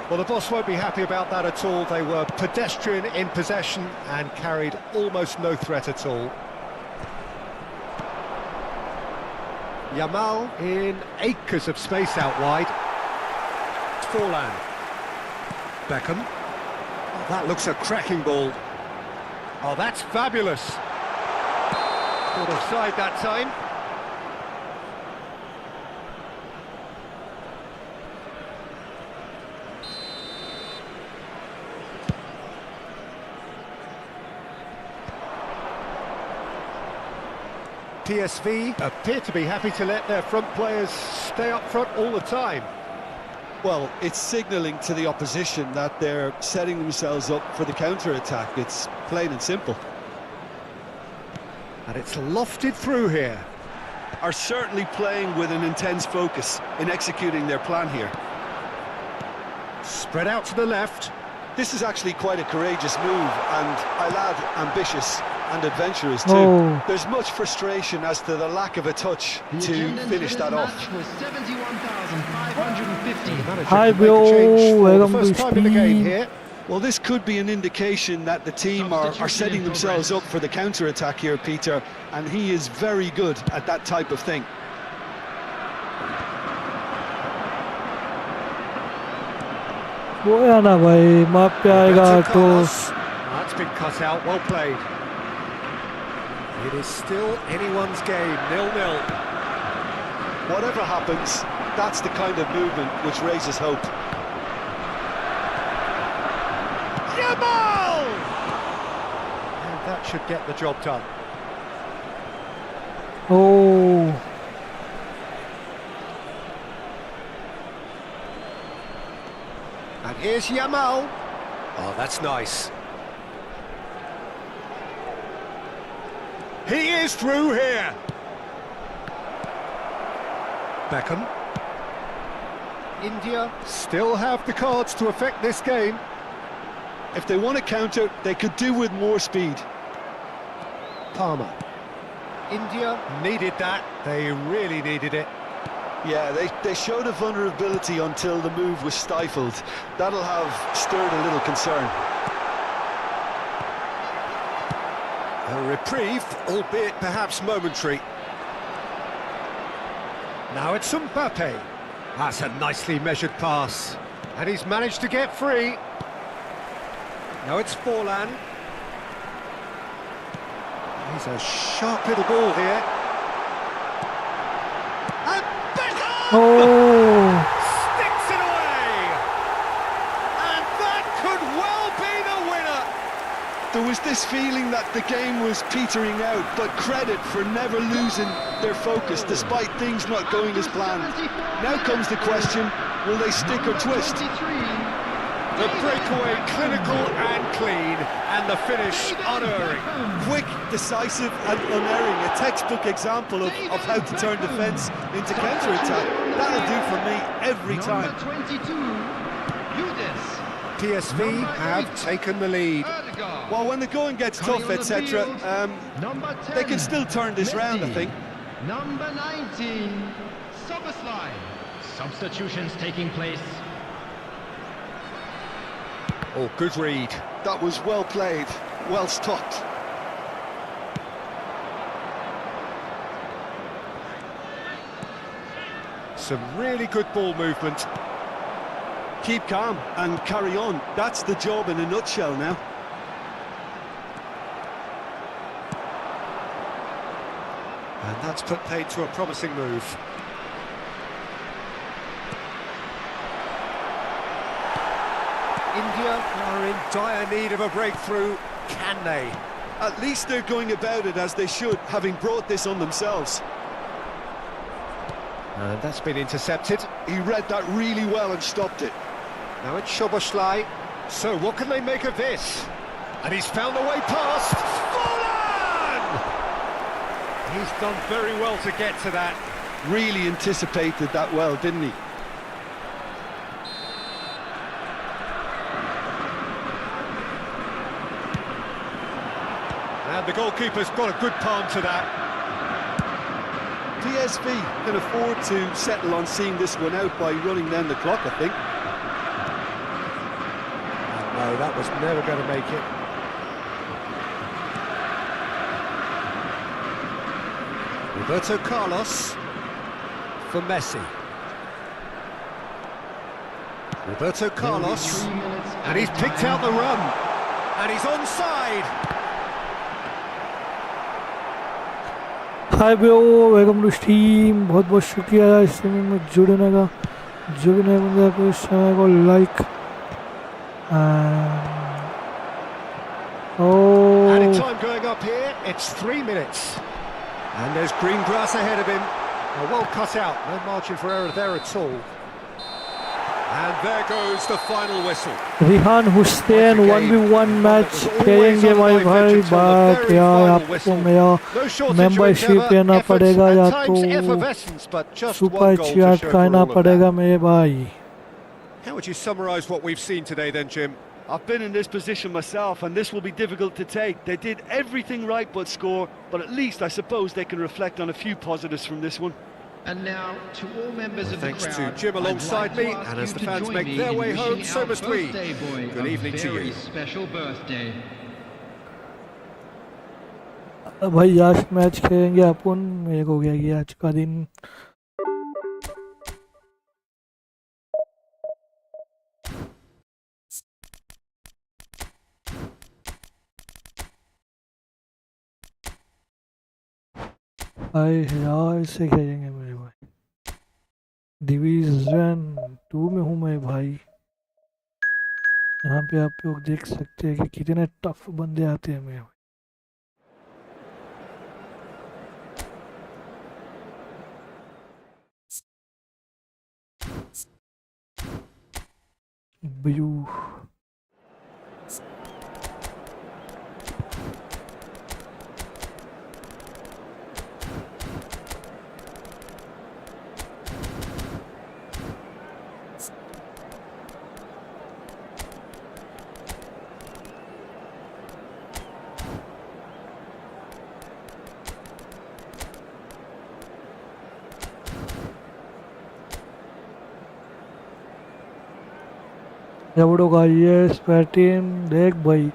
Well, the boss won't be happy about that at all. They were pedestrian in possession and carried almost no threat at all. Yamal in acres of space out wide. It's Haaland. Beckham. Oh, that looks a cracking ball. Oh, that's fabulous. Caught offside that time. PSV appear to be happy to let their front players stay up front all the time. Well, it's signalling to the opposition that they're setting themselves up for the counter-attack. It's plain and simple. And it's lofted through here. Are certainly playing with an intense focus in executing their plan here. Spread out to the left. This is actually quite a courageous move, and I'll add ambitious and adventurous too. Oh. There's much frustration as to the lack of a touch to finish that off. Hi Make a bro, change for the welcome to first time in the game stream. here. Well, this could be an indication that the team are setting themselves up for the counter-attack here, Peter, and he is very good at that type of thing. वो है ना भाई माफ पे आएगा Roberto तो Carlos. That's been cut out, well played. It is still anyone's game, 0-0. Whatever happens, that's the kind of movement which raises hope. Yamal! And that should get the job done. oh And here's Yamal. Oh, that's nice. He is through here. Beckham. India still have the cards to affect this game. If they want to counter, they could do with more speed. Palmer. India needed that. They really needed it. Yeah, they showed a vulnerability until the move was stifled. That'll have stirred a little concern. A reprieve, albeit perhaps momentary. Now it's Mbappé. That's a nicely measured pass. And he's managed to get free. Now it's Haaland. He's a sharp little ball here. And Beckham! oh Sticks it away! And that could well be the winner! There was this feeling that the game was petering out, but credit for never losing their focus despite things not going as planned. Now comes the question, will they stick or twist? The breakaway clinical and clean, and the finish unerring. Quick, decisive and unerring, a textbook example of how to turn defence into counter-attack. That'll do for me every time. PSV have taken the lead. Well, when the going gets tough, etc., they can still turn this round, I think. Number 19, Soboslai. Substitutions taking place. Oh, good read. That was well played, well stopped. Some really good ball movement. Keep calm and carry on. That's the job in a nutshell now. And that's put paid to a promising move. India are in dire need of a breakthrough. Can they? At least they're going about it as they should, having brought this on themselves. And that's been intercepted. He read that really well and stopped it. Now it's Szoboszlai. So what can they make of this? And he's found a way past. Haaland! He's done very well to get to that. Really anticipated that well, didn't he? And the goalkeeper's got a good palm to that. PSV can afford to settle on seeing this one out by running down the clock, I think. No, that was never going to make it. Roberto Carlos. for Messi. Roberto Carlos, and he's picked out the run, and he's onside. Hi bro, welcome to stream. बहुत बहुत शुक्रिया streaming में जुड़ने का। जो भी नए बंदे हैं इस चैनल को like Added time going up here, it's 3 minutes. And there's green grass ahead of him. Well cut out, no margin for error there at all. And there goes the final whistle. Rihan Hussain 1v1 match खेलेंगे भाई भाई। बात यार, आपको मेरा membership लेना पड़ेगा या तो सुपर चैट करना पड़ेगा मेरे भाई। How would you summarise what we've seen today then, Jim? I've been in this position myself, and this will be difficult to take. They did everything right but score, but at least I suppose they can reflect on a few positives from this one. And now, to all members of the Thanks crowd, to Jim alongside me, and as the fans make their way home, so must we. Good evening to you. Special birthday. भाई आज match खेलेंगे अपन। मेरे को क्या किया आज का दिन। यार इससे खेलेंगे मेरे भाई। डिवीजन 2 में हूँ मैं भाई। यहाँ पे आप लोग देख सकते हैं कि कितने टफ बंदे आते हैं मेरे भाई। ब्लू जबड़ो का ये स्क्वायर टीम देख भाई।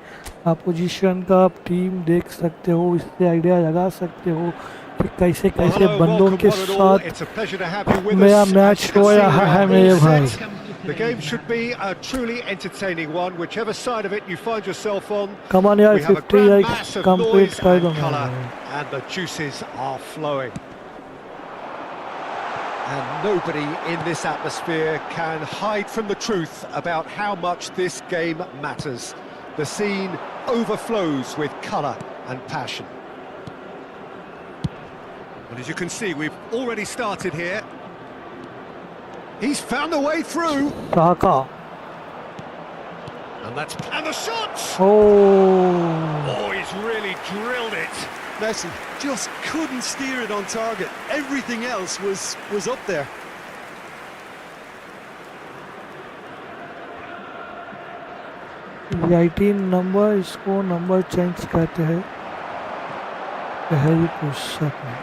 आप पोजीशन का आप टीम देख सकते हो, इससे आइडिया लगा सकते हो कि कैसे कैसे बंदों के साथ मेरा मैच हो रहा है मेरे भाई। The game should be a truly entertaining one, whichever side of it you find yourself on. Come on यार, We have a 50 grand likes mass of complete noise कर दो and मेरे colour, भाई। and the juices are flowing. And nobody in this atmosphere can hide from the truth about how much this game matters. The scene overflows with colour and passion. And as you can see, we've already started here. He's found a way through. Saka. And the shot! Oh, He's really drilled it. Messi just couldn't steer it on target. Everything else was up there. Writing number, इसको number change करते हैं पहली पुस्तक में।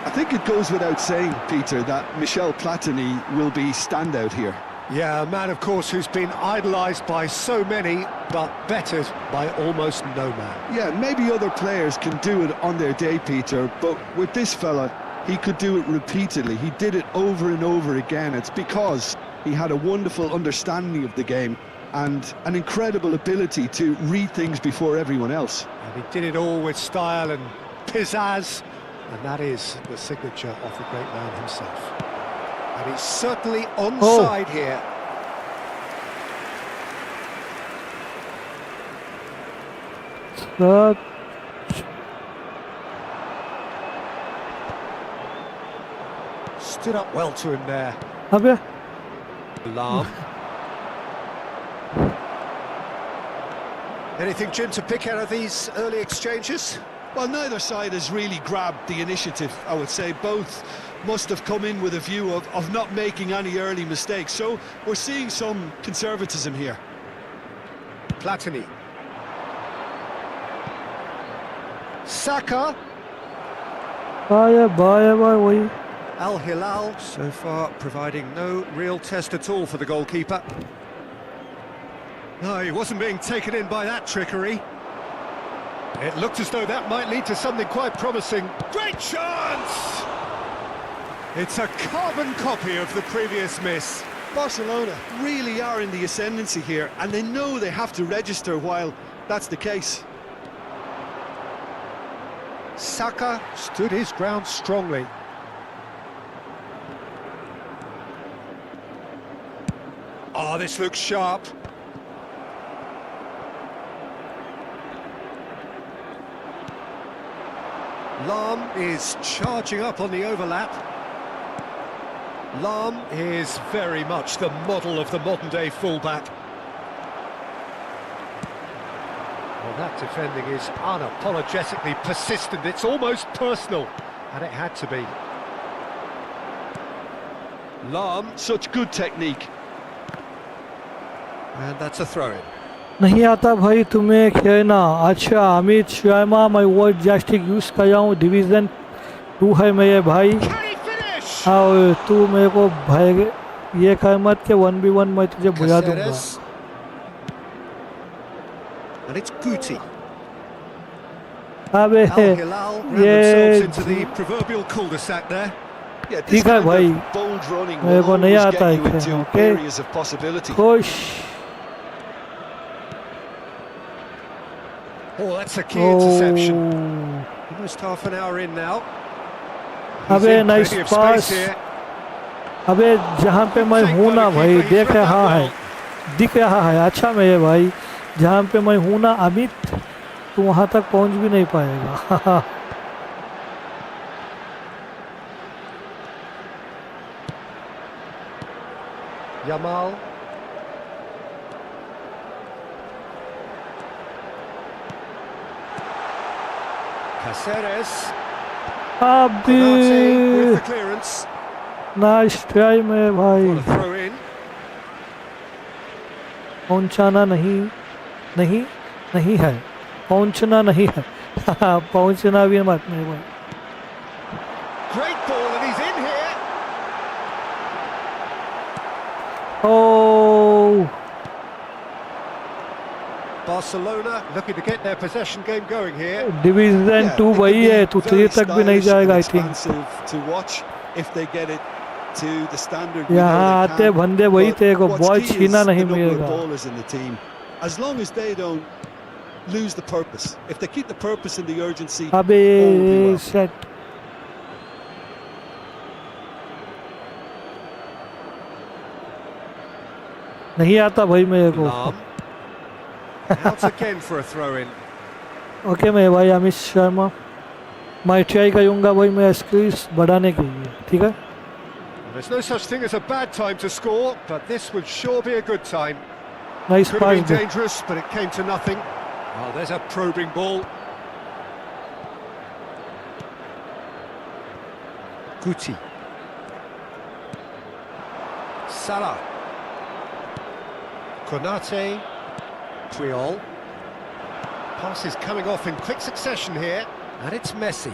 I think it goes without saying, Peter, that Michel Platini will be standout here. Yeah, a man, of course, who's been idolised by so many, but bettered by almost no man. Yeah, maybe other players can do it on their day, Peter, but with this fella, he could do it repeatedly. He did it over and over again. It's because he had a wonderful understanding of the game and an incredible ability to read things before everyone else. And he did it all with style and pizzazz, and that is the signature of the great man himself. And he's certainly onside here. Stood up well to him there. Alarm. Anything, Jim, to pick out of these early exchanges? Well, neither side has really grabbed the initiative, I would say. Both must have come in with a view of not making any early mistakes. So we're seeing some conservatism here. Platini. Saka. Bye. Al Hilal so far providing no real test at all for the goalkeeper. No, he wasn't being taken in by that trickery. It looked as though that might lead to something quite promising. Great chance! It's a carbon copy of the previous miss. Barcelona really are in the ascendancy here, and they know they have to register while that's the case. Saka stood his ground strongly. Oh, this looks sharp. Lahm is charging up on the overlap. Lahm is very much the model of the modern-day fullback. Well, that defending is unapologetically persistent. It's almost personal, and it had to be. Lahm, Such good technique. and that's a throw-in. नहीं आता भाई तुम्हें खेलना. अच्छा अमित शर्मा, मैं word जास्टिक use कर रहा हूँ. डिवीज़न 2 है मेरे भाई. Can he finish? और तू मेरे को भाई ये कर मत के 1v1 मैं तुझे बुला दूंगा. Caceres. And it's Guti. अबे Al Hilal ran themselves into the proverbial cul-de-sac there. Yeah, this ठीक है kind भाई. of bold running मेरे will को नहीं always आता get you है into खेलना, okay? areas of possibility. खुश. Oh, that's a key interception. Oh. Almost half an hour in now. He's अबे in nice plenty of pass. space here. अबे जहाँ पे मैं हूँ ना भाई, देख रहा है, दिख रहा है. अच्छा मेरे भाई, जहाँ पे मैं हूँ ना अमित, तू वहाँ तक पहुँच भी नहीं पाएगा. Yamal. Caceres. Konate with the अबे clearance. नाइस ट्राई मेरे भाई. What a throw in. पहुँचाना नहीं, नहीं, नहीं है. पहुँचना नहीं है. पहुँचना भी मत मेरे भाई. Great ball, and he's in here. Oh. Barcelona looking to get their possession game going here. Division 2 it वही can है, be तू 3 very तक भी नहीं stylish जाएगा and I think. expansive to watch if they get it to the standard. we यहाँ know they आते can. बंदे वही But तेरे को what's बॉल key is छीना the नहीं number of मिलेगा. ballers in the team. As long as they don't lose the purpose, if they keep the purpose and the urgency, अबे all will be well. Set. नहीं आता भाई मेरे को. Lahm. Out again for a throw-in. Okay मेरे भाई अमित शर्मा, मैं try करूँगा भाई मेरा स्किल्स बढ़ाने के लिए. ठीक है. There's no such thing as a bad time to score, but this would sure be a good time. Nice Could have pass been they. dangerous, but it came to nothing. Oh, there's a probing ball. Guti. Salah. Konate. Puyol. Pass is coming off in quick succession here, and it's Messi.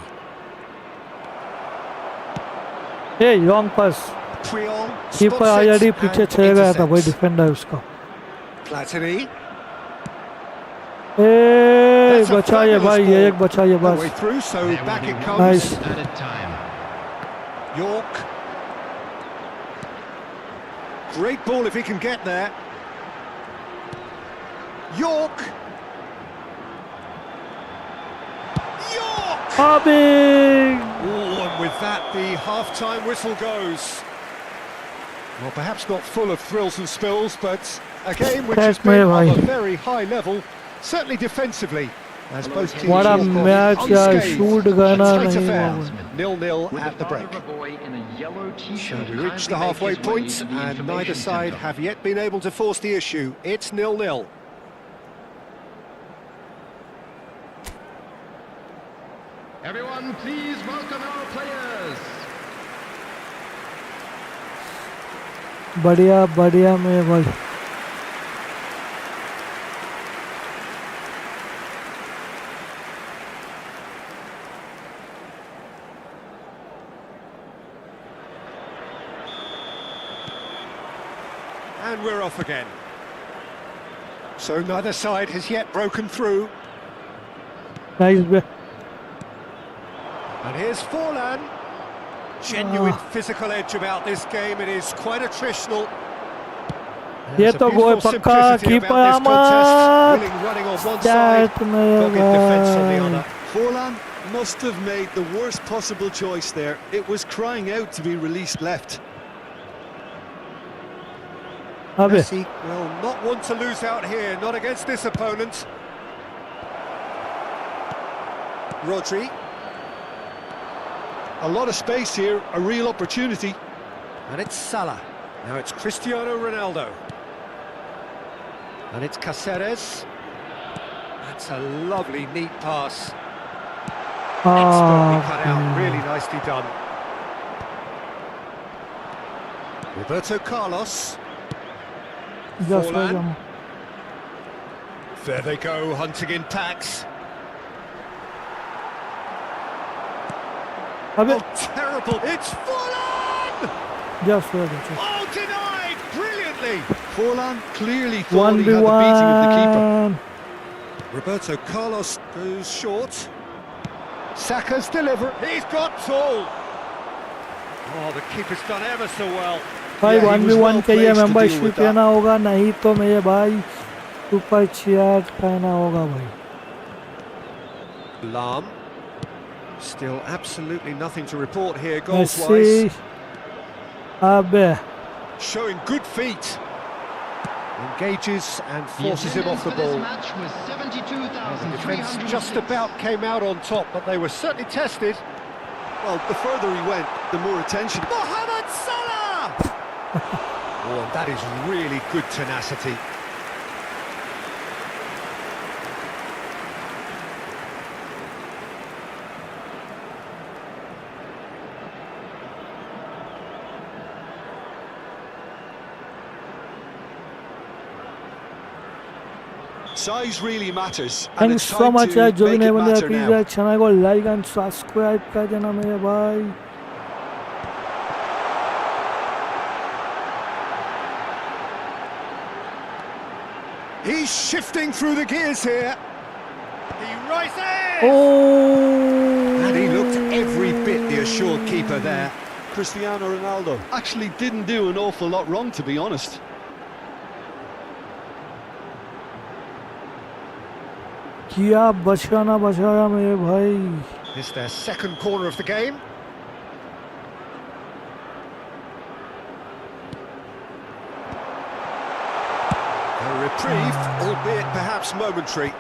A long pass. Puyol. Keeper spots it already पीछे and चले गया था भाई, intercepts. Defender उसका. Platini. A That's a बचा ये fabulous भाई, ball. ये एक बचा ये That way बस. through, so There will back be it one comes. Nice. added time. York. Great ball if he can get there. York. York! अबे Oh, and with that, the half-time whistle goes. Well, perhaps not full of thrills and spills, but a game which has That's been my of a right. very high level, certainly defensively, as both teams बड़ा walk off match यार, unscathed. Shoot A करना tight नहीं affair, हुआ. 0-0 With at the the father break. of a boy in a yellow So t-shirt we reached the kindly halfway make his way point, to the and neither information side centre. have yet been able to force the issue. It's 0-0. Everyone, please welcome our players. बढ़िया बढ़िया मेरे भाई. And we're off again. So neither side has yet broken through. Nice be. And here's Haaland. Genuine physical edge about this game. It is quite attritional. ये तो गोल पक्का keeper अमद running on one side, dogged defence on the other. Haaland must have made the worst possible choice there. It was crying out to be released left. Messi will not want to lose out here, not against this opponent. Rodri. A lot of space here, a real opportunity. And it's Salah. Now it's Cristiano Ronaldo. And it's Cáceres. That's a lovely, neat pass. Expertly cut out, really nicely done. Roberto Carlos. Haaland. There they go, hunting in packs. Oh, terrible! It's Haaland! Oh, denied! Brilliantly! Haaland clearly thought he had the beating of the keeper. Roberto Carlos goes short. Saka's delivered. He's got tall. Oh, the keeper's done ever so well. भाई 1v1 के लिए membership लेना होगा, नहीं तो मेरे भाई super chat करना होगा भाई. Lam. Still absolutely nothing to report here goals-wise. Abe. Showing good feet. Engages and forces him off the ball. The defence just about came out on top, but they were certainly tested. Well, the further he went, the more attention. Mohammed Salah! Oh, and that is really good tenacity. Size really matters. Thanks so much यार, जो भी नए बंदे हैं please यार channel को like and subscribe कर देना मेरे भाई. He's shifting through the gears here. He rises! Oh! And he looked every bit the assured keeper there. Cristiano Ronaldo actually didn't do an awful lot wrong, to be honest. क्या बचाना बचाया मेरे भाई. It's their second corner of the game. A reprieve, albeit perhaps momentary.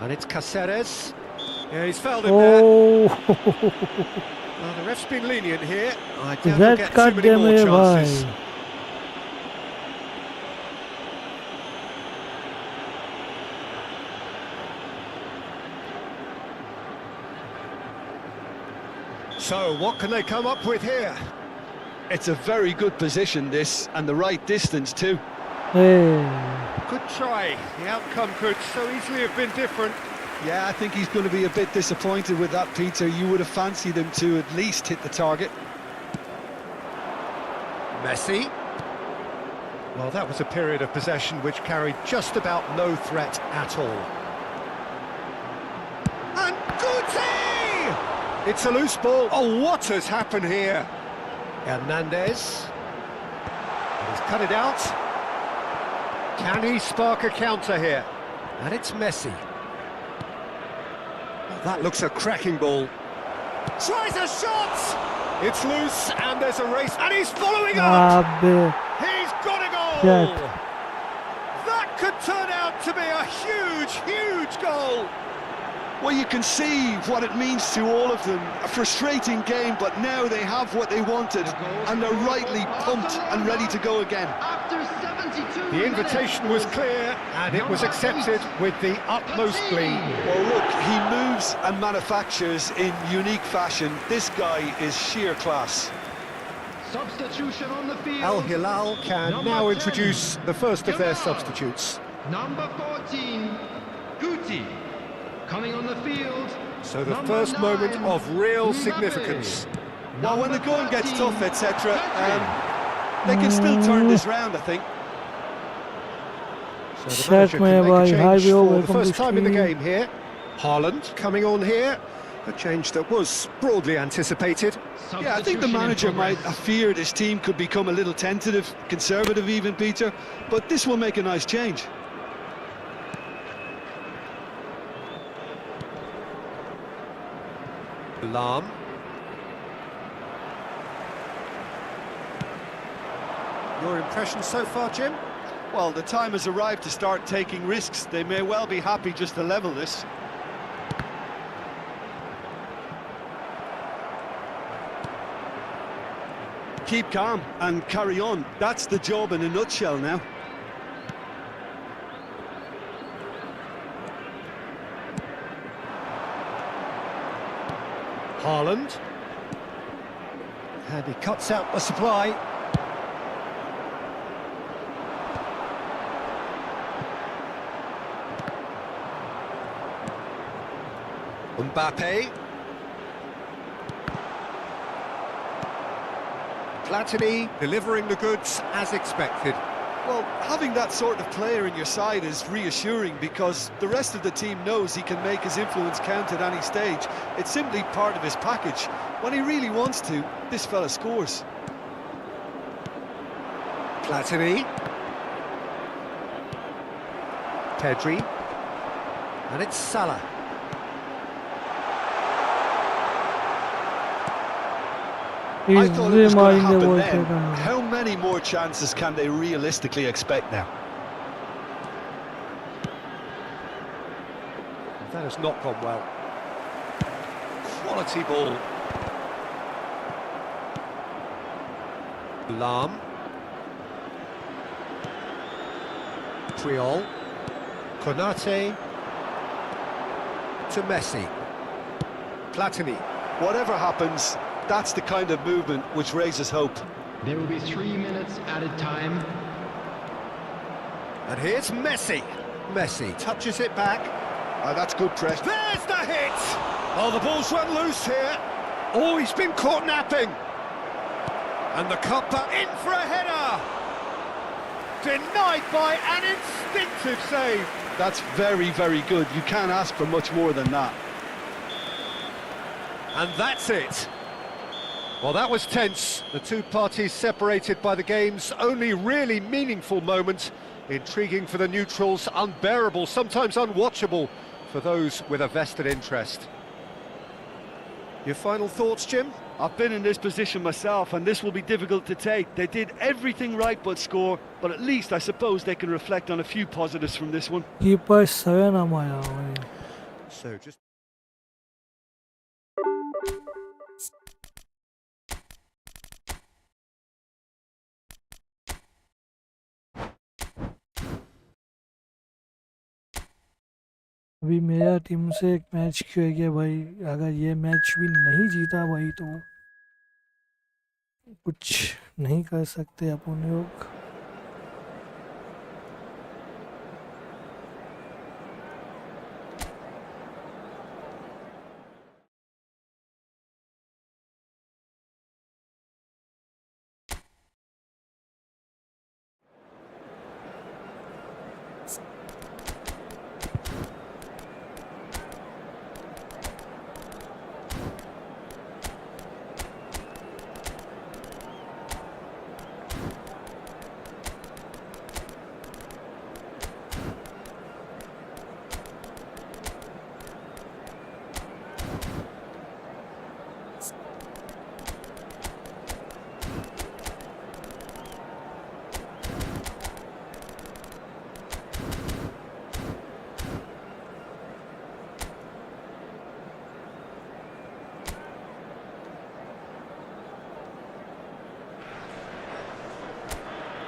And it's Cáceres. Yeah, he's fouled him there. Well, the ref's been lenient here. I doubt he'll get too many more chances. So, what can they come up with here? It's a very good position, this, and the right distance too. Good try. The outcome could so easily have been different. Yeah, I think he's going to be a bit disappointed with that, Peter. You would have fancied him to at least hit the target. Messi. Well, that was a period of possession which carried just about no threat at all. And Guti! It's a loose ball. Oh, what has happened here? Hernandez. And he's cut it out. Can he spark a counter here? And it's Messi. Oh, that looks a cracking ball. Tries a shot! It's loose, and there's a race, and he's following up! He's got a goal! That could turn out to be a huge, huge goal! Well, you can see what it means to all of them. A frustrating game, but now they have what they wanted, and they're rightly pumped and ready to go again. The invitation was clear, and it was accepted with the utmost glee. Well, look, he moves and manufactures in unique fashion. This guy is sheer class. Substitution on the field. Al Hilal can now introduce the first of their substitutes. Number 14, Guti. Coming on the field. So the first moment of real significance. Well, when the going gets tough, etc., they can still turn this round, I think. So the Set manager में can make a भाई, hi change Will, for the welcome first to time in the stream. game here. Haaland coming on here, a change that was broadly anticipated. Yeah, I think the manager might have feared his team could become a little tentative, conservative even, Peter, but this will make a nice change. Lam. Your impression so far, Jim? Well, the time has arrived to start taking risks. They may well be happy just to level this. Keep calm and carry on. That's the job in a nutshell now. Haaland. And he cuts out the supply. Mbappé. Platini delivering the goods as expected. Well, having that sort of player in your side is reassuring because the rest of the team knows he can make his influence count at any stage. It's simply part of his package. When he really wants to, this fella scores. Platini. Pedri. And it's Salah. I thought it was going to happen the then. ball. How many more chances can they realistically expect now? That has not gone well. Quality ball. Lam. Triol. Konate. To Messi. Platini. Whatever happens, that's the kind of movement which raises hope. There will be 3 minutes added time. And here's Messi. Messi touches it back. That's good press. There's the hit! Oh, the ball's run loose here. Oh, he's been caught napping. And the cuppa in for a header. Denied by an instinctive save. That's very, very good. You can't ask for much more than that. And that's it. Well, that was tense. The two parties separated by the game's only really meaningful moment. Intriguing for the neutrals, unbearable, sometimes unwatchable for those with a vested interest. Your final thoughts, Jim? I've been in this position myself, and this will be difficult to take. They did everything right but score, but at least I suppose they can reflect on a few positives from this one. Keeper 7 हमारा भाई. So just अभी मेरा team से एक match किया गया भाई. अगर ये मैच भी नहीं जीता भाई तो कुछ नहीं कर सकते अपन लोग.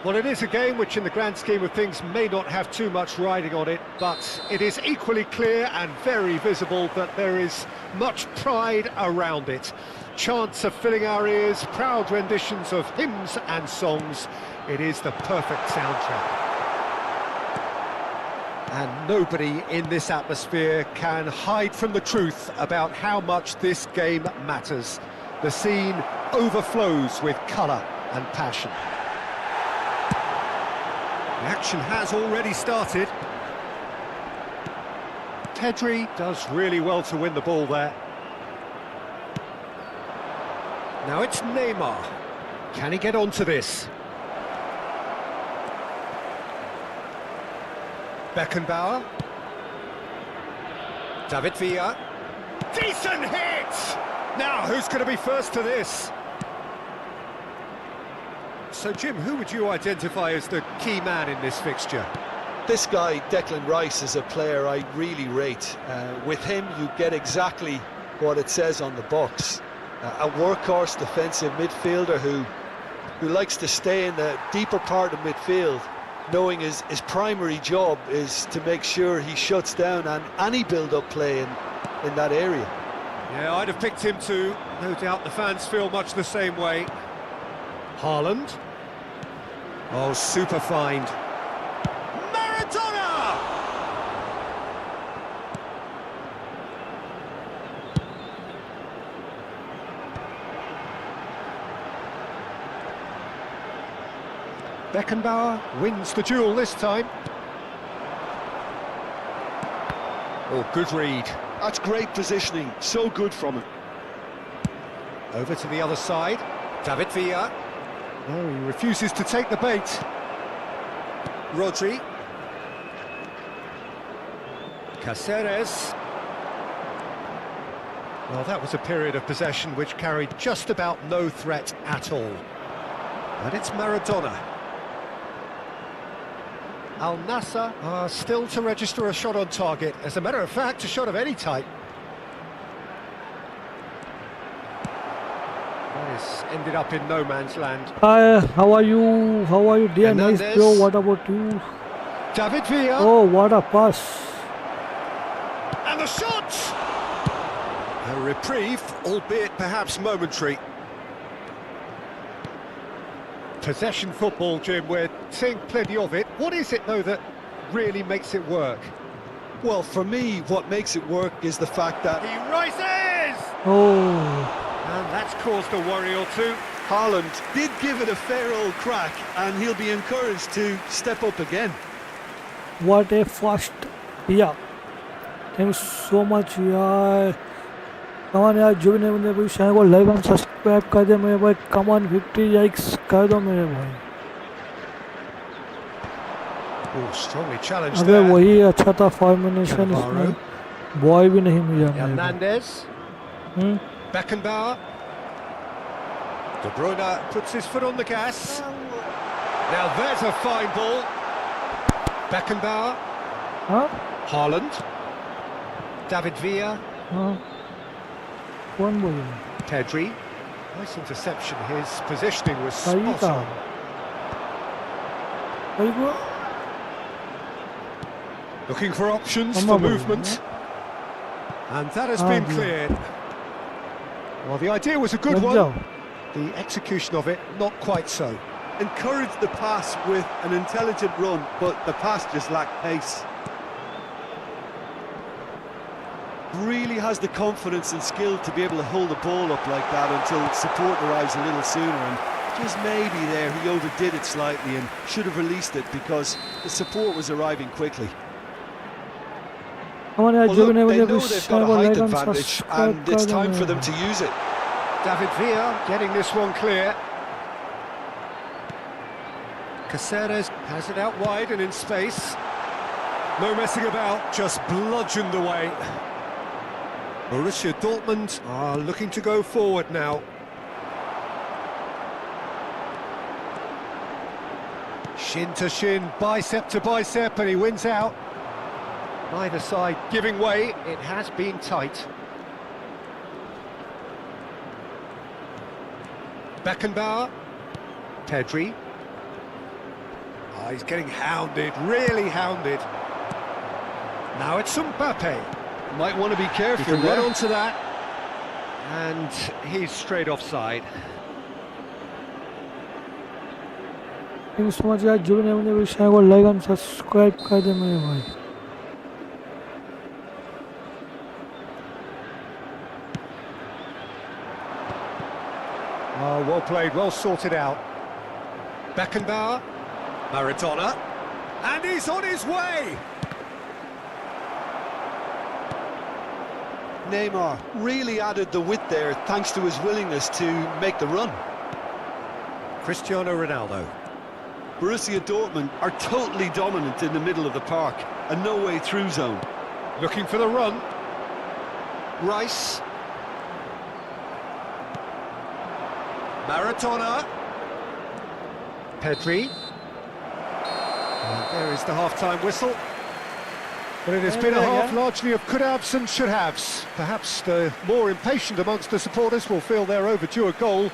Well, it is a game which in the grand scheme of things may not have too much riding on it, but it is equally clear and very visible that there is much pride around it. Chants are filling our ears, proud renditions of hymns and songs. It is the perfect soundtrack. And nobody in this atmosphere can hide from the truth about how much this game matters. The scene overflows with colour and passion. The action has already started. Pedri does really well to win the ball there. Now it's Neymar. Can he get onto this? Beckenbauer. David Villa. Decent hit! Now, who's going to be first to this? So, Jim, who would you identify as the key man in this fixture? This guy, Declan Rice, is a player I really rate. With him, you get exactly what it says on the box. A workhorse defensive midfielder who likes to stay in the deeper part of midfield, knowing his primary job is to make sure he shuts down any build-up play in that area. Yeah, I'd have picked him too. No doubt the fans feel much the same way. Haaland. Oh, super find. Maradona! Beckenbauer wins the duel this time. Oh, good read. That's great positioning, so good from him. Over to the other side, David Villa. Oh, he refuses to take the bait. Rodri. Caceres. Well, that was a period of possession which carried just about no threat at all. And it's Maradona. Al Nassr are still to register a shot on target. As a matter of fact, a shot of any type. That has ended up in no man's land. Hi, how are you? How are you, dear? Nice Hernandez. bro. What about you? David Villa. Oh, what a pass! And the shot! A reprieve, albeit perhaps momentary. Possession football, Jim, we're seeing plenty of it. What is it, though, that really makes it work? Well, for me, what makes it work is the fact that He rises! Oh, And that's caused a worry or two. Haaland did give it a fair old crack, and he'll be encouraged to step up again. what a fast! Yeah, thanks so much, यार. Come on यार, जो भी नहीं बंदे भाई channel को like and subscribe कर दे मेरे भाई. Come on 50 लाइक्स कर दो मेरे भाई. Oh, strongly challenged अबे there. वही अच्छा था फॉर्मेशन इसमें. बॉय भी नहीं मिला मेरे को. Hernandez. Beckenbauer. De Bruyne puts his foot on the gas. Now there's a fine ball. Beckenbauer. हाँ Haaland. David Villa. हाँ कौन बोल रहा है? Pedri. Nice interception. His positioning was सही spot था. on. सही को Looking for options I'm for not moving, movement. And that has Ah, been yeah. cleared. Well, the idea was a good लग one. जाओ. The execution of it, not quite so. Encouraged the pass with an intelligent run, but the pass just lacked pace. Really has the confidence and skill to be able to hold the ball up like that until support arrives a little sooner, and just maybe there he overdid it slightly and should have released it because the support was arriving quickly. Come on यार, Well, जो भी look, नहीं they बंदे know भाई they've channel got a को height like and advantage, subscribe and कर it's दो time मेरे for them भाई. to use it. David Villa getting this one clear. Caceres has it out wide and in space. No messing about, just bludgeoned away. Borussia Dortmund are looking to go forward now. Shin to shin, bicep to bicep, and he wins out. Neither side giving way, it has been tight. Beckenbauer, Pedri. Oh, he's getting hounded, really hounded. Now it's Mbappé. Might want to be He careful can there. run onto that. And he's straight offside. Thank so much यार, जो भी नहीं बंदे भाई channel को like and subscribe कर दे मेरे भाई. Oh, well played, well sorted out. Beckenbauer, Maradona. And he's on his way! Neymar really added the width there thanks to his willingness to make the run. Cristiano Ronaldo. Borussia Dortmund are totally dominant in the middle of the park, a no-way through zone. Looking for the run. Rice. Maradona. Pedri. And there is the half-time whistle. But it has been a half largely of could-haves and should-haves. Perhaps the more impatient amongst the supporters will feel they're overdue a goal,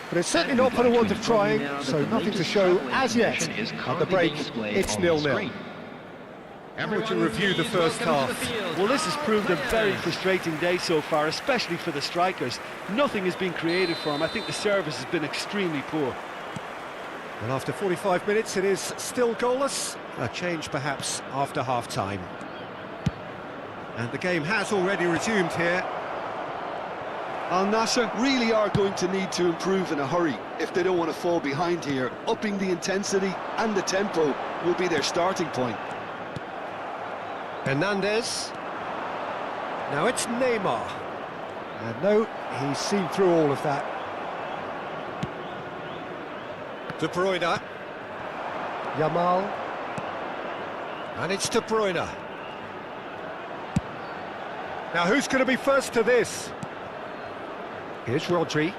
but it's certainly not for the want of trying, so nothing to show as yet. At the break, it's 0-0. How would you review the first half? Well, this has proved a very frustrating day so far, especially for the strikers. Nothing has been created for them. I think the service has been extremely poor. Well, after 45 minutes, it is still goalless. A change, perhaps, after half-time. And the game has already resumed here. Al Nassr really are going to need to improve in a hurry if they don't want to fall behind here. Upping the intensity and the tempo will be their starting point. Hernandez. Now it's Neymar. And no, he's seen through all of that. De Bruyne. Yamal. And it's De Bruyne. Now who's going to be first to this? Here's Rodri.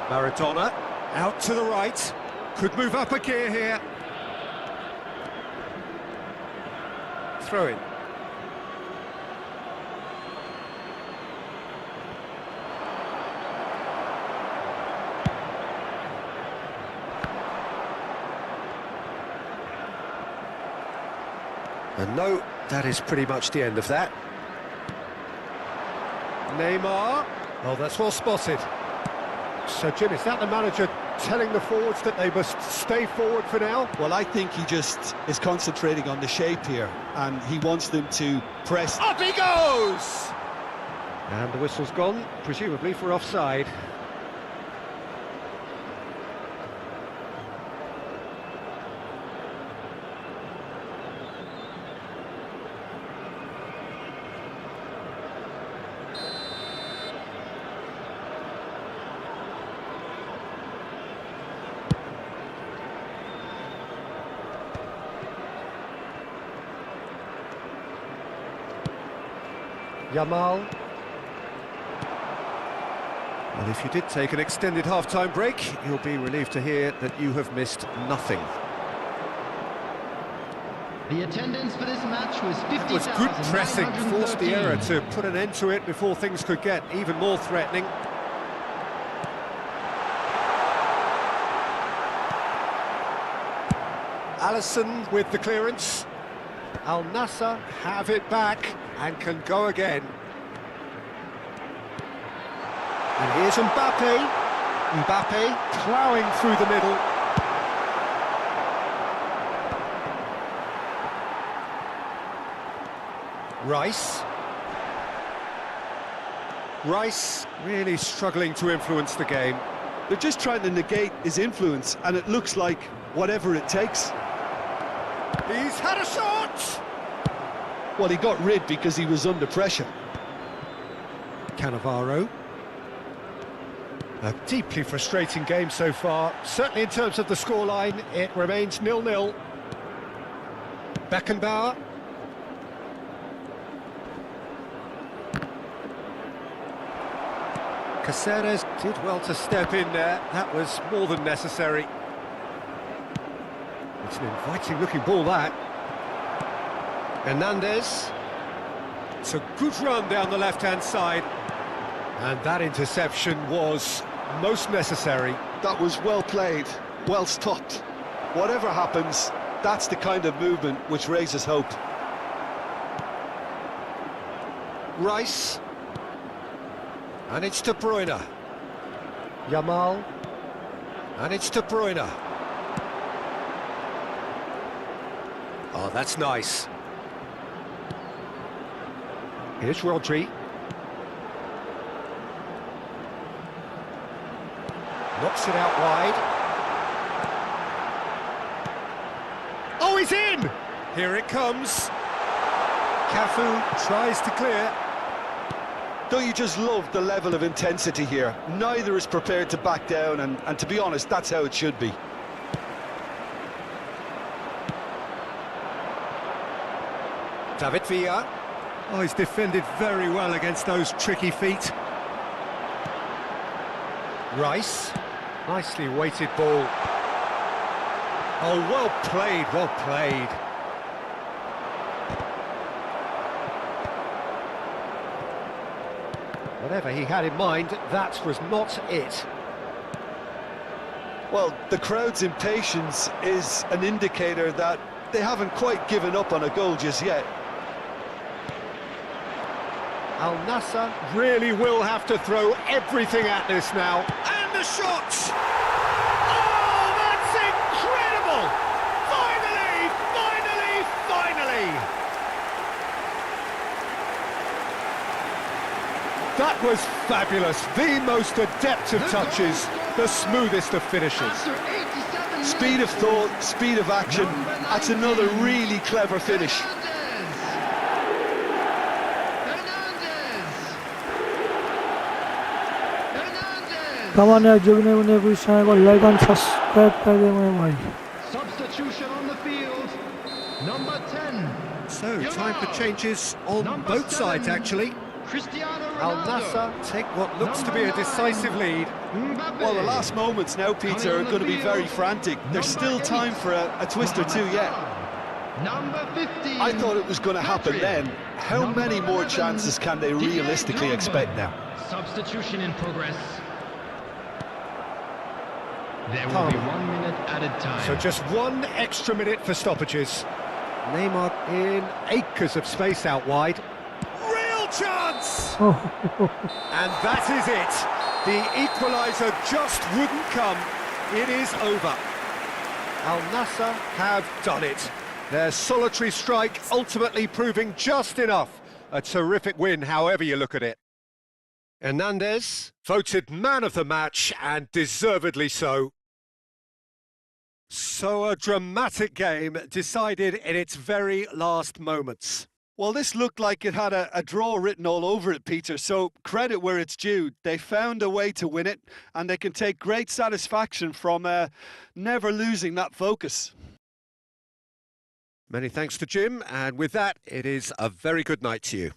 Maradona. Out to the right. Could move up a gear here. Throw in. And no, that is pretty much the end of that. Neymar. Oh, that's well spotted. So, Jim, is that the manager telling the forwards that they must stay forward for now? Well, I think he just is concentrating on the shape here, and he wants them to press. Up he goes! And the whistle's gone, presumably for offside. Yamal. Well, if you did take an extended half-time break, you'll be relieved to hear that you have missed nothing. The attendance for this match was 50,000. It was good pressing, forced the error to put an end to it before things could get even more threatening. Alisson with the clearance. Al Nassr have it back and can go again. And here's Mbappé. Mbappé ploughing through the middle. Rice. Rice really struggling to influence the game. They're just trying to negate his influence, and it looks like whatever it takes. He's had a shot! Well, he got rid because he was under pressure. Cannavaro. A deeply frustrating game so far. Certainly in terms of the scoreline, it remains 0-0. Beckenbauer. Caceres did well to step in there. That was more than necessary. It's an inviting looking ball, that. Hernandez. It's a good run down the left-hand side. And that interception was most necessary. That was well played, well stopped. Whatever happens, that's the kind of movement which raises hope. Rice. And it's De Bruyne. Yamal. And it's De Bruyne. Oh, that's nice. Here's Rodri. Knocks it out wide. he's in! Here it comes. Cafu tries to clear. Don't you just love the level of intensity here? Neither is prepared to back down, and to be honest, that's how it should be. David Villa. Oh, he's defended very well against those tricky feet. Rice. Nicely weighted ball. Oh, well played, well played. Whatever he had in mind, that was not it. Well, the crowd's impatience is an indicator that they haven't quite given up on a goal just yet. Al Nassr really will have to throw everything at this now. And the shot! Oh, that's incredible! Finally, finally, finally! That was fabulous. The most adept of touches, the smoothest of finishes. Speed of thought, speed of action. That's another really clever finish. Come on यार जो भी नहीं बने कोई channel को like and subscribe कर दे मेरे भाई. Substitution on the field. Number 10. So, time for changes on both sides, actually. Cristiano Al Ronaldo. Nassr take what looks to be a decisive lead. Mbappé. Well, the last moments now, Peter, are going to be very frantic. There's still time for a twist or two yet. Number 15. I thought it was going to happen then. How many more chances can they realistically expect now? Substitution in progress. There will be 1 minute added time. So just 1 extra minute for stoppages. Neymar in acres of space out wide. Real chance! And that is it. The equaliser just wouldn't come. It is over. Al Nassr have done it. Their solitary strike ultimately proving just enough. A terrific win, however you look at it. Hernandez voted man of the match, and deservedly so. So a dramatic game decided in its very last moments. Well, this looked like it had a draw written all over it, Peter, so credit where it's due. They found a way to win it, and they can take great satisfaction from never losing that focus. Many thanks to Jim, and with that, it is a very good night to you.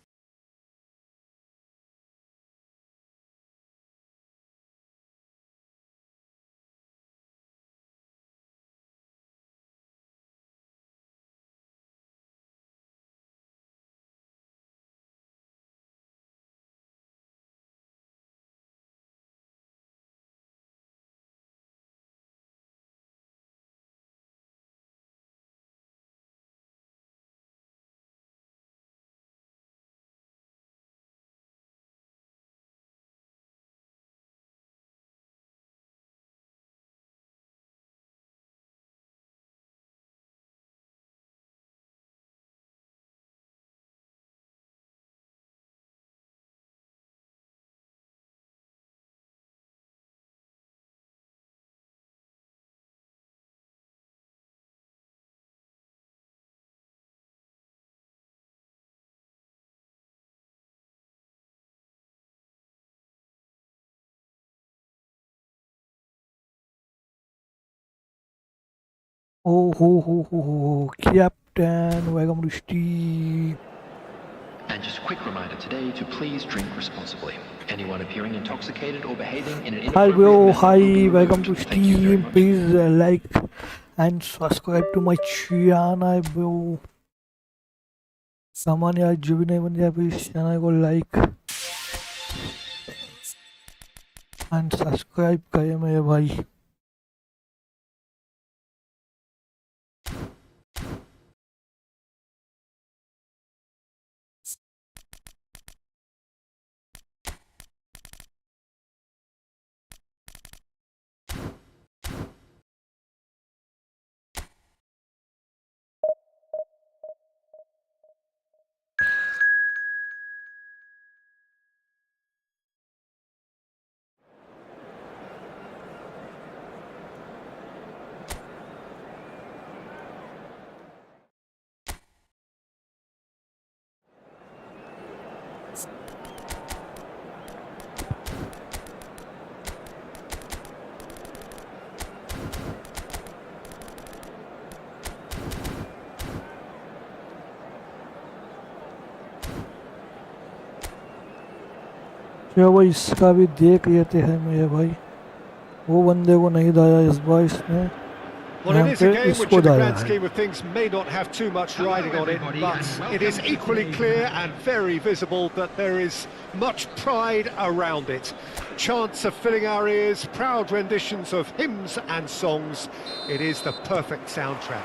Captain, welcome to Steve. And just a quick reminder today to please drink responsibly. Anyone appearing intoxicated or behaving in an Hi bro, inappropriate manner hi, will be welcome to removed. Thank you very Steve. much. Please like and subscribe to my channel bro. सामान यार जो भी नहीं बन जाए please channel को like and subscribe करें मेरे भाई. या भाई इसका भी देख लेते हैं मेरे भाई, वो बंदे को नहीं दाया इस बार इसने, Well, it is a game which इसको in the दाया grand है। scheme of things may not have too much riding on it, but it is equally clear and very visible that there is much pride around it. Chants are filling our ears, proud renditions of hymns and songs. It is the perfect soundtrack.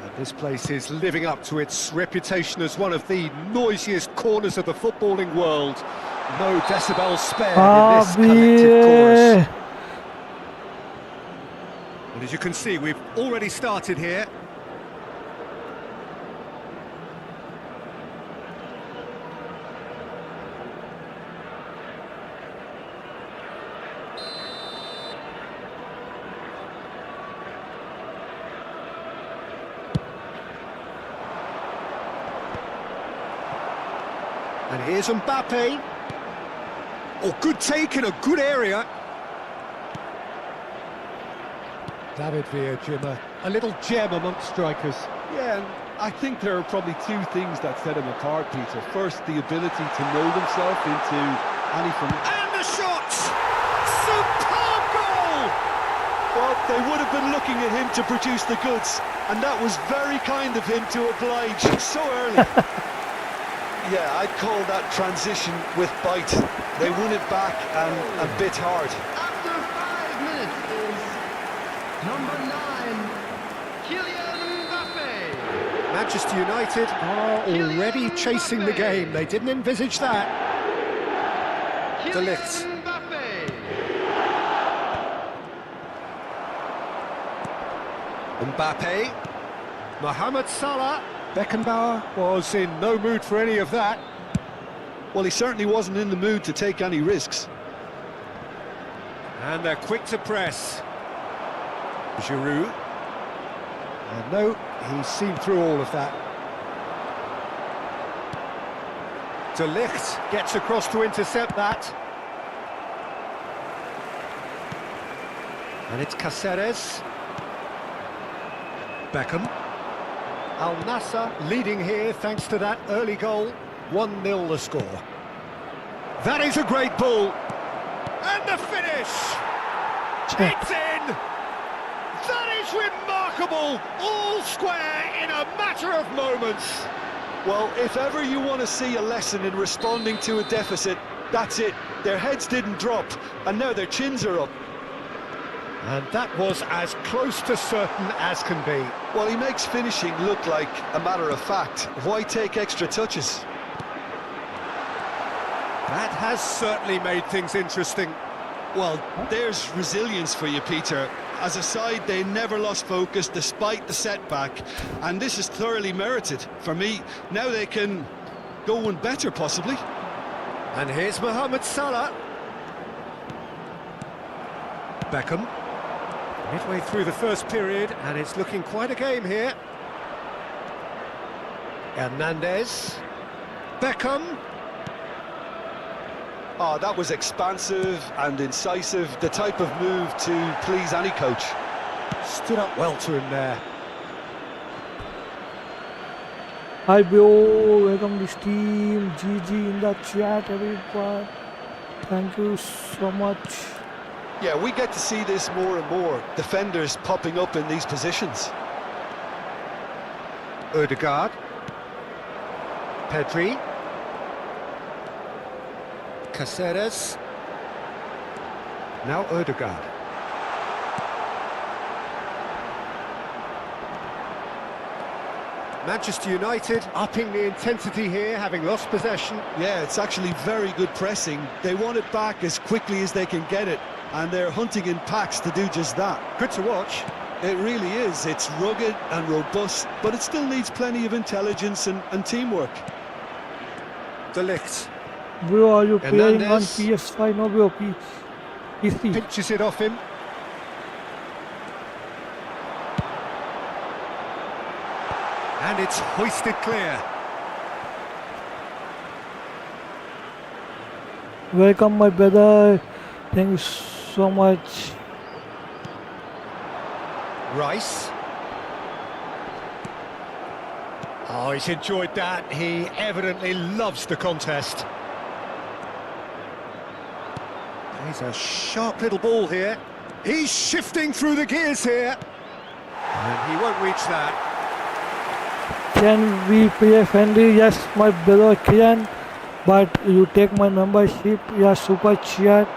And this place is living up to its reputation as one of the noisiest corners of the footballing world. No decibels spared in this collective chorus. And as you can see, we've already started here. And here's Mbappé. Oh, good take in a good area. David Villa, a little gem amongst strikers. Yeah, and I think there are probably two things that set him apart, Peter. First, the ability to mould himself into anything. And the shot! Superb goal! Well, they would have been looking at him to produce the goods, and that was very kind of him to oblige so early. Yeah, I'd call that transition with bite. They won it back and a bit hard. After 5 minutes is number 9, Kylian Mbappé. Manchester United are already chasing the game. They didn't envisage that. De Ligt. Mbappé. Mbappé. Mohammed Salah. Beckenbauer was in no mood for any of that. Well, he certainly wasn't in the mood to take any risks. And they're quick to press. Giroud. And no, he's seen through all of that. De Ligt gets across to intercept that. And it's Cáceres. Beckham. Al Nassr leading here thanks to that early goal. 1-0 the score. That is a great ball. And the finish! It's in! That is remarkable! All square in a matter of moments. Well, if ever you want to see a lesson in responding to a deficit, that's it. Their heads didn't drop, and now their chins are up. And that was as close to certain as can be. Well, he makes finishing look like a matter of fact. Why take extra touches? That has certainly made things interesting. Well, there's resilience for you, Peter. As a side, they never lost focus despite the setback, and this is thoroughly merited. For me, now they can go one better, possibly. And here's Mohammed Salah. Beckham. Midway through the first period, and it's looking quite a game here. Hernandez. Beckham. Oh, that was expansive and incisive, the type of move to please any coach. Stood up well to him there. Hi bro, welcome to Steam, GG in the chat everyone. Thank you so much. Yeah, we get to see this more and more. Defenders popping up in these positions. Ødegaard. Pedri. Cáceres. Now Ødegaard. Manchester United upping the intensity here, having lost possession. Yeah, it's actually very good pressing. They want it back as quickly as they can get it, and they're hunting in packs to do just that. Good to watch. It really is. It's rugged and robust, but it still needs plenty of intelligence and teamwork. De Ligt. Bro, are you playing on Hernandez. PS5? No bro, PC. Pinches it off him. And it's hoisted clear. Welcome my brother. Thank you so much. Rice. Oh, he's enjoyed that. He evidently loves the contest. He's a sharp little ball here. He's shifting through the gears here. And he won't reach that. Can we play friendly? Yes, my brother can. But you take my membership, yeah, super chat.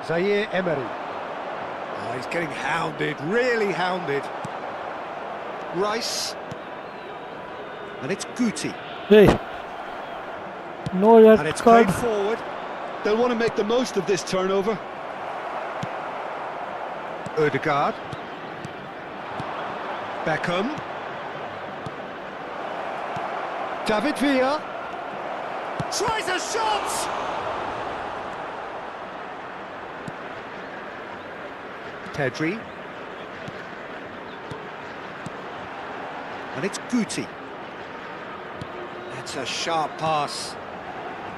Zaire Emery. Oh, he's getting hounded, really hounded. Rice. And it's Guti. Hey. No red And it's card. played forward. They'll want to make the most of this turnover. Ødegaard. Beckham. David Villa. Tries a shot! Pedri. And it's Guti. That's a sharp pass.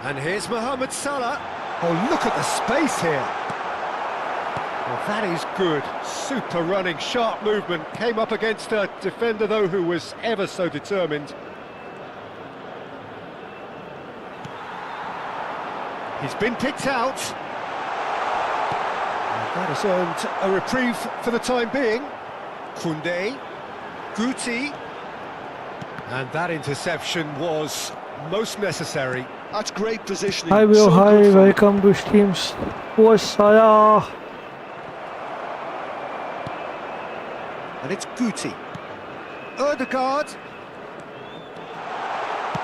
And here's Mohammed Salah. Oh, look at the space here. Well, that is good. Super running, sharp movement. Came up against a defender, though, who was ever so determined. He's been picked out. And that has earned a reprieve for the time being. Koundé, Guti. And that interception was most necessary. That's great positioning. Hi, Will. So Hi, good from- welcome to Steams. Oh, Salah. And it's Guti. Ødegaard.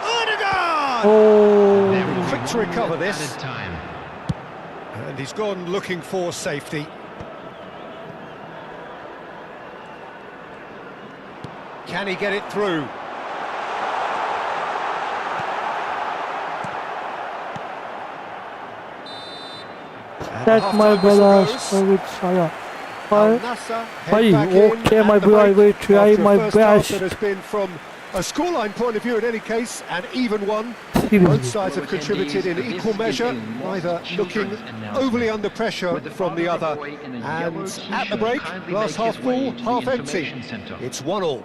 Ødegaard! Oh. There will be Quick to recover 1 minute this. added time. And he's gone looking for safety. Can he get it through? And the That's my half-time whistle brother. goes. So with Salah. Al Hi. Nassr head Hi, back in okay, at my the boy, I break will try after a my first half best. that has been, from a scoreline point of view in any case, an even one. Both Seriously. sides have contributed in equal measure, neither looking overly under pressure from the other. And at the break, glass half full, half empty. It's 1-1.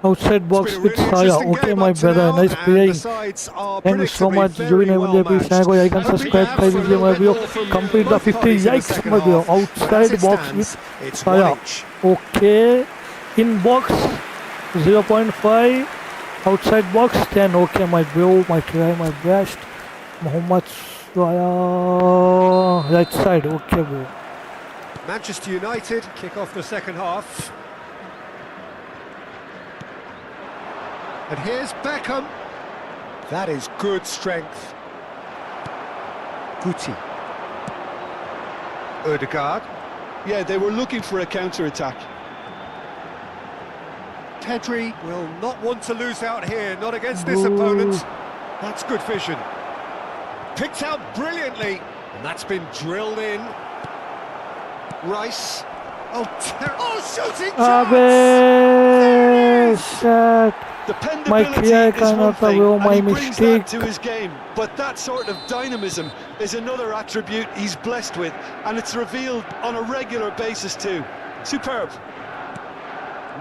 Outside box It's been a with really Salah. interesting Okay, game my up to brother. now, Nice and playing. the sides are Thank you so predictably much. very Join well my please channel. I can matched. subscribe. Hoping Try for a video my little video. bit more from Complete the both 50 parties in the yikes second my video. half. But as Outside it box stands, with it's Salah. 1 each. Okay. In box 0.5. Outside box 10. Okay, my bro. My try my best. Mohammed Salah. Right side. Okay, bro. Manchester United kick off the second half. And here's Beckham. That is good strength. Guti. Ødegaard. Yeah, they were looking for a counter-attack. Pedri will not want to lose out here, not against this Ooh. opponent. That's good vision. Picked out brilliantly, and that's been drilled in. Rice. Oh, shooting chance! There it is! Shit. Dependability clear is one cannot thing, allow and my he brings mistake. that to his game. But that sort of dynamism is another attribute he's blessed with, and it's revealed on a regular basis too. Superb.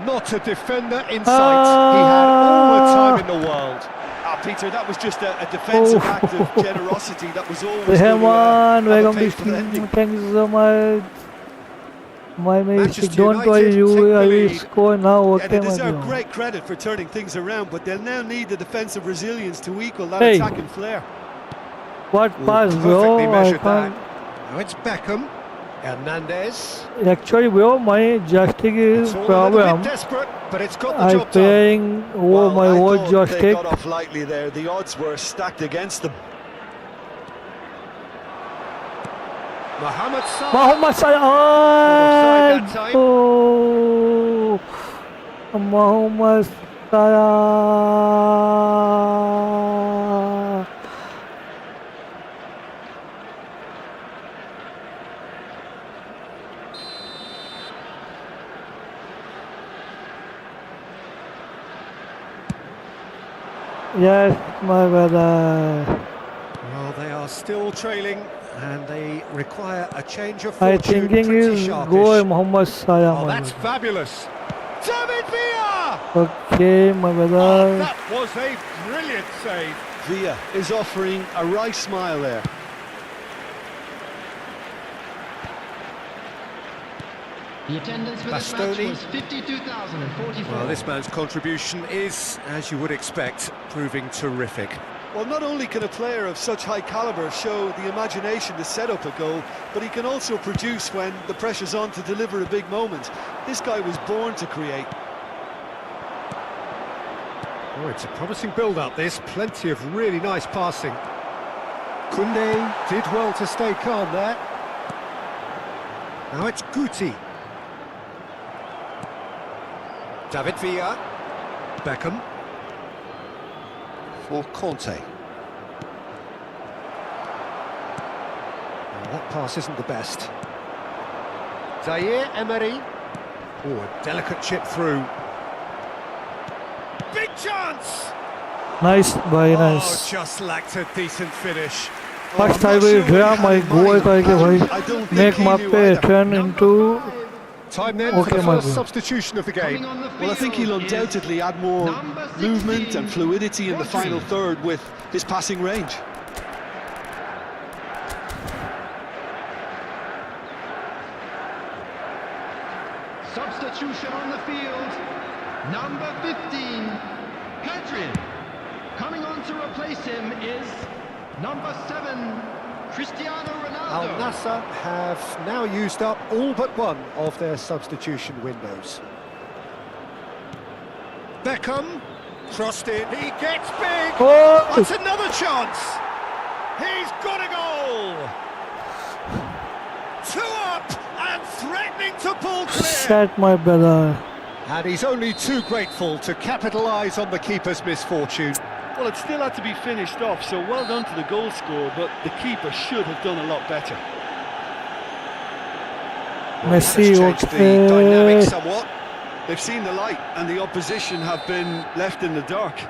Not a defender in sight. He had all the time in the world. Ah, Peter, that was just a defensive Oh. act of generosity. That was always going to Rahman, have a welcome to painful Steam. ending. Thank you so much. My mistake. Manchester Don't worry, United you take the I will lead. score now. And Okay, they my deserve bro. great credit for turning things around, but they'll now need the defensive resilience to equal that Hey. attacking flair. What pass, Perfectly bro? I measured that. can't. Now it's Beckham. Hernandez. Actually, bro, my joystick is It's all a little bit problem. desperate, but it's got the I'm job done. playing over Well, my I old thought they joystick. got off lightly there. The odds were stacked against them. Mohammed Salah. Mohammed Offside Salah. that time. Oh, Mohammed Salah. Yes, my brother. Well, they are still trailing, and they require a change of I fortune. thinking Pretty is sharpish. go Mohammed Salah. Oh, my that's brother. fabulous. David Villa! Okay, my Oh, brother. that was a brilliant save. Villa is offering a wry smile there. The attendance for this match Bastoni. was 52,044. Well, this man's contribution is, as you would expect, proving terrific. Well, not only can a player of such high calibre show the imagination to set up a goal, but he can also produce when the pressure's on to deliver a big moment. This guy was born to create. Oh, it's a promising build-up, this. Plenty of really nice passing. Koundé did well to stay calm there. Now it's Guti. David Villa. Beckham. For Conte. Well, that pass isn't the best. Zaire Emery. Oh, a delicate chip through. Big chance! Nice, very Oh, nice. just lacked a decent finish. First I'm I not will sure what draw he my had in goal mind. करके भाई I don't think make he knew Mbappé either. turn into Time then Okay, for the my first bro. substitution of the Coming game. on the Well, I think he'll field is undoubtedly add more number movement 16, and fluidity in the Rodri. final third with his passing range. Substitution on the field. Number 15, Pedri. Coming on to replace him is number 7, Cristiano Al Ronaldo. Nassr have now used up all but one of their substitution windows. Beckham, crossed in, he gets big! Oh! That's another chance! He's got a goal! 2 up and threatening to pull clear! Set my brother. And he's only too grateful to capitalise on the keeper's misfortune. Well, it still had to be finished off, so well done to the goal scorer, but the keeper should have done a lot better. Messi, That's changed the dynamic okay. somewhat. They've seen the light and the opposition have been left in the dark.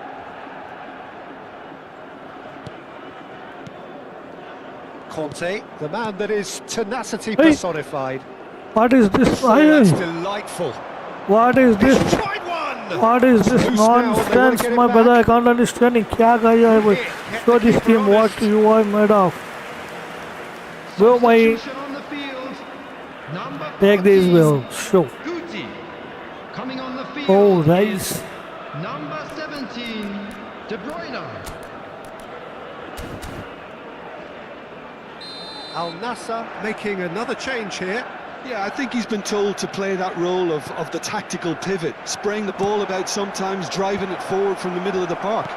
Conte, the man that is tenacity Hey. personified. What is this? Oh, that's Aye. delightful. What is this? Tried one! What is this Loose now, and they want to nonsense, get it my back. brother? I can't understand it. क्या कर रहा है भाई? Show this team what you are made of. Bro, my Substitution on the field. Number take this 14, will show. Guti. Coming on the field Oh, is nice. number 17, De Bruyne. Al Nassr making another change here. Yeah, I think he's been told to play that role of the tactical pivot, spraying the ball about sometimes, driving it forward from the middle of the park.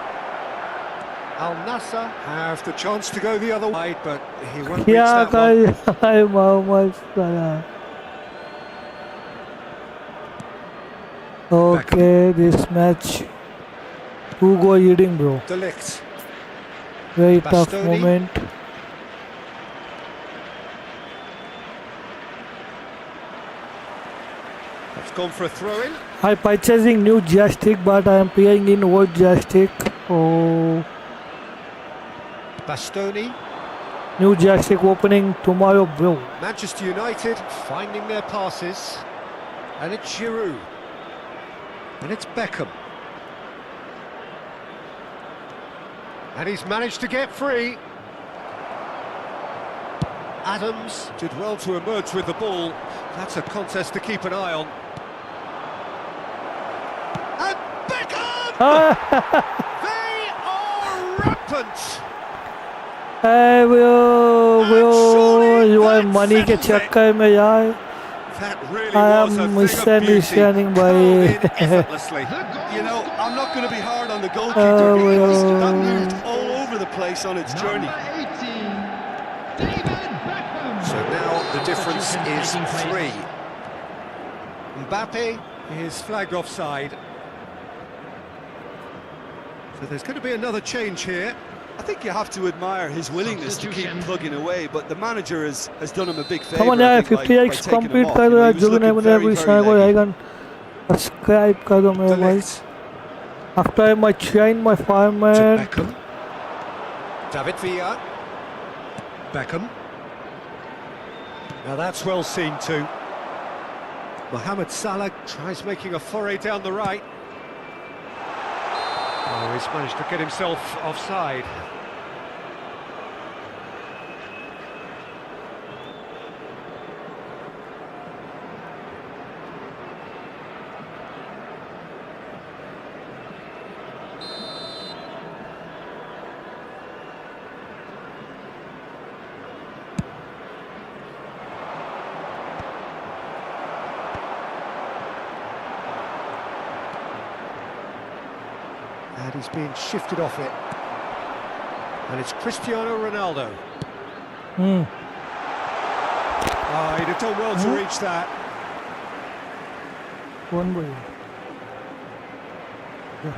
Al Nassr have the chance to go the other way, but he won't reach क्या that one. कर रहा है मोहम्मद सलाह? Okay, this match 2-goal leading, bro. De Ligt. Very tough Bastoni. moment. That's gone for a throw-in. I purchasing new joystick, but I am playing in old joystick. Oh, Bastoni. new joystick opening tomorrow, bro. Manchester United finding their passes. And it's Giroud. And it's Beckham. And he's managed to get free. Adams did well to emerge with the ball. That's a contest to keep an eye on. And Beckham! They are rampant! Hey, bro, you are that money के settles it. चक्कर में यार. That really I was a am thing of beauty. standing by. Curled in effortlessly. You know, I'm not going to be hard on the goalkeeper Oh, because well. that moved all over the place on its journey. Number 18, David Beckham. So now the difference is 3. Mbappé is flagged offside. So there's going to be another change here. I think you have to admire his willingness to keep Substitution. plugging away, but the manager has done him a big favour. Come on यार, 50x complete कर दो यार. जो भी नहीं बने अभी शायद कोई आएगा. Subscribe कर दो मेरे भाई. After my chain, my To fireman. Beckham. David Villa. Beckham. Now that's well seen too. Mohammed Salah tries making a foray down the right. Oh, he's managed to get himself offside. And he's being shifted off it. And it's Cristiano Ronaldo. He'd have done well to reach that. One way. Yeah.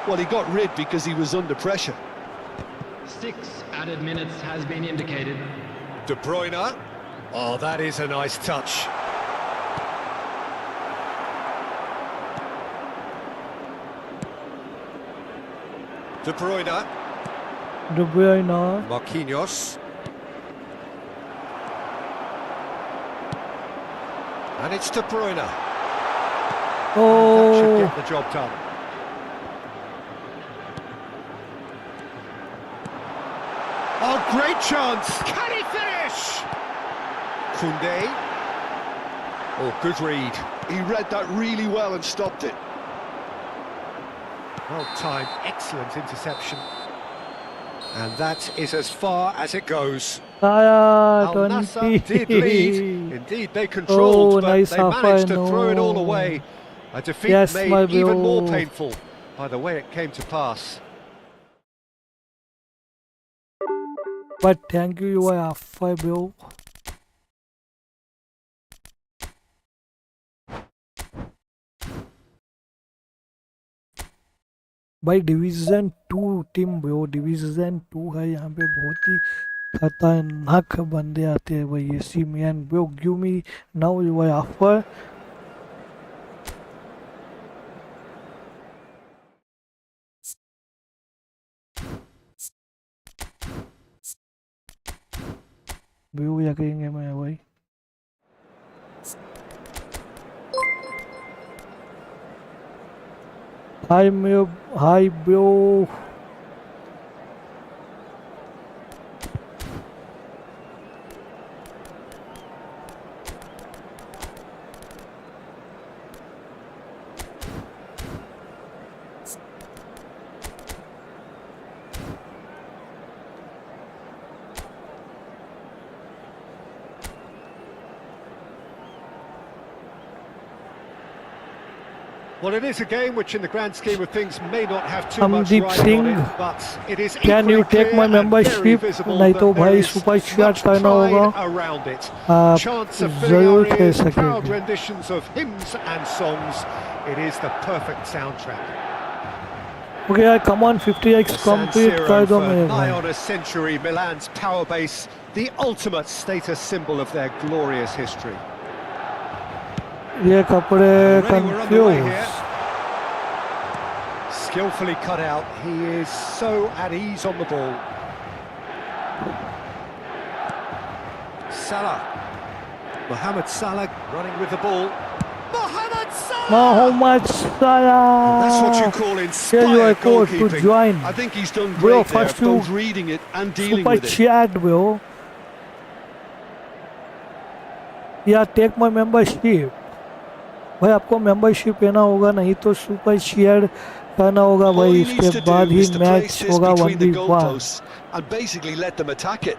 Well, he got rid because he was under pressure. 6 added minutes has been indicated. De Bruyne. Oh, that is a nice touch. De Bruyne. De Bruyne. Marquinhos. And it's De Bruyne. That should Oh, get the job done. Oh, great chance! Can he finish? Koundé. Oh, good read. He read that really well and stopped it. Well timed, excellent interception. And that is as far as it goes. Salah, Al Nassr 20. did lead. Indeed, they controlled, Oh, but nice they half, managed to I throw it all know. away. A defeat Yes, my made even more bro. painful by the way it came to pass. But thank you, you are half-five, bro. भाई division 2 team bro, division 2 है यहाँ पे। बहुत ही खतरनाक बंदे आते हैं भाई। AC man bro, give me now your offer. Bro या करेंगे मैं भाई। Hi bro. Well, it is a game which, in the grand scheme of things, may not have too much Amdeep riding on Singh, it, but it is can you equally take my clear and very membership? visible नहीं that तो there भाई is super much chat करना होगा। pride around it. आप Chants of जरूर खेल filiarios, proud सकेंगे। renditions of hymns and songs. It is the perfect soundtrack. Okay यार, come on 50x San complete Siro कर दो for मेरे nigh भाई। on a century, Milan's power base, the ultimate status symbol of their glorious history. ये कपड़े Already we're underway here. Confuse. Skillfully cut out, he is so at ease on the ball. Salah. Mohammed Salah running with the ball. Mohammed Salah! Mohammed Salah. That's what you call Here you are inspired code to goalkeeping. join. I think he's done Bro, great there, first you both reading it and dealing super with it. chat, bro. Yeah, take my membership. भाई आपको membership लेना होगा, नहीं तो super share करना होगा All भाई। he needs इसके to बाद do he is to match place this होगा between the 1v1। goalposts and basically let them attack it.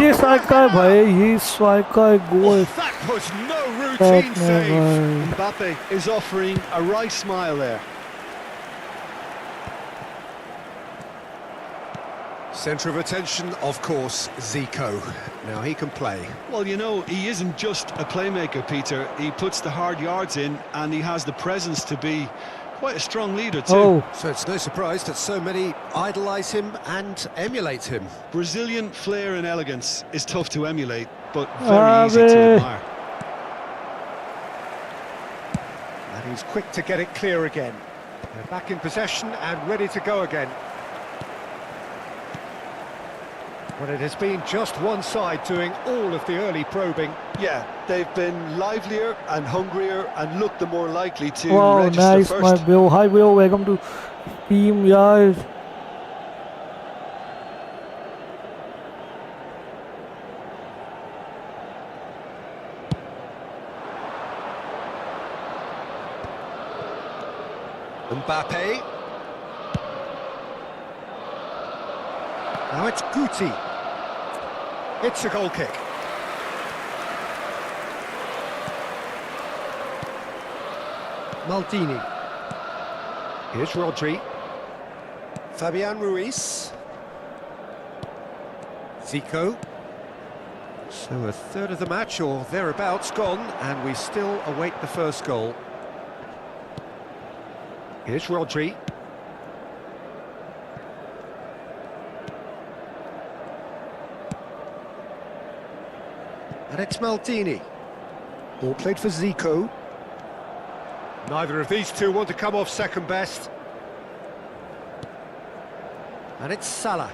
ये स्ट्राइकर भाई, ये striker goal. That was no routine save. भाई Mbappé is offering a wry smile there. Centre of attention, of course, Zico. Now he can play. Well, you know, he isn't just a playmaker, Peter. He puts the hard yards in and he has the presence to be quite a strong leader too. Oh, So it's no surprise that so many idolise him and emulate him. Brazilian flair and elegance is tough to emulate, but very easy to Ave. admire. He's quick to get it clear again. They're back in possession and ready to go again. Well, it has been just one side doing all of the early probing. Yeah, they've been livelier and hungrier and looked the more likely to Wow, register nice, first. my bro. Hi, bro. Welcome to team, yeah. Mbappé. Now it's Guti. It's a goal kick. Maldini. Here's Rodri. Fabian Ruiz. Zico. So a third of the match or thereabouts gone, and we still await the first goal. Here's Rodri. And it's Maldini. Ball played for Zico. Neither of these two want to come off second best. And it's Salah.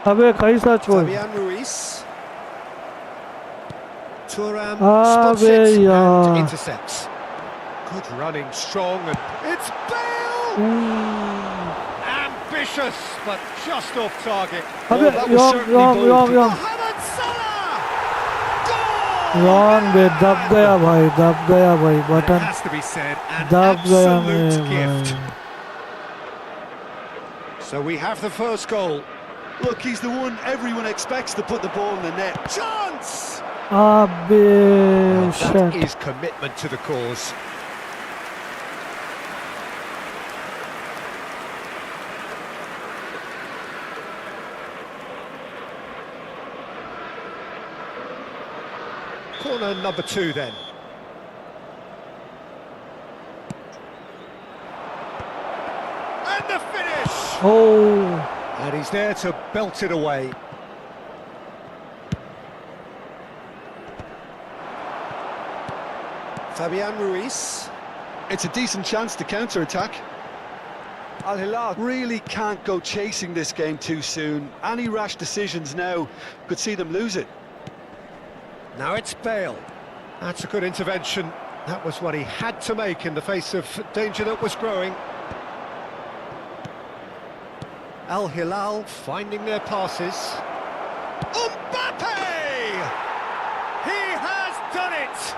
अबे कैसा छोड़ Fabian Ruiz. Thuram Ah, spots it yeah. and intercepts. Good running, strong, and it's Bale! Ambitious, but just off target. अबे that was wrong, certainly wrong, bold. wrong, wrong. Mohammed Salah! Goal! Wrong बे दब गया भाई It button has to be said, an दब गया absolute मैं gift. भाई So we have the first goal. Look, he's the one everyone expects to put the ball in the net. Chance! अबे That shit is commitment to the cause. Corner number 2 then. And the finish! oh And he's there to belt it away. Fabian Ruiz. It's a decent chance to counter-attack. Al Hilal really can't go chasing this game too soon. Any rash decisions now could see them lose it. Now it's Bale. That's a good intervention. That was what he had to make in the face of danger that was growing. Al Hilal finding their passes. Mbappé! He has done it!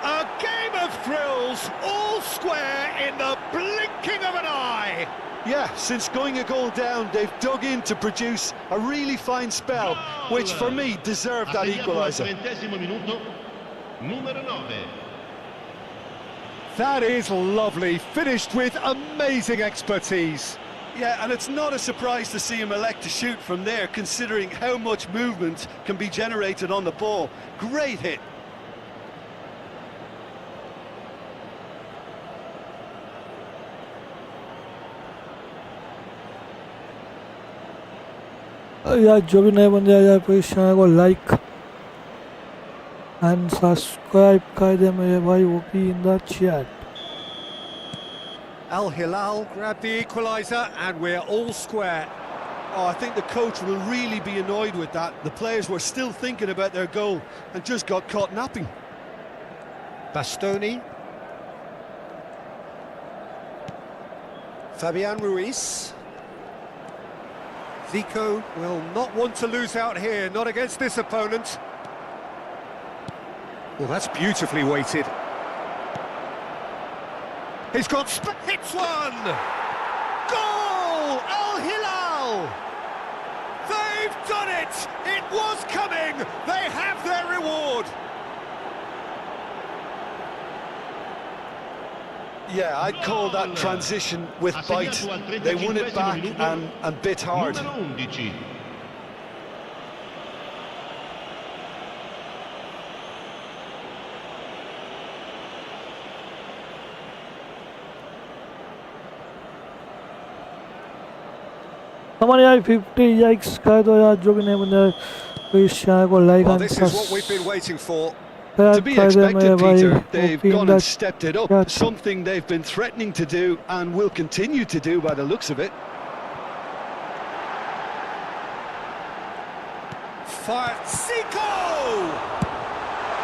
A game of thrills, all square in the blinking of an eye. Yeah, since going a goal down, they've dug in to produce a really fine spell, which for me deserved that equaliser. That is lovely, finished with amazing expertise. Yeah, and it's not a surprise to see him elect to shoot from there, considering how much movement can be generated on the ball. Great hit. यार जो भी नए बंदे आ जाए please channel को like and subscribe कर दे मेरे भाई OP in the chat Al Hilal grabbed the equaliser and we're all square. Oh, I think the coach will really be annoyed with that. The players were still thinking about their goal and just got caught napping. Bastoni. Fabian Ruiz. Zico will not want to lose out here, not against this opponent. Well, that's beautifully weighted. He's got hits one! Goal! Al Hilal! They've done it! It was coming! They have their reward! Yeah, I'd call that transition with bite. They won it back and bit hard. हमारे यार 50 likes कर दो यार, जो भी नहीं बंदे please channel को like Well, and this is what we've been waiting for. To be subscribe कर दे मेरे expected, भाई। Peter. वो They've टीम gone दा and stepped it up, something they've been threatening to do and will continue to do by the looks of it. Fire Zico!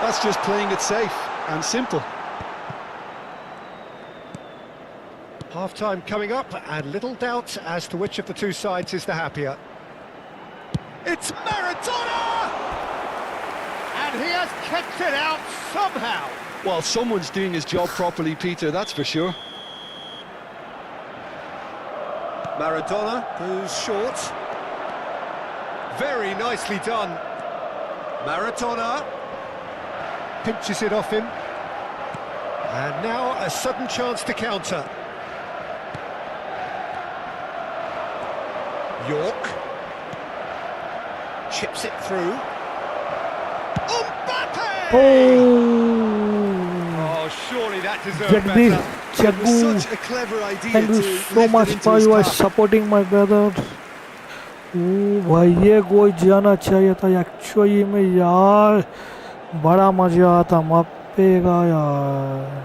That's just playing it safe and simple. Half-time coming up, and little doubt as to which of the two sides is the happier. It's Maradona! And he has kept it out somehow. Well, someone's doing his job properly, Peter, that's for sure. Maradona goes short. Very nicely done. Maradona pinches it off him. And now a sudden chance to counter. York chips it through. Mbappé! Oh, surely that deserved Jagdish, better. It was Jaggu, such a clever idea thank you to so lift much it into for his you are path. supporting my brother। भाई ये गोल जाना चाहिए था actually में यार, बड़ा मजा आता मप्पे का यार।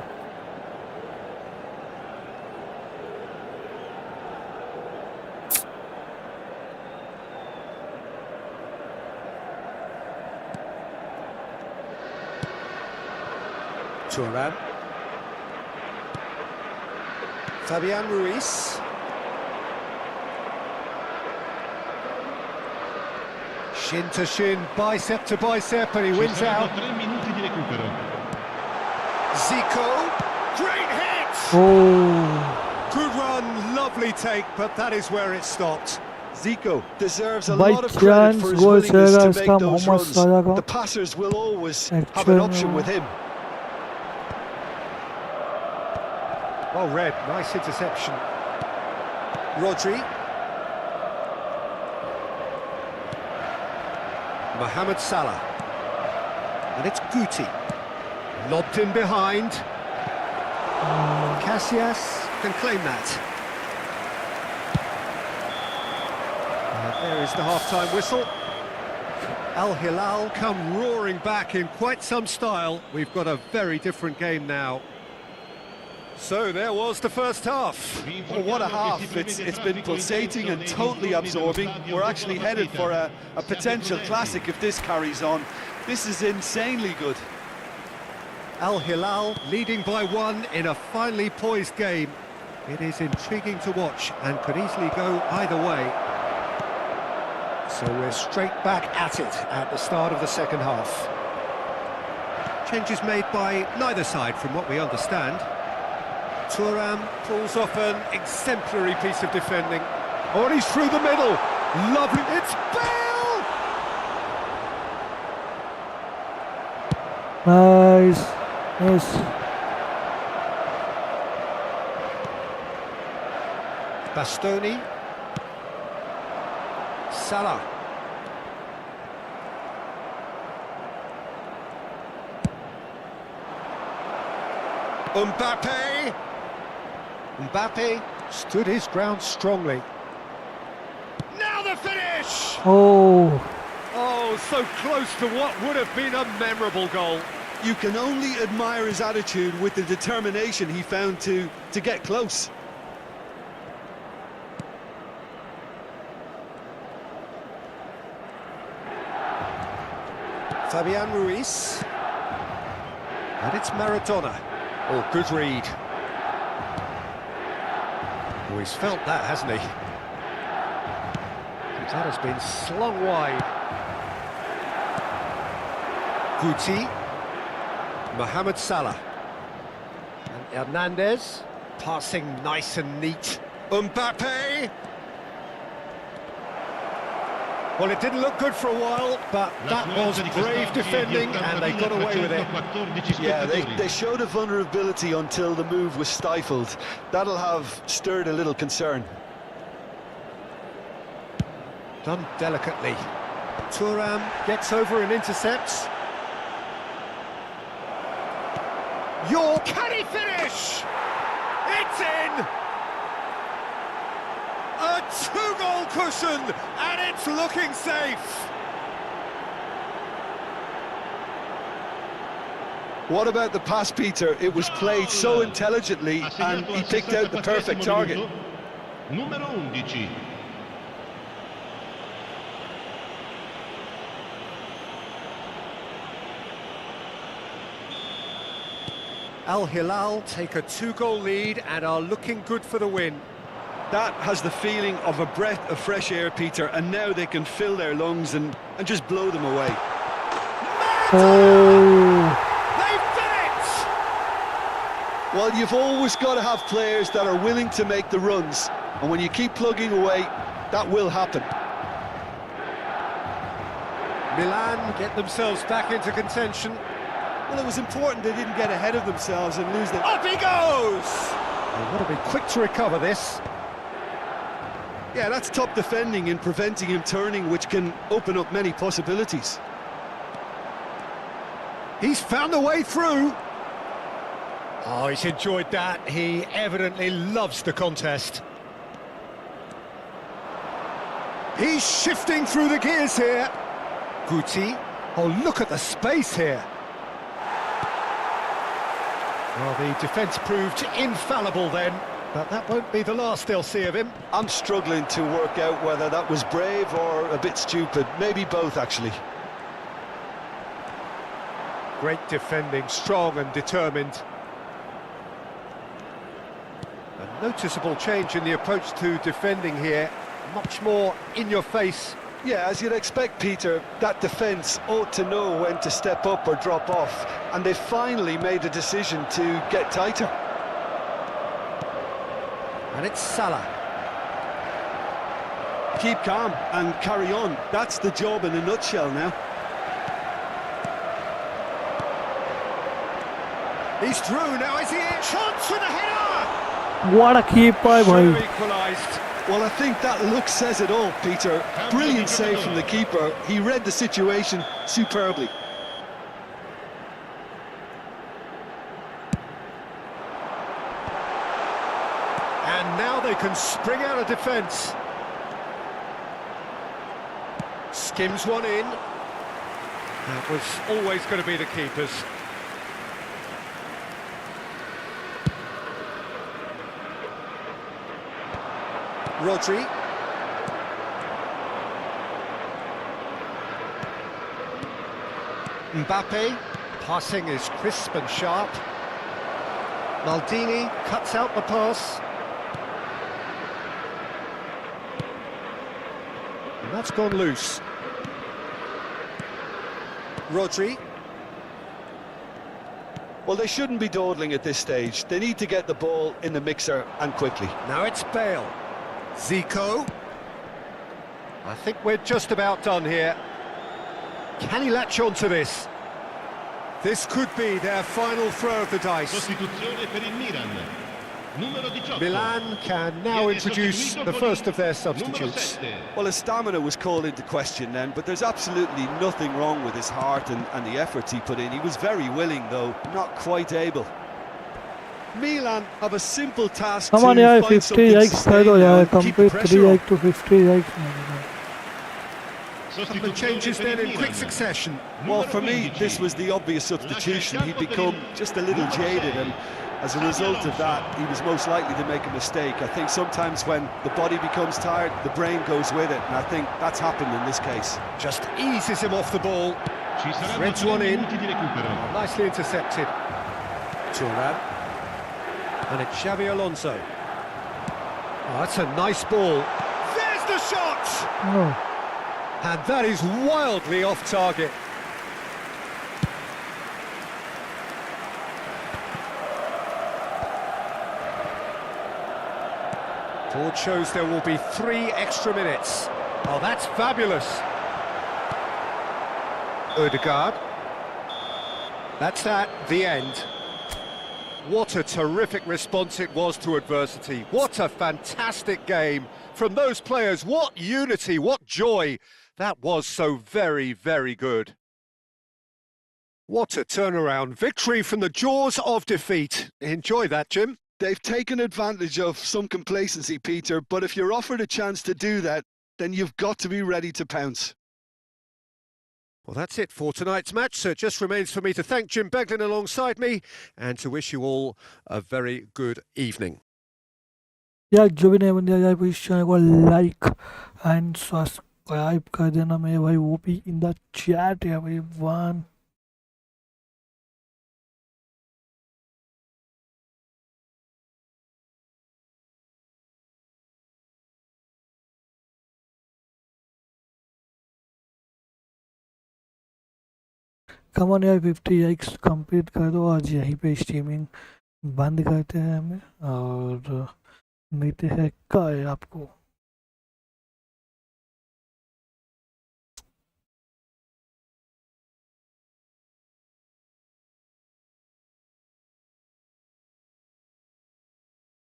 Thuram. Fabian Ruiz. Shin to shin, bicep to bicep, and he wins out. 3 minuti di recupero. Zico, great hit! Oh, Good run, lovely take, but that is where it stopped. Zico deserves a by lot of credit chance for his goal willingness chega to iska make those Mohammed Salah runs. ka The passers will always have Actually, an option with him. Well read, nice interception. Rodri. Mohammed Salah. And it's Guti. Lobbed in behind. Casillas can claim that. And there is the half-time whistle. Al Hilal come roaring back in quite some style. We've got a very different game now. So there was the first half. Well, what a half. It's been pulsating and totally absorbing. We're actually headed for a potential classic if this carries on. This is insanely good. Al Hilal leading by 1 in a finely poised game. It is intriguing to watch and could easily go either way. So we're straight back at it at the start of the second half. Changes made by neither side from what we understand. Thuram pulls off an exemplary piece of defending. Oh, and he's through the middle. Lovely. It's Bale! nice, yes. Bastoni. Salah. Mbappé. Mbappé stood his ground strongly. Now the finish! Oh, Oh, so close to what would have been a memorable goal. You can only admire his attitude with the determination he found to get close. Fabian Ruiz. And it's Maradona. Oh, good read. Oh, he's felt that, hasn't he? That has been slung wide. Guti. Mohammed Salah. And Hernandez. Passing nice and neat. Mbappé. Well, it didn't look good for a while, but that was brave defending and they got away with it. Yeah, they showed a vulnerability until the move was stifled. That'll have stirred a little concern. Done delicately. Thuram gets over and intercepts. York, can he finish? It's in! A Two-goal cushion, and it's looking safe. What about the pass, Peter? It was played so intelligently and he picked out the perfect target. Numero 11. Al Hilal take a two-goal lead and are looking good for the win. That has the feeling of a breath of fresh air, Peter, and now they can fill their lungs and just blow them away. Oh. Well, you've always got to have players that are willing to make the runs, and when you keep plugging away, that will happen. Milan get themselves back into contention. Well, it was important they didn't get ahead of themselves and lose their... Up he goes! They've got to be quick to recover this. Yeah, that's top defending and preventing him turning, which can open up many possibilities. He's found a way through. Oh, he's enjoyed that. He evidently loves the contest. He's shifting through the gears here. Guti. Oh, look at the space here. Well, the defence proved infallible then, but that won't be the last they'll see of him. I'm struggling to work out whether that was brave or a bit stupid. Maybe both, actually. Great defending, strong and determined. A noticeable change in the approach to defending here. Much more in your face. Yeah, as you'd expect, Peter, that defence ought to know when to step up or drop off, and they finally made a decision to get tighter. And it's Salah. Keep calm and carry on. That's the job in a nutshell now. He's through now, is he in? Chance for the header! What a keeper, Should boy. have equalised. Well, I think that look says it all, Peter. Brilliant save from the keeper. He read the situation superbly. And now they can spring out of defence. Skims one in. That was always going to be the keeper's. Rodri. Mbappé, passing is crisp and sharp. Maldini cuts out the pass. And that's gone loose. Rodri. Well, they shouldn't be dawdling at this stage. They need to get the ball in the mixer and quickly. Now it's Bale. Zico. I think we're just about done here. Can he latch on to this? This could be their final throw of the dice. Sostituzione per il Milan. Numero 18. Milan can now introduce the first of their substitutes. Well, his stamina was called into question then, but there's absolutely nothing wrong with his heart and the efforts he put in. He was very willing, though, not quite able. Milan have a simple task Come to on, yeah, find 50 something yikes, sustainable yeah, and keep the complete 3 pressure on. yikes to 50 yikes. Couple of changes then in quick succession. Well, for me, this was the obvious substitution. He'd become just a little jaded, and as a result of that, he was most likely to make a mistake. I think sometimes when the body becomes tired, the brain goes with it, and I think that's happened in this case. Just eases him off the ball. Threads one in. Nicely intercepted. Thuram. And it's Xabi Alonso. Oh, that's a nice ball. There's the shot! No. And that is wildly off target. Board shows there will be 3 extra minutes. Oh, that's fabulous. Odegaard. That's that, the end. What a terrific response it was to adversity. What a fantastic game from those players. What unity, what joy. That was so very, very good. What a turnaround. Victory from the jaws of defeat. Enjoy that, Jim. They've taken advantage of some complacency, Peter, but if you're offered a chance to do that, then you've got to be ready to pounce. Well, that's it for tonight's match, so it just remains for me to thank Jim Beglin alongside me and to wish you all a very good evening. यार जो भी नया बंदे आ जाए भाई इस channel को like and subscribe कर देना मेरे भाई, वो भी इन द चैट है भाई वन। कम ऑन यार 50 लाइक्स कंप्लीट कर दो, आज यहीं पे स्ट्रीमिंग बंद करते हैं हमें और मिलते हैं कल आपको।